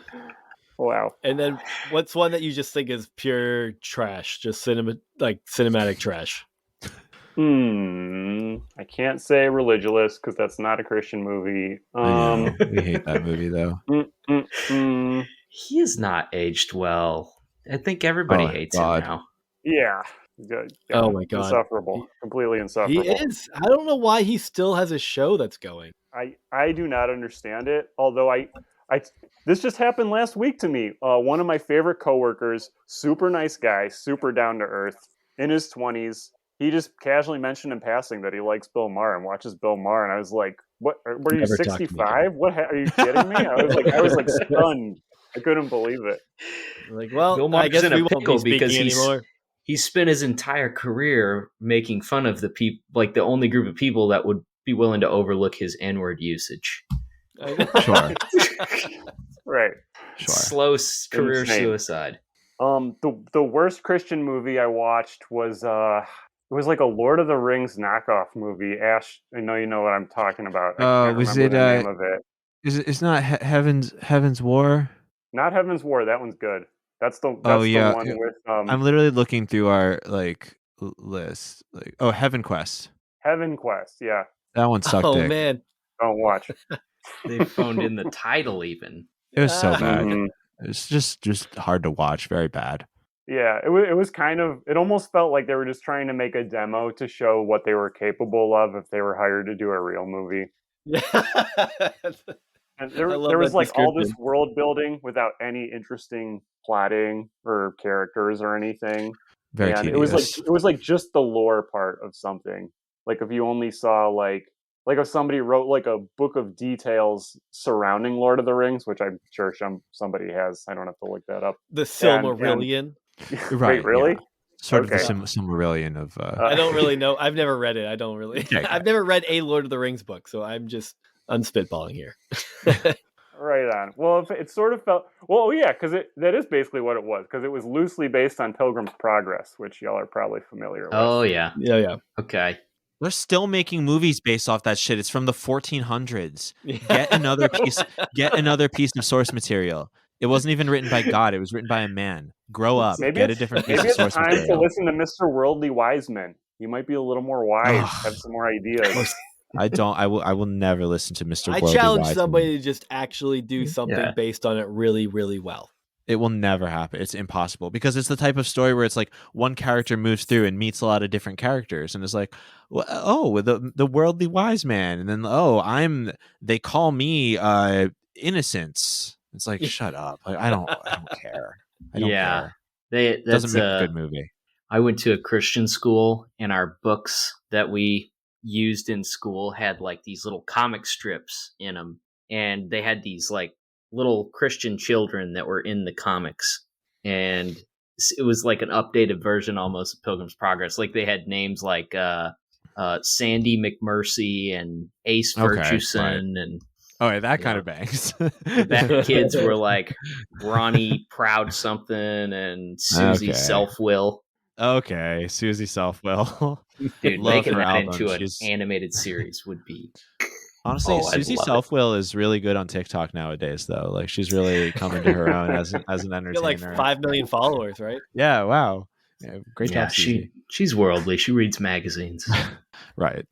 Wow. And then what's one that you just think is pure trash, just cinematic trash? I can't say Religious because that's not a Christian movie. We hate that movie though. He is not aged well. I think everybody hates him now. Yeah. Good. Yeah. Oh my God. Insufferable. Completely insufferable. He is. I don't know why he still has a show that's going. I do not understand it. Although this just happened last week to me. One of my favorite coworkers, super nice guy, super down to earth, in his 20s. He just casually mentioned in passing that he likes Bill Maher and watches Bill Maher, and I was like, "What? Were you 65? What? Are you kidding me?" I was like stunned. I couldn't believe it. Like, well, Bill Maher's I guess in we a won't pickle be because anymore. He spent his entire career making fun of the people, like the only group of people that would be willing to overlook his N-word usage. Sure. Right. Sure. Slow career suicide. The worst Christian movie I watched was it was like a Lord of the Rings knockoff movie. Ash, I know you know what I'm talking about. I can't remember the name of it. It's not Heaven's War? Not Heaven's War. That one's good. That's the one with. I'm literally looking through our list. Heaven Quest. Heaven Quest. Yeah. That one sucked. Oh man, don't watch. They phoned in the title even. It was so bad. It's just hard to watch. Very bad. Yeah, it was kind of. It almost felt like they were just trying to make a demo to show what they were capable of if they were hired to do a real movie. Yeah. And there was like all this world building without any interesting plotting or characters or anything. Very and tedious. it was like just the lore part of something. Like if you only saw like if somebody wrote like a book of details surrounding Lord of the Rings, which I'm sure somebody has. I don't have to look that up. The Silmarillion. Right, really? Yeah. Sort of the Silmarillion of. I don't really know. I've never read it. I don't really. Okay. I've never read a Lord of the Rings book, so I'm spitballing here. Right on. Well, it sort of felt. Well, yeah, because that is basically what it was. Because it was loosely based on Pilgrim's Progress, which y'all are probably familiar with. Oh yeah, yeah. Okay. They're still making movies based off that shit. It's from the 1400s. Get another piece of source material. It wasn't even written by God. It was written by a man. Grow up. Get a different piece of source time material. to listen to Mr. Worldly Wiseman. You might be a little more wise, have some more ideas. I will never listen to Mr. I Worldly challenge Wiseman. somebody to just actually do something based on it really, really well. It will never happen. It's impossible because it's the type of story where it's like one character moves through and meets a lot of different characters, and it's like, the worldly wise man, and then they call me Innocence. It's like, shut up. Like, I don't care. I don't care. It doesn't make a good movie. I went to a Christian school, and our books that we used in school had like these little comic strips in them, and they had these like little Christian children that were in the comics, and it was like an updated version almost of Pilgrim's Progress. Like they had names like Sandy McMurphy and Ace Virtueson, and that kind of bangs. That kids were like Ronnie Proud something and Susie Self-Will. Okay, Susie Self-Will. Dude, making that into an animated series would be... Honestly, Susie Self-Will is really good on TikTok nowadays, though. Like, she's really coming to her own as an entertainer. You're like 5 million followers, right? Yeah, wow. Yeah, great job, Susie. She's worldly. She reads magazines. Right.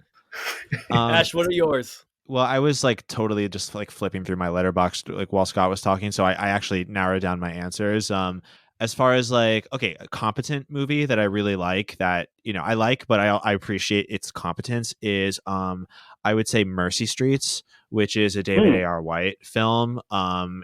Ash, what are yours? Well, I was like totally just like flipping through my letterbox like while Scott was talking, so I actually narrowed down my answers. As far as like, a competent movie that I really like, that I like, but I appreciate its competence, is I would say Mercy Streets, which is a David A.R. White film.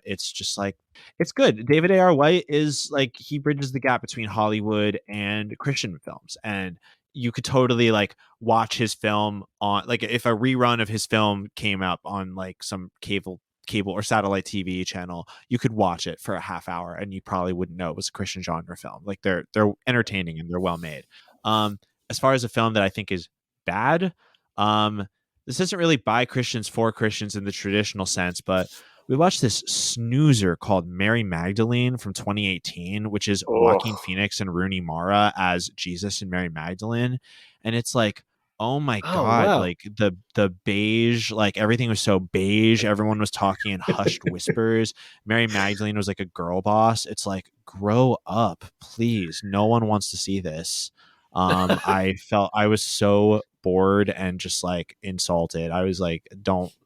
It's just like, it's good. David A.R. White is like, he bridges the gap between Hollywood and Christian films, and you could totally like watch his film on, like, if a rerun of his film came up on like some cable or satellite TV channel, you could watch it for a half hour and you probably wouldn't know it was a Christian genre film. Like, they're entertaining and they're well made. As far as a film that I think is bad, this isn't really by Christians for Christians in the traditional sense, but we watched this snoozer called Mary Magdalene from 2018, which is Joaquin Phoenix and Rooney Mara as Jesus and Mary Magdalene. And it's like, oh my God, wow. Like the beige, like everything was so beige. Everyone was talking in hushed whispers. Mary Magdalene was like a girl boss. It's like, grow up, please. No one wants to see this. I was so bored and just like insulted. I was like,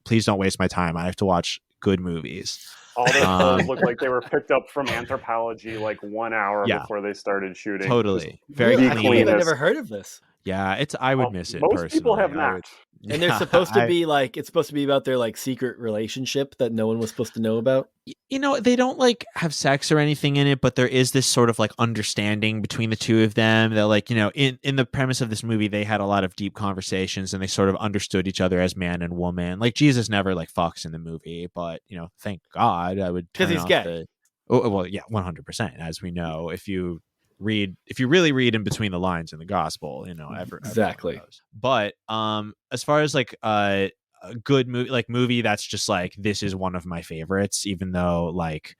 please don't waste my time. I have to watch good movies. All their clothes looked like they were picked up from Anthropology like 1 hour before they started shooting. Totally. Very clean. I can't believe I never heard of this. Yeah, I would miss it. Most personally. People have not. And they're supposed to be like, it's supposed to be about their like secret relationship that no one was supposed to know about. They don't like have sex or anything in it, but there is this sort of like understanding between the two of them that, like, in the premise of this movie, they had a lot of deep conversations and they sort of understood each other as man and woman. Like, Jesus never like fucks in the movie, but thank God. I would, because he's gay. Oh well, yeah, 100%. As we know, if you really read in between the lines in the gospel, exactly. But as far as like a good movie that's just like, this is one of my favorites, even though like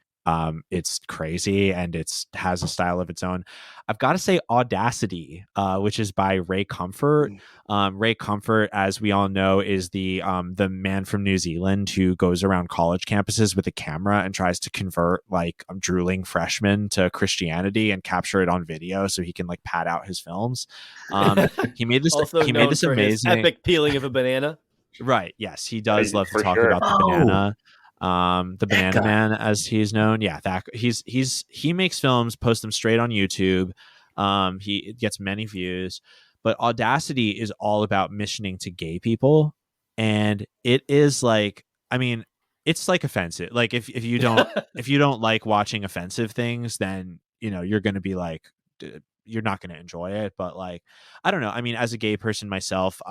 it's crazy and it has a style of its own, I've got to say Audacity, which is by Ray Comfort. Ray Comfort, as we all know, is the man from New Zealand who goes around college campuses with a camera and tries to convert like drooling freshmen to Christianity and capture it on video so he can like pad out his films. He made this. Also he made this amazing epic peeling of a banana. Right. Yes, he does love to talk about the banana. The Banana Man, as he's known. Yeah, he makes films, posts them straight on YouTube. He gets many views, but Audacity is all about missioning to gay people, and it is like, I mean, it's like offensive. Like if you don't like watching offensive things, then you're going to be like, you're not going to enjoy it. But like, I don't know. I mean, as a gay person myself,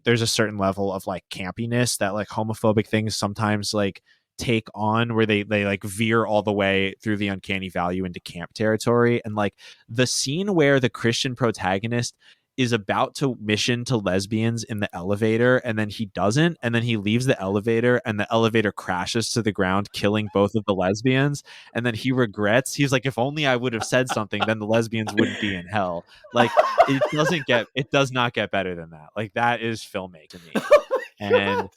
there's a certain level of like campiness that like homophobic things sometimes like take on, where they like veer all the way through the uncanny value into camp territory. And like the scene where the Christian protagonist is about to mission to lesbians in the elevator, and then he doesn't, and then he leaves the elevator, and the elevator crashes to the ground, killing both of the lesbians, and then he regrets. He's like, if only I would have said something, then the lesbians wouldn't be in hell. Like, it does not get better than that. Like, that is filmmaking to me.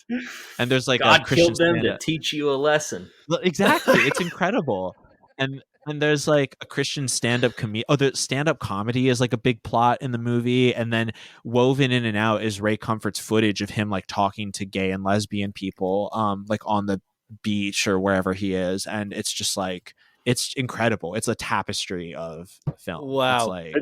And there's like God a Christian killed them stand-up. to teach you a lesson. Exactly. It's incredible. And there's like a Christian stand-up comedy. Oh, the stand-up comedy is like a big plot in the movie. And then woven in and out is Ray Comfort's footage of him like talking to gay and lesbian people, like on the beach or wherever he is. And it's just like, it's incredible. It's a tapestry of film. Wow. It's like,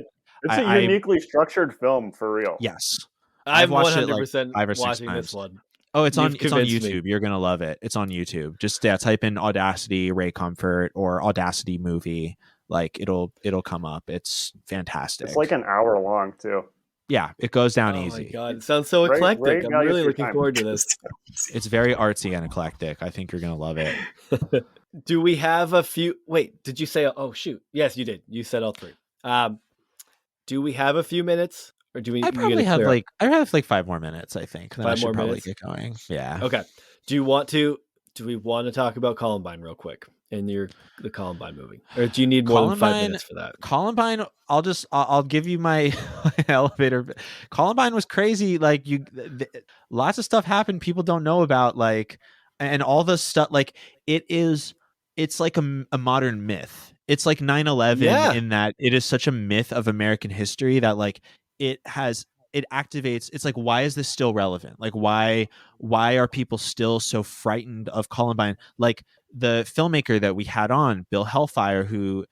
it's a uniquely structured film for real. Yes. I'm watched 100% it like 5 or 6 watching times. this one. Oh, it's on You've convinced YouTube. me. You're gonna love it. It's on YouTube. Just type in Audacity Ray Comfort or Audacity movie. Like it'll come up. It's fantastic. It's like an hour long too. Yeah, it goes down Oh easy. my god, it sounds so eclectic. Right I'm now, really it's your looking time. forward to this. It's very artsy and eclectic. I think you're gonna love it. Do we have a few? Wait, did you say? Oh shoot, yes, you did. You said all three. Do we have a few minutes, or do we? I probably have like 5 more minutes. I think then 5 I should more probably minutes? get going. Yeah. Okay. Do we want to talk about Columbine real quick in the Columbine movie, or do you need more than 5 Columbine- minutes for that? Columbine, I'll give you my elevator. Columbine was crazy. Like lots of stuff happened people don't know about, like, and all the stuff, like it's like a modern myth. It's like 9/11 Yeah. in that it is such a myth of American history that like it activates. It's like, why is this still relevant? Like, why are people still so frightened of Columbine? Like the filmmaker that we had on, Bill Hellfire, who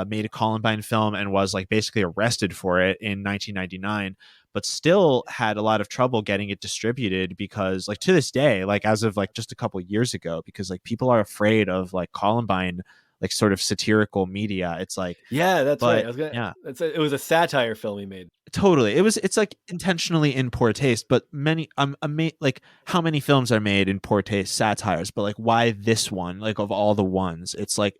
made a Columbine film and was like basically arrested for it in 1999, but still had a lot of trouble getting it distributed because, like, to this day, like as of like just a couple of years ago, because like people are afraid of like Columbine, like sort of satirical media. It's like, Yeah, that's but, right. I was gonna, it was a satire film he made. totally, it's like intentionally in poor taste, but many like how many films are made in poor taste satires, but like why this one, like of all the ones? It's like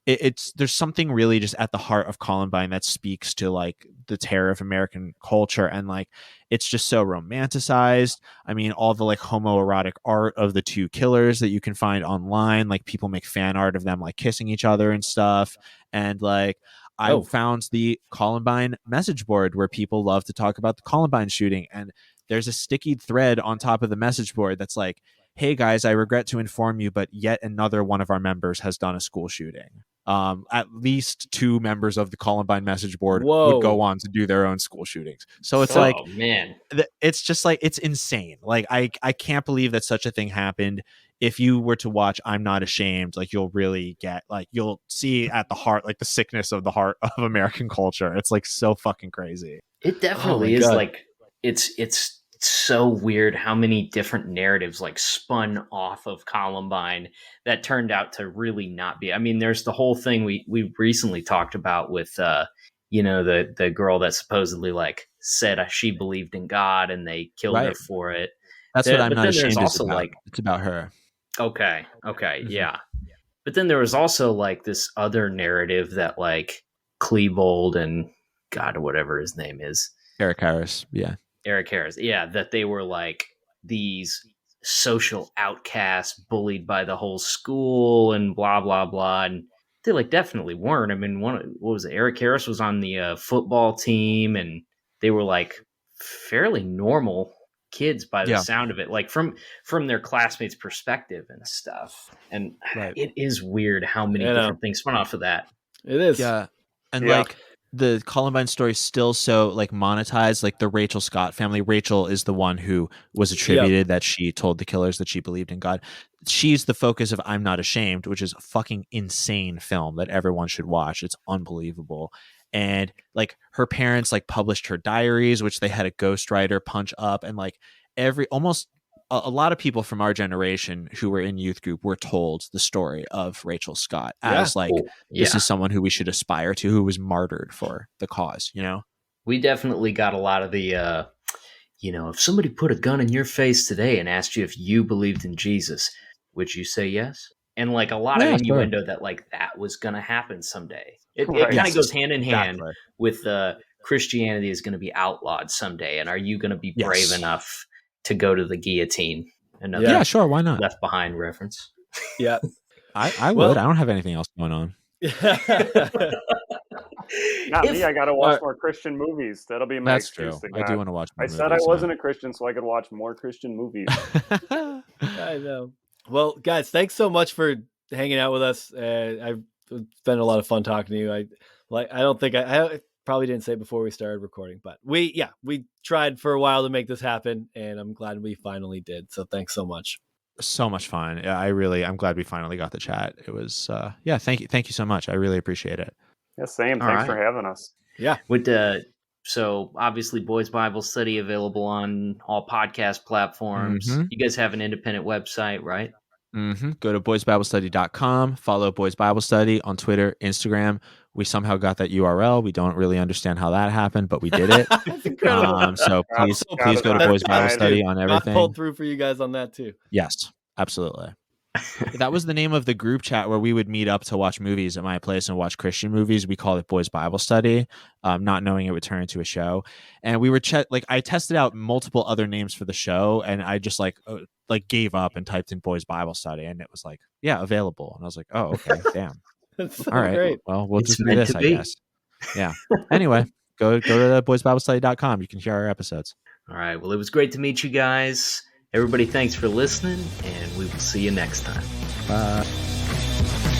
it's there's something really just at the heart of Columbine that speaks to like the terror of American culture, and like it's just so romanticized. I mean, all the like homoerotic art of the two killers that you can find online, like people make fan art of them like kissing each other and stuff, and like I found the Columbine message board where people love to talk about the Columbine shooting. And there's a sticky thread on top of the message board that's like, hey guys, I regret to inform you, but yet another one of our members has done a school shooting. At least 2 members of the Columbine message board would go on to do their own school shootings. So it's like, man, it's just like, it's insane. Like I can't believe that such a thing happened. If you were to watch I'm Not Ashamed, like you'll really get, like you'll see at the heart, like the sickness of the heart of American culture. It's like so fucking crazy. It definitely is. Like it's so weird how many different narratives like spun off of Columbine that turned out to really not be. I mean, there's the whole thing we recently talked about with the girl that supposedly like said she believed in God and they killed her for it. That's what I'm Not Ashamed is also about. Like, it's about her. Okay, yeah. But then there was also like this other narrative that like Klebold and God, whatever his name is, Eric Harris, that they were like these social outcasts bullied by the whole school and blah blah blah, and they like definitely weren't. I mean, what was it? Eric Harris was on the football team, and they were like fairly normal kids by the sound of it, like from their classmates' perspective and stuff. And it is weird how many different things spun off of that. It is. Yeah. And like the Columbine story is still so like monetized, like the Rachel Scott family. Rachel is the one who was attributed that she told the killers that she believed in God. She's the focus of I'm Not Ashamed, which is a fucking insane film that everyone should watch. It's unbelievable. And like her parents like published her diaries, which they had a ghostwriter punch up, and like almost a lot of people from our generation who were in youth group were told the story of Rachel Scott as this is someone who we should aspire to, who was martyred for the cause. You know, we definitely got a lot of the, if somebody put a gun in your face today and asked you if you believed in Jesus, would you say yes? And like a lot of innuendo that like that was going to happen someday. It kind of goes hand in hand with Christianity is going to be outlawed someday, and are you going to be Yes. brave enough to go to the guillotine? Another Yeah, sure. Why not? Left Behind reference. Yeah. I would. I don't have anything else going on. Not me. I got to watch more Christian movies. That'll be my That's excuse. true. I do want to watch more I said I movies, wasn't a Christian, so I could watch more Christian movies. I know. Well, guys, thanks so much for hanging out with us. I've been a lot of fun talking to you. I don't think I probably didn't say it before we started recording, but we tried for a while to make this happen, and I'm glad we finally did. So thanks so much. So much fun. Yeah, I'm glad we finally got the chat. It was thank you so much. I really appreciate it. Yeah, same. Thanks for having us. Yeah. So obviously Boys Bible Study available on all podcast platforms. Mm-hmm. You guys have an independent website, right? Mm-hmm. Go to boysbiblestudy.com. Follow Boys Bible Study on Twitter, Instagram. We somehow got that URL. We don't really understand how that happened, but we did it. That's incredible. So please go to Boys Bible Study on everything. I pulled through for you guys on that too. Yes, absolutely. That was the name of the group chat where we would meet up to watch movies at my place and watch Christian movies. We called it Boys Bible Study, not knowing it would turn into a show. And we were I tested out multiple other names for the show, and I just gave up and typed in Boys Bible Study, and it was like, yeah, available. And I was like, oh, okay, damn. That's so all right, great. Well, we'll just do this, I guess. Yeah. Anyway, go to boysbiblestudy.com. You can hear our episodes. All right. Well, it was great to meet you guys. Everybody, thanks for listening, and we will see you next time. Bye.